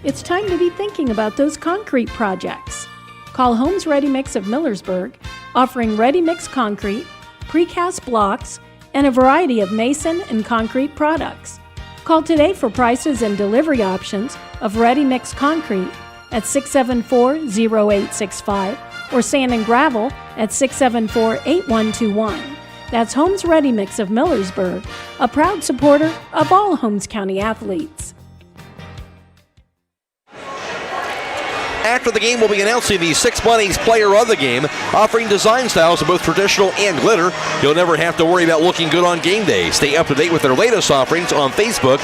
It's time to be thinking about those concrete projects. Call Homes Ready Mix of Millersburg, offering ready-mix concrete, precast blocks, and a variety of mason and concrete products. Call today for prices and delivery options of ready-mix concrete at 674-0865 or sand and gravel at 674-8121. That's Homes Ready Mix of Millersburg, a proud supporter of all Holmes County athletes. After the game, we'll be announcing the Six Bunnies player of the game, offering design styles of both traditional and glitter. You'll never have to worry about looking good on game day. Stay up to date with their latest offerings on Facebook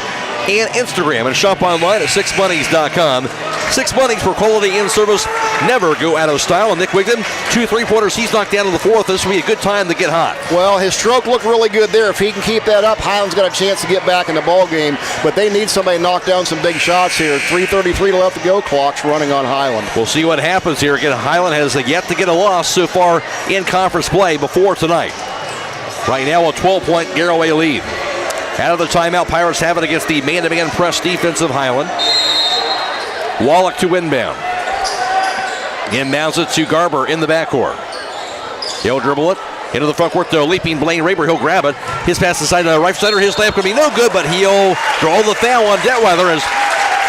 and Instagram, and shop online at sixbunnies.com. Six Bunnies for quality and service. Never go out of style. And Nick Wigden, 2 3-pointers. He's knocked down in the fourth. This will be a good time to get hot. Well, his stroke looked really good there. If he can keep that up, Hiland's got a chance to get back in the ball game. But they need somebody to knock down some big shots here. 3:33 left to go. Clock's running on Hiland. We'll see what happens here. Again, Hiland has yet to get a loss so far in conference play before tonight. Right now, a 12-point Garaway lead. Out of the timeout, Pirates have it against the man-to-man press defense of Hiland. Wallach to inbound. Inbounds it to Garber in the backcourt. He'll dribble it into the front court to leaping Blaine Raber. He'll grab it. His pass inside to the right center. His layup could be no good, but he'll draw the foul on Detweiler as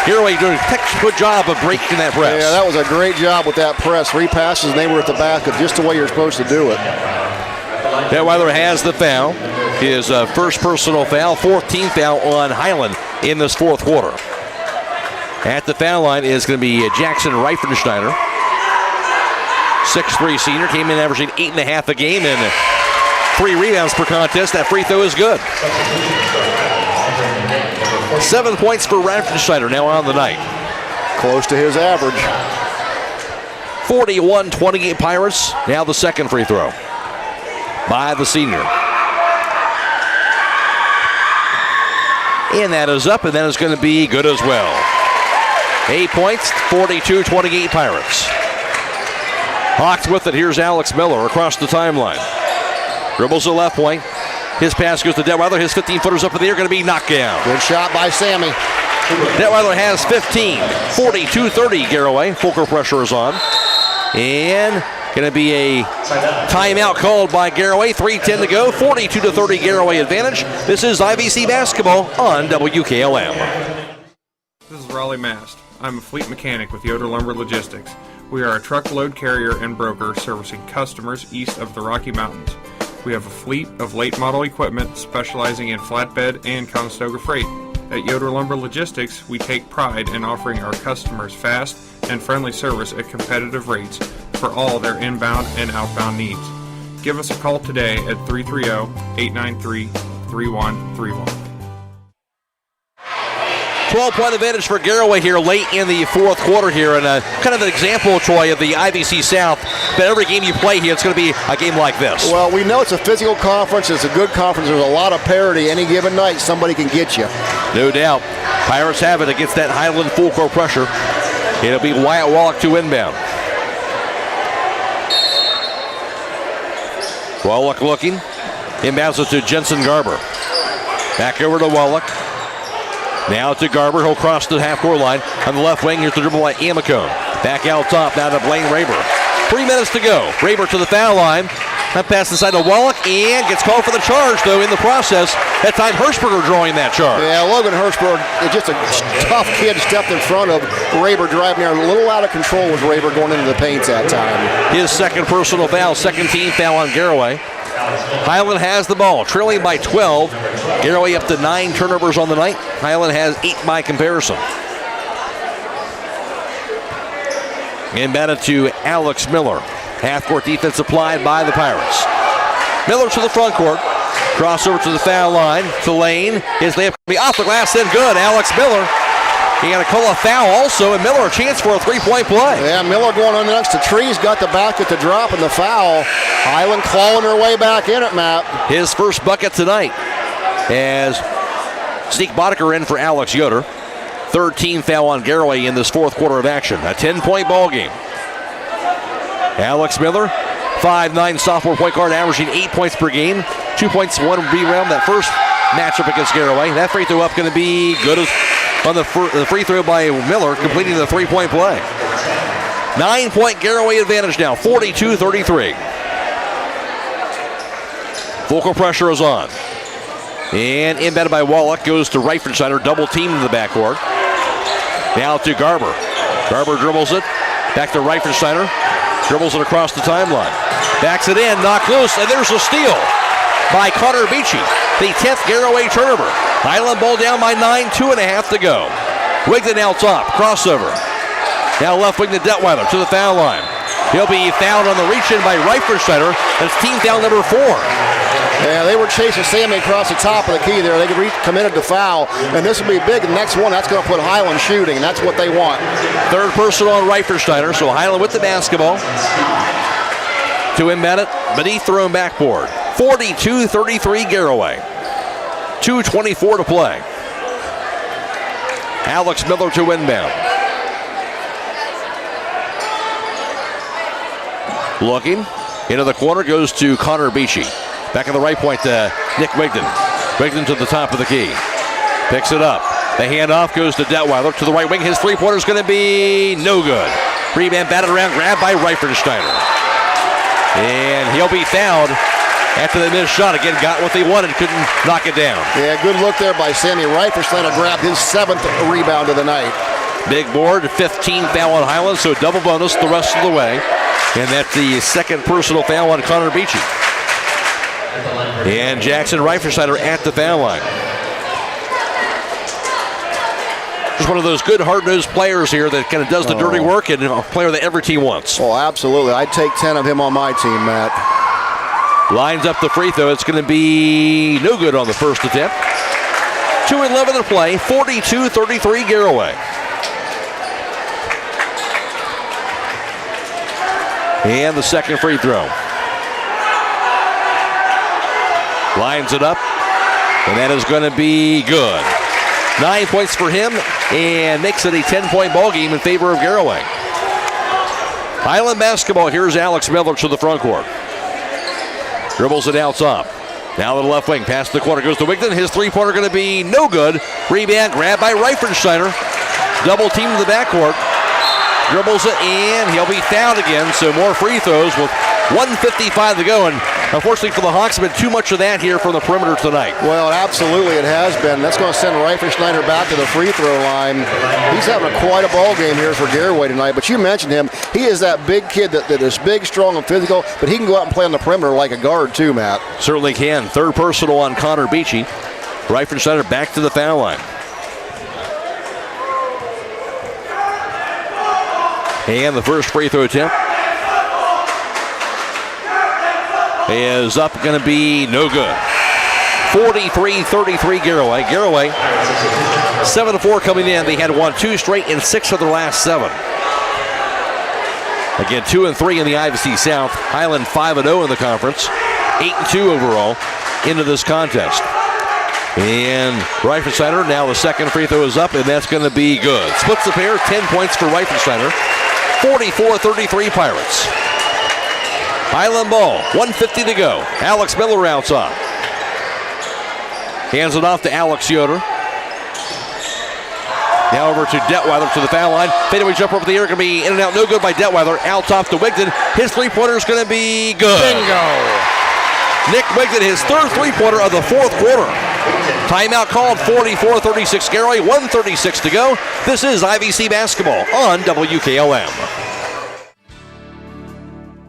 Garaway doing a textbook job of breaking that press. Yeah, that was a great job with that press. 3 passes and they were at the basket just the way you're supposed to do it. Detweiler has the foul. His first personal foul, 14th foul on Hiland in this fourth quarter. At the foul line is going to be Jackson Reifenschneider. 6'3" senior, came in averaging 8.5 a game and 3 rebounds per contest. That free throw is good. 7 points for Reifenschneider now on the night. Close to his average. 41-28 Pirates. Now the second free throw by the senior. And that is up, and that is going to be good as well. 8 points, 42-28 Pirates. Hawks with it. Here's Alex Miller across the timeline. Dribbles the left point. His pass goes to Detweiler. His 15-footer's up in the air, going to be knocked down. Good shot by Sammy. Detweiler has 15. 42-30 Garaway. Full court pressure is on. And going to be a timeout called by Garaway. 3:10 to go. 42-30 Garaway advantage. This is IVC basketball on WKLM. This is Raleigh Mast. I'm a fleet mechanic with Yoder Lumber Logistics. We are a truckload carrier and broker servicing customers east of the Rocky Mountains. We have a fleet of late model equipment specializing in flatbed and Conestoga freight. At Yoder Lumber Logistics, we take pride in offering our customers fast and friendly service at competitive rates for all their inbound and outbound needs. Give us a call today at 330-893-3131. 12-point advantage for Garaway here late in the fourth quarter here, and kind of an example, Troy, of the IVC South. But every game you play here, it's going to be a game like this. Well, we know it's a physical conference. It's a good conference. There's a lot of parity. Any given night, somebody can get you. No doubt. Pirates have it against that Hiland full court pressure. It'll be Wyatt Wallach to inbound. Wallach looking. Inbounds it to Jensen Garber. Back over to Wallach. Now to Garber. He'll cross the half-court line. On the left wing, here's the dribble by Amicone. Back out top, now to Blaine Raber. 3 minutes to go. Raber to the foul line. That pass inside to Wallach and gets called for the charge, though, in the process. That time, Hirschberger drawing that charge. Yeah, Logan Hirschberger is just a tough kid, stepped in front of Raber, driving there. A little out of control with Raber going into the paint that time. His second personal foul, second team foul on Garaway. Hiland has the ball, trailing by 12. Garaway up to 9 turnovers on the night. Hiland has 8 by comparison. Inbounded to Alex Miller. Half-court defense applied by the Pirates. Miller to the front court. Crossover to the foul line. To Lane. His layup will be off the glass and good. Alex Miller. He got to call a foul also, and Miller a chance for a three-point play. Yeah, Miller going on next to Trees, got the basket to drop in the foul. Hiland clawing her way back in it, Matt. His first bucket tonight as Zeke Boddicker in for Alex Yoder. Third team foul on Garaway in this fourth quarter of action. A 10-point ball game. Alex Miller, 5'9" sophomore point guard, averaging 8 points per game. 2 points, 1 rebound that first matchup against Garaway. That free throw up going to be good on the free throw by Miller, completing the three-point play. 9-point Garaway advantage now, 42-33. Vocal pressure is on. And inbounded by Wallach, goes to Reifensteiner, double team in the backcourt. Now to Garber. Garber dribbles it, back to Reifensteiner, dribbles it across the timeline. Backs it in, knocked loose, and there's a steal by Connor Beachy. The 10th Garaway turnover. Hiland ball down by 9, 2.5 to go. Wigton out top, crossover. Now left wing to Detweiler to the foul line. He'll be fouled on the reach-in by Reifensteiner. That's team foul number 4. Yeah, they were chasing Sammy across the top of the key there. They committed the foul, and this will be big. The next one, that's going to put Hiland shooting, and that's what they want. Third personal on Reifensteiner, so Hiland with the basketball. To inbound it, beneath their own backboard. 42-33 Garaway. 2:24 to play. Alex Miller to inbound. Looking into the corner, goes to Connor Beachy. Back on the right point to Nick Wigton. Wigton to the top of the key. Picks it up. The handoff goes to Detweiler to the right wing. His three-pointer is going to be no good. Rebound batted around, grabbed by Reifensteiner. And he'll be fouled after the missed shot. Again, got what they wanted, couldn't knock it down. Yeah, good look there by Sammy. Reifensteiner grabbed his 7th rebound of the night. Big board, 15 foul on Hiland, so double bonus the rest of the way. And that's the second personal foul on Connor Beachy. And Jackson Reifensteiner at the foul line. Just one of those good hard-nosed players here that kind of does the dirty work, and a player that every team wants. Oh, absolutely. I'd take 10 of him on my team, Matt. Lines up the free throw. It's going to be no good on the first attempt. 2:11 to play. 42-33 Garaway. And the second free throw. Lines it up. And that is going to be good. 9 points for him and makes it a 10-point ball game in favor of Garaway. Hiland basketball. Here's Alex Miller to the front court. Dribbles it out top. Now to the left wing. Pass to the corner. Goes to Wigton. His three-pointer going to be no good. Rebound grabbed by Reifensteiner. Double team to the backcourt. Dribbles it and he'll be fouled again. So more free throws with 1:55 to go. And unfortunately for the Hawks, been too much of that here from the perimeter tonight. Well, absolutely it has been. That's going to send Reifensteiner back to the free throw line. He's having quite a ball game here for Garaway tonight. But you mentioned him. He is that big kid that is big, strong, and physical, but he can go out and play on the perimeter like a guard too, Matt. Certainly can. Third personal on Connor Beachy. Reifensteiner back to the foul line. And the first free throw attempt is up, going to be no good. 43-33 Garaway. Garaway 7-4 coming in. They had won 2 straight in 6 of their last 7. Again, 2-3 in the IVC South. Hiland 5-0 in the conference. 8-2 overall into this contest. And Reifensteiner, now the second free throw is up, and that's going to be good. Splits the pair, 10 points for Reifensteiner. 44-33 Pirates. Hiland ball, 1:50 to go. Alex Miller outside. Hands it off to Alex Yoder. Now over to Detweiler to the foul line. Fadeaway jumper over the air, going to be in and out, no good by Detweiler. Out top to Wigton. His three-pointer is going to be good. Bingo. Nick Wigton, his third three-pointer of the fourth quarter. Timeout called, 44-36 Garaway, 1:36 to go. This is IVC basketball on WKLM.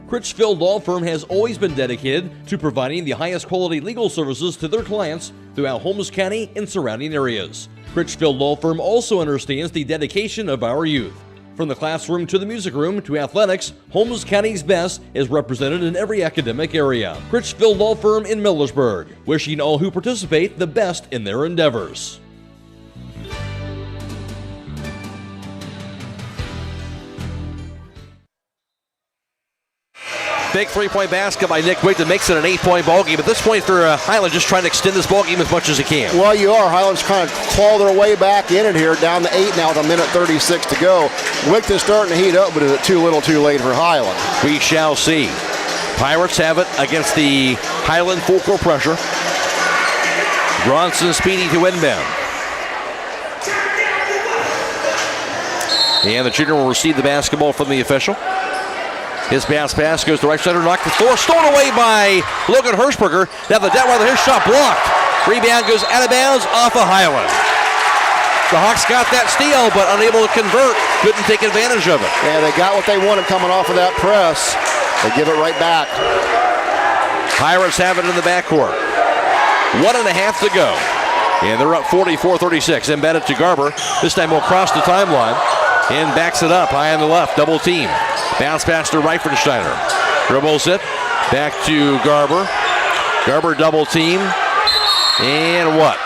Critchfield Law Firm has always been dedicated to providing the highest quality legal services to their clients throughout Holmes County and surrounding areas. Critchfield Law Firm also understands the dedication of our youth. From the classroom to the music room to athletics, Holmes County's best is represented in every academic area. Critchfield Law Firm in Millersburg, wishing all who participate the best in their endeavors. Big three-point basket by Nick Wigton makes it an 8-point ball game. At this point for Hiland, just trying to extend this ball game as much as he can. Well, you are. Hiland's kind of claw their way back in it here, down to 8 now with a minute 36 to go. Wigton's starting to heat up, but is it too little too late for Hiland? We shall see. Pirates have it against the Hiland full court pressure. Bronson speedy to inbound. And the junior will receive the basketball from the official. His pass goes to right center, knocked the floor, stolen away by Logan Hirschberger. Now the Detweiler, his shot blocked. Rebound goes out of bounds off of Hiland. The Hawks got that steal, but unable to convert. Couldn't take advantage of it. Yeah, they got what they wanted coming off of that press. They give it right back. Pirates have it in the backcourt. 1.5 to go. And they're up 44-36. Embedded to Garber. This time will cross the timeline and backs it up high on the left. Double team. Bounce pass to Reifensteiner. Dribbles it. Back to Garber. Garber double team. And what?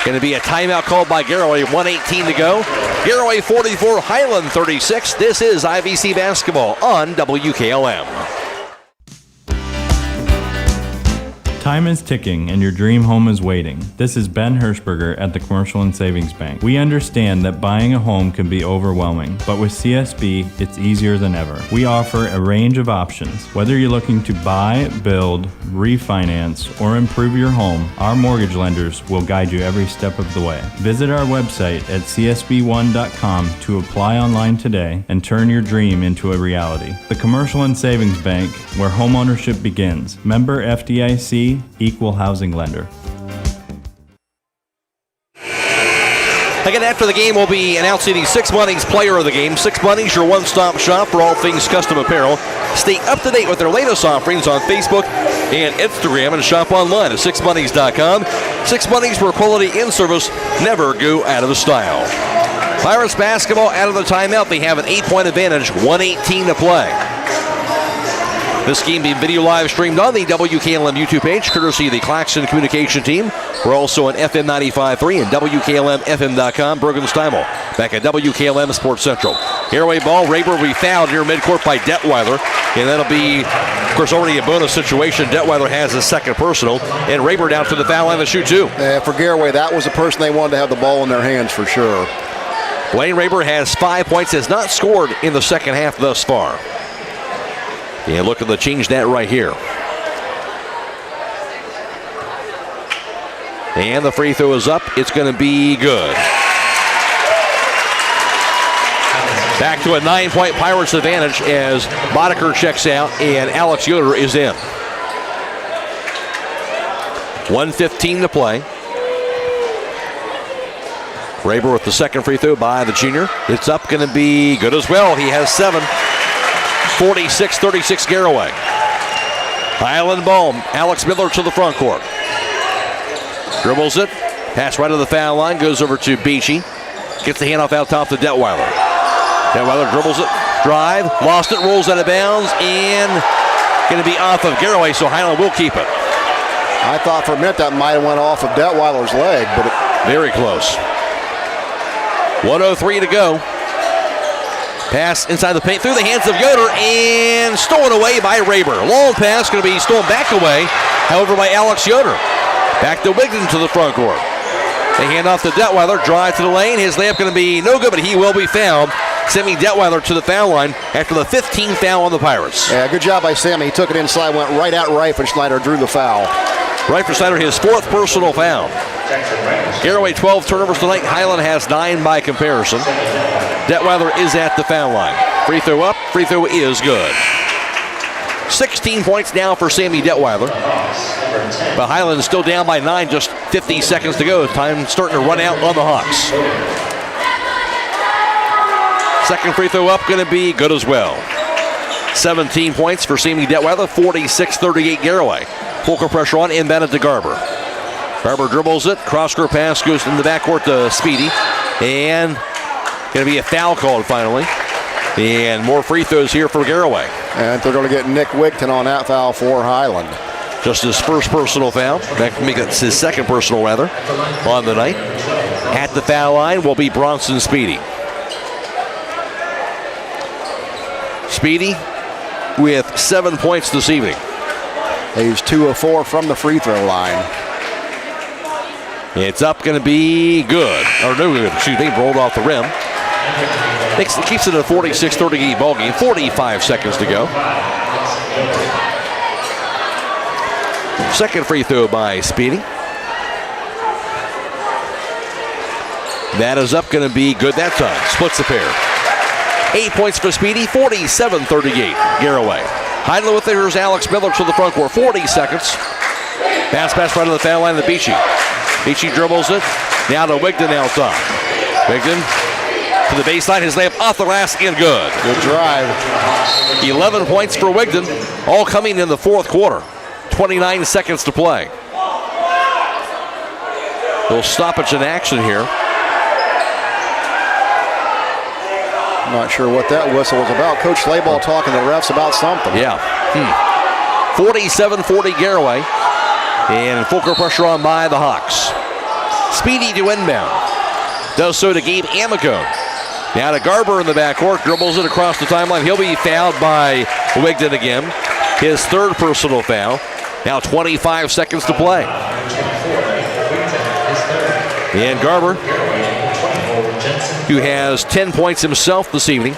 Going to be a timeout called by Garaway. 1:18 to go. Garaway 44, Hiland 36. This is IVC basketball on WKLM. Time is ticking and your dream home is waiting. This is Ben Hirschberger at the Commercial and Savings Bank. We understand that buying a home can be overwhelming, but with CSB, it's easier than ever. We offer a range of options. Whether you're looking to buy, build, refinance, or improve your home, our mortgage lenders will guide you every step of the way. Visit our website at csb1.com to apply online today and turn your dream into a reality. The Commercial and Savings Bank, where homeownership begins. Member FDIC, Equal Housing Lender. Again, after the game, we'll be announcing the Six Bunnies Player of the Game. Six Bunnies, your one-stop shop for all things custom apparel. Stay up to date with their latest offerings on Facebook and Instagram, and shop online at sixbunnies.com. Six Bunnies, where quality and service never go out of style. Pirates basketball out of the timeout. They have an 8-point advantage, 1:18 to play. This game being video live streamed on the WKLM YouTube page, courtesy of the Claxon communication team. We're also on FM 95.3 and WKLM-FM.com. Brogan Steimel back at WKLM Sports Central. Airway ball, Raber will be fouled near midcourt by Detweiler. And that'll be, of course, already a bonus situation. Detweiler has his second personal. And Raber down to the foul line to shoot two. For Garaway, that was the person they wanted to have the ball in their hands for sure. Blaine Raber has 5 points, has not scored in the second half thus far. And look at the change that right here. And the free throw is up. It's going to be good. Back to a 9-point Pirates advantage as Boddicker checks out and Alex Yoder is in. 1:15 to play. Raber with the second free throw by the junior. It's up, going to be good as well. He has 7. 46-36 Garaway. Hiland ball. Alex Miller to the front court. Dribbles it. Pass right to the foul line. Goes over to Beachy. Gets the handoff out top to Detweiler. Detweiler dribbles it. Drive. Lost it. Rolls out of bounds. And going to be off of Garaway, so Hiland will keep it. I thought for a minute that might have went off of Detweiler's leg, but very close. 1:03 to go. Pass inside the paint through the hands of Yoder and stolen away by Raber. Long pass going to be stolen back away, however, by Alex Yoder. Back to Wigton to the front court. They hand off to Detweiler, drive to the lane. His layup going to be no good, but he will be fouled, sending Detweiler to the foul line after the 15th foul on the Pirates. Yeah, good job by Sammy. He took it inside, went right at Reifensteiner, drew the foul. Reifensteiner, his 4th personal foul. Garaway 12 turnovers tonight. Hiland has 9 by comparison. Detweiler is at the foul line. Free throw up. Free throw is good. 16 points now for Sammy Detweiler. But Hiland is still down by 9, just 50 seconds to go. Time starting to run out on the Hawks. Second free throw up, going to be good as well. 17 points for Sammy Detweiler, 46-38 Garaway. Full court pressure on, inbounded to Garber. Garber dribbles it, cross-court pass goes in the backcourt to Speedy. And Going to be a foul called finally. And more free throws here for Garaway. And they're going to get Nick Wigton on that foul for Hiland. Just his first personal foul. That can make it his second personal, rather, on the night. At the foul line will be Bronson Speedy. Speedy with 7 points this evening. He's 2 of 4 from the free throw line. It's up, going to be good. Or no good, excuse me, rolled off the rim. Keeps it a 46-38 ball game. 45 seconds to go. Second free throw by Speedy. That is up, going to be good that time. Splits the pair. 8 points for Speedy, 47-38. Garaway. Hiland with it. Here's Alex Miller to the front court. 40 seconds. Pass right on the foul line to Beachy. Beachy dribbles it. Now to Wigton out top. Wigton to the baseline. His layup off the glass and good. Good drive. 11 points for Wigton. All coming in the fourth quarter. 29 seconds to play. Little stoppage in action here. I'm not sure what that whistle was about. Coach Slayball talking to the refs about something. Yeah. 47-40 Garaway. And full court pressure on by the Hawks. Speedy to inbound. Does so to Gabe Amicone. Now to Garber in the backcourt. Dribbles it across the timeline. He'll be fouled by Wigton again. His third personal foul. Now 25 seconds to play. And Garber, who has 10 points himself this evening.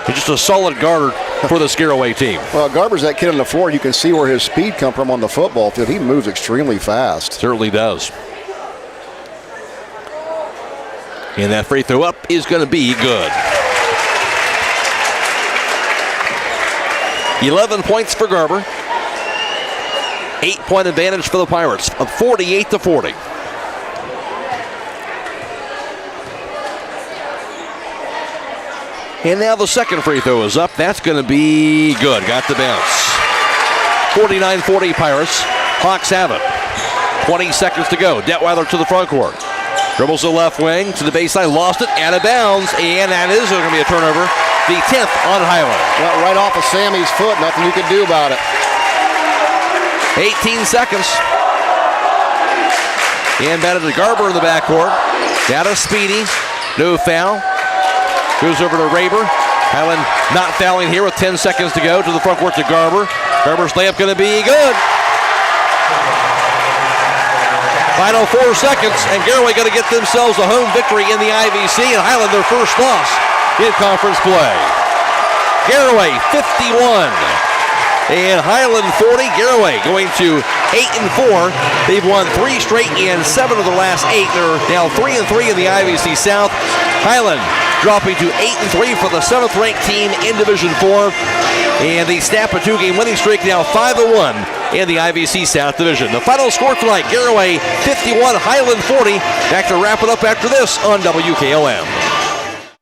He's just a solid guard for the Garaway team. Well, Garber's that kid on the floor. You can see where his speed comes from on the football field. He moves extremely fast. Certainly does. And that free throw up is going to be good. 11 points for Garber. 8-point advantage for the Pirates of 48-40. And now the second free throw is up. That's going to be good. Got the bounce. 49-40 Pirates. Hawks have it. 20 seconds to go. Detweiler to the front court. Dribbles the left wing to the baseline. Lost it. Out of bounds. And that is going to be a turnover. The 10th on Hiland. Well, right off of Sammy's foot. Nothing you can do about it. 18 seconds. And batted to Garber in the backcourt. Now to Speedy. No foul. Goes over to Raber. Hiland not fouling here with 10 seconds to go. To the front court to Garber. Garber's layup going to be good. Final 4 seconds, and Garaway going to get themselves a home victory in the IVC, and Hiland their first loss in conference play. Garaway 51. And Hiland 40. Garaway going to 8-4. They've won 3 straight and 7 of the last 8. They're now 3-3 in the IVC South. Hiland dropping to 8-3 for the 7th-ranked team in Division 4. And they snap a 2-game winning streak, now 5-1 in the IVC South Division. The final score tonight, Garaway 51, Hiland 40. Back to wrap it up after this on WKLM.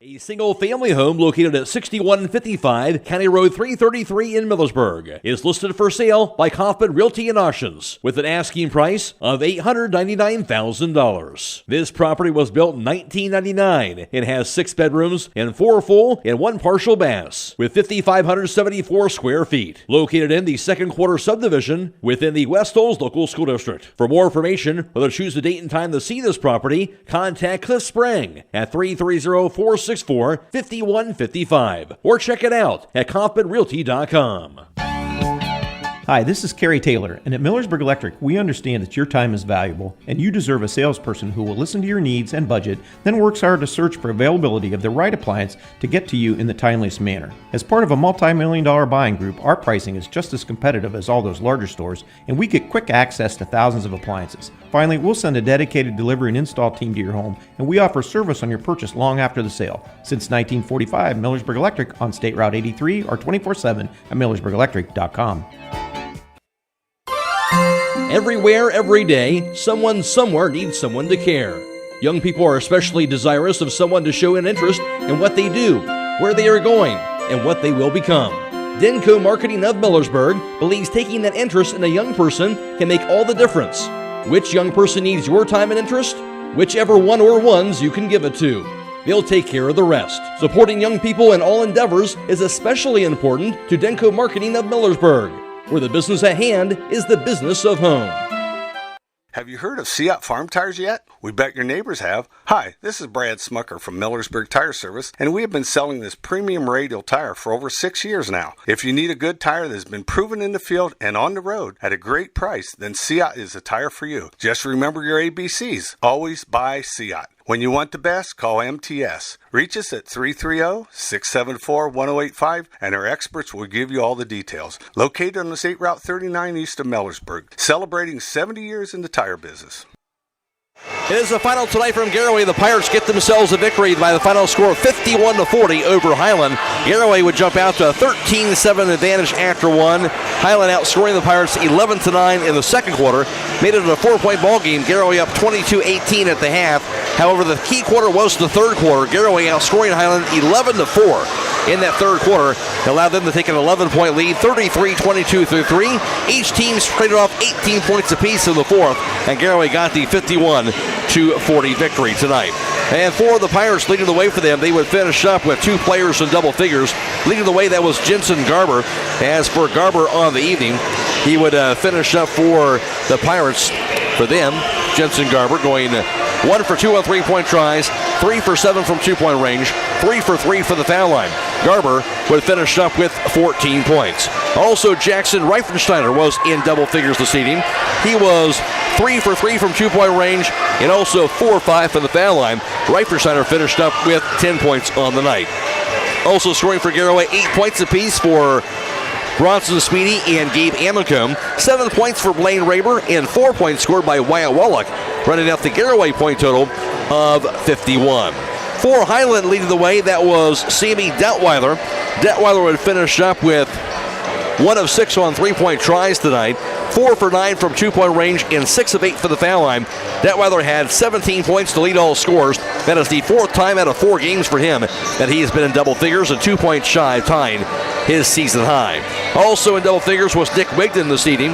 A single-family home located at 6155 County Road 333 in Millersburg is listed for sale by Kaufman Realty and Auctions with an asking price of $899,000. This property was built in 1999 and has 6 bedrooms and 4 full and 1 partial baths with 5,574 square feet. Located in the second quarter subdivision within the West Olds Local School District. For more information or to choose a date and time to see this property, contact Cliff Sprang at 330-464-5155 or check it out at KaufmanRealty.com. Hi, this is Kerry Taylor, and at Millersburg Electric, we understand that your time is valuable, and you deserve a salesperson who will listen to your needs and budget, then works hard to search for availability of the right appliance to get to you in the timeliest manner. As part of a multi-million-dollar buying group, our pricing is just as competitive as all those larger stores, and we get quick access to thousands of appliances. Finally, we'll send a dedicated delivery and install team to your home, and we offer service on your purchase long after the sale. Since 1945, Millersburg Electric on State Route 83 or 24/7 at millersburgelectric.com. Everywhere, every day, someone somewhere needs someone to care. Young people are especially desirous of someone to show an interest in what they do, where they are going, and what they will become. Denko Marketing of Millersburg believes taking that interest in a young person can make all the difference. Which young person needs your time and interest? Whichever one or ones you can give it to. they'll take care of the rest. Supporting young people in all endeavors is especially important to Denko Marketing of Millersburg, where the business at hand is the business of home. Have you heard of Seat Farm Tires yet? We bet your neighbors have. Hi, this is Brad Smucker from Millersburg Tire Service, and we have been selling this premium radial tire for over 6 years now. If you need a good tire that's been proven in the field and on the road at a great price, then Seat is the tire for you. Just remember your ABCs. Always buy Seat. When you want the best, call MTS. Reach us at 330-674-1085, and our experts will give you all the details. Located on the State Route 39 east of Millersburg, celebrating 70 years in the tire business. It is the final tonight from Garaway. The Pirates get themselves a victory by the final score of 51-40 over Hiland. Garaway would jump out to a 13-7 advantage after one. Hiland outscoring the Pirates 11-9 in the second quarter. Made it a 4-point ball game. Garaway up 22-18 at the half. However, the key quarter was the third quarter. Garaway outscoring Hiland 11-4 in that third quarter. It allowed them to take an 11-point lead, 33-22 through 3. Each team traded off 18 points apiece in the fourth, and Garaway got the 51-40 victory tonight. And for the Pirates, leading the way for them, they would finish up with two players in double figures. Leading the way, that was Jensen Garber. As for Garber on the evening, he would finish up for the Pirates. For them, Jensen Garber going 1 for 2 on three-point tries, 3 for 7 from two-point range, 3 for 3 for the foul line. Garber would finish up with 14 points. Also, Jackson Reifensteiner was in double figures this evening. He was 3 for 3 from two-point range and also 4 or 5 from the foul line. Reifensteiner finished up with 10 points on the night. Also scoring for Garaway, 8 points apiece for Bronson Speedy and Gabe Amicone, 7 points for Blaine Raber, and 4 points scored by Wyatt Wallach, running out the Garaway point total of 51. For Hiland leading the way, that was Sammy Detweiler. Detweiler would finish up with 1 of 6 on three-point tries tonight, 4 for 9 from two-point range, and 6 of 8 for the foul line. Detweiler had 17 points to lead all scores. That is the 4th time out of 4 games for him that he has been in double figures, and 2 points shy of tying his season high. Also in double figures was Nick Wigden this evening.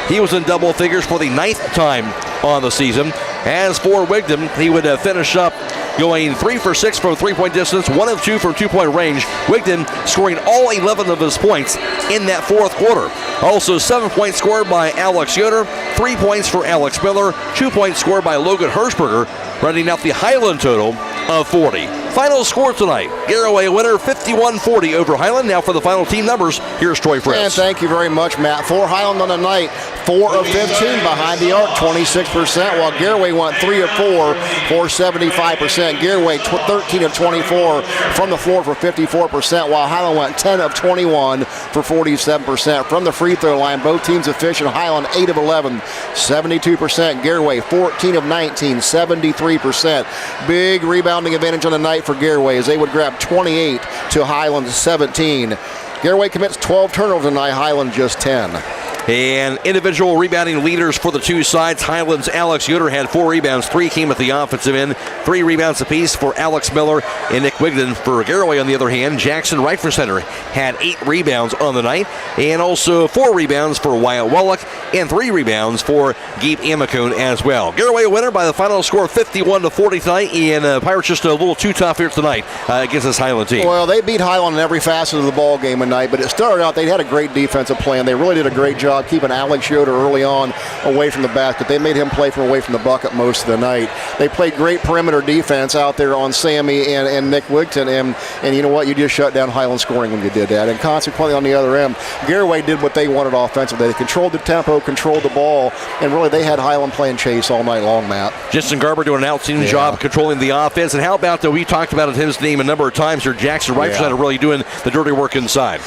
He was in double figures for the 9th time on the season. As for Wigden, he would finish up going 3 for 6 from three-point distance, 1 of 2 from two-point range. Wigden scoring all 11 of his points in that fourth quarter. Also 7 points scored by Alex Yoder, 3 points for Alex Miller, 2 points scored by Logan Hirschberger, running out the Hiland total of 40. Final score tonight, Garaway winner 51-40 over Hiland. Now for the final team numbers, here's Troy Fritz. And thank you very much, Matt. For Hiland on the night, 4 of 15 behind the arc, 26%, while Garaway went 3 of 4 for 75%. Garaway 13 of 24 from the floor for 54%, while Hiland went 10 of 21 for 47%. From the free throw line, both teams efficient. Hiland 8 of 11, 72%. Garaway 14 of 19, 73%. Big rebounding advantage on the night for Garaway as they would grab 28 to Hiland's 17. Garaway commits 12 turnovers tonight, Hiland just 10. And individual rebounding leaders for the two sides. Hiland's Alex Yoder had 4 rebounds. 3 came at the offensive end. 3 rebounds apiece for Alex Miller and Nick Wigden. For Garaway, on the other hand, Jackson Reifensteiner had 8 rebounds on the night. And also 4 rebounds for Wyatt Wallach and 3 rebounds for Gabe Amicone as well. Garaway a winner by the final score of 51-40 tonight. And Pirates just a little too tough here tonight against this Hiland team. Well, they beat Hiland in every facet of the ball game tonight, but it started out, they had a great defensive plan. They really did a great job keeping Alex Yoder early on away from the basket. They made him play from away from the bucket most of the night. They played great perimeter defense out there on Sammy and Nick Wigden, and you know what? You just shut down Hiland scoring when you did that. And consequently, on the other end, Garaway did what they wanted offensively. They controlled the tempo, controlled the ball, and really they had Hiland playing chase all night long, Matt. Jensen Garber doing an outstanding job controlling the offense. And how about, we talked about his name a number of times here, Jackson Reifensteiner really doing the dirty work inside.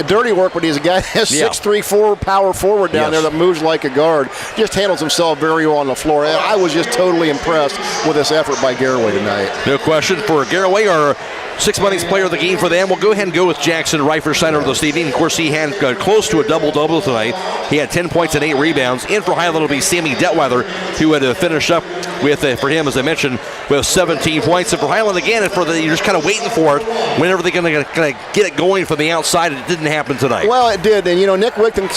Dirty work, but he's a guy that has 6'3", power forward down there that moves like a guard. Just handles himself very well on the floor. And I was just totally impressed with this effort by Garaway tonight. No question for Garaway, our 6 Money's player of the game for them. We'll go ahead and go with Jackson Reifensteiner this evening. Of course, he had close to a double-double tonight. He had 10 points and 8 rebounds. In for Hiland will be Sammy Detweiler, who had finished up with, for him, as I mentioned, with 17 points. And for Hiland, again, you're just kind of waiting for it. Whenever they're going to get it going from the outside, it didn't happen tonight. Well, it did. And, Nick Wigton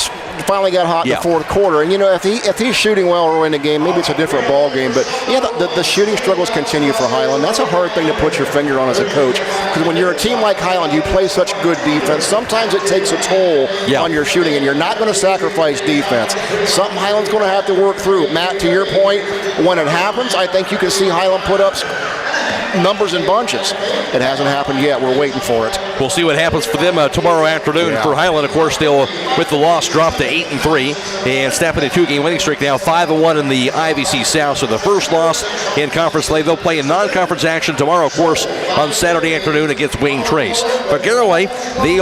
finally got hot in the fourth quarter. And, if he's shooting well early in the game, maybe it's a different ball game. But, the shooting struggles continue for Hiland. That's a hard thing to put your finger on as a coach. Because when you're a team like Hiland, you play such good defense. Sometimes it takes a toll on your shooting, and you're not going to sacrifice defense. Something Hiland's going to have to work through. Matt, to your point, when it happens, I think you can see Hiland put up numbers in bunches. It hasn't happened yet. We're waiting for it. We'll see what happens for them tomorrow afternoon. For Hiland, of course, they'll, with the loss, drop to 8-3 and snapping a 2-game winning streak now, 5-1 in the IVC South. So the first loss in conference play. They'll play in non-conference action tomorrow, of course, on Saturday afternoon against Wayne Trace. But Garaway, they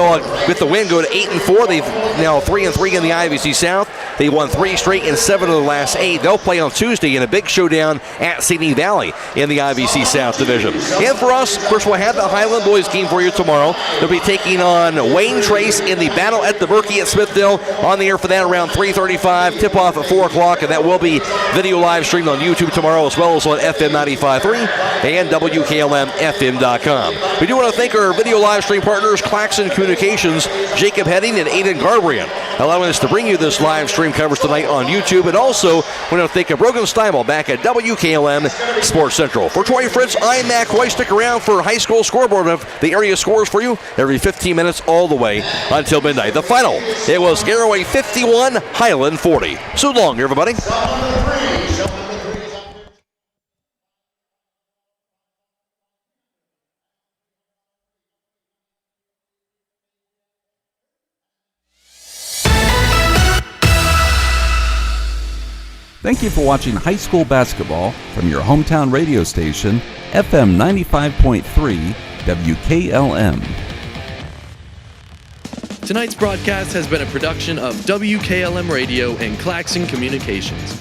with the win go to 8-4. They've now 3-3 in the IVC South. They won 3 straight and 7 of the last 8. They'll play on Tuesday in a big showdown at Sydney Valley in the IVC South Division. And for us, of course, we'll have the Hiland boys game for you tomorrow. They'll be taking on Wayne Trace in the Battle at the Berkey at Smithville. On the air for that around 3:35. Tip-off at 4 o'clock, and that will be video live streamed on YouTube tomorrow as well as on FM 95.3 and WKLM-FM.com. We do want to thank our video live stream partners, Claxon Communications, Jacob Heading, and Aidan Garabrandt, allowing us to bring you this live stream coverage tonight on YouTube. And also, we want to thank Brogan Steimel back at WKLM Sports Central. For Troy Fritz, I'm Matt Croy. Stick around for high school scoreboard of the area scores for you every 15 minutes all the way until midnight. The final, it was Garaway 51, Hiland 40. So long, everybody. Thank you for watching high school basketball from your hometown radio station, FM 95.3 WKLM. Tonight's broadcast has been a production of WKLM Radio and Claxon Communications.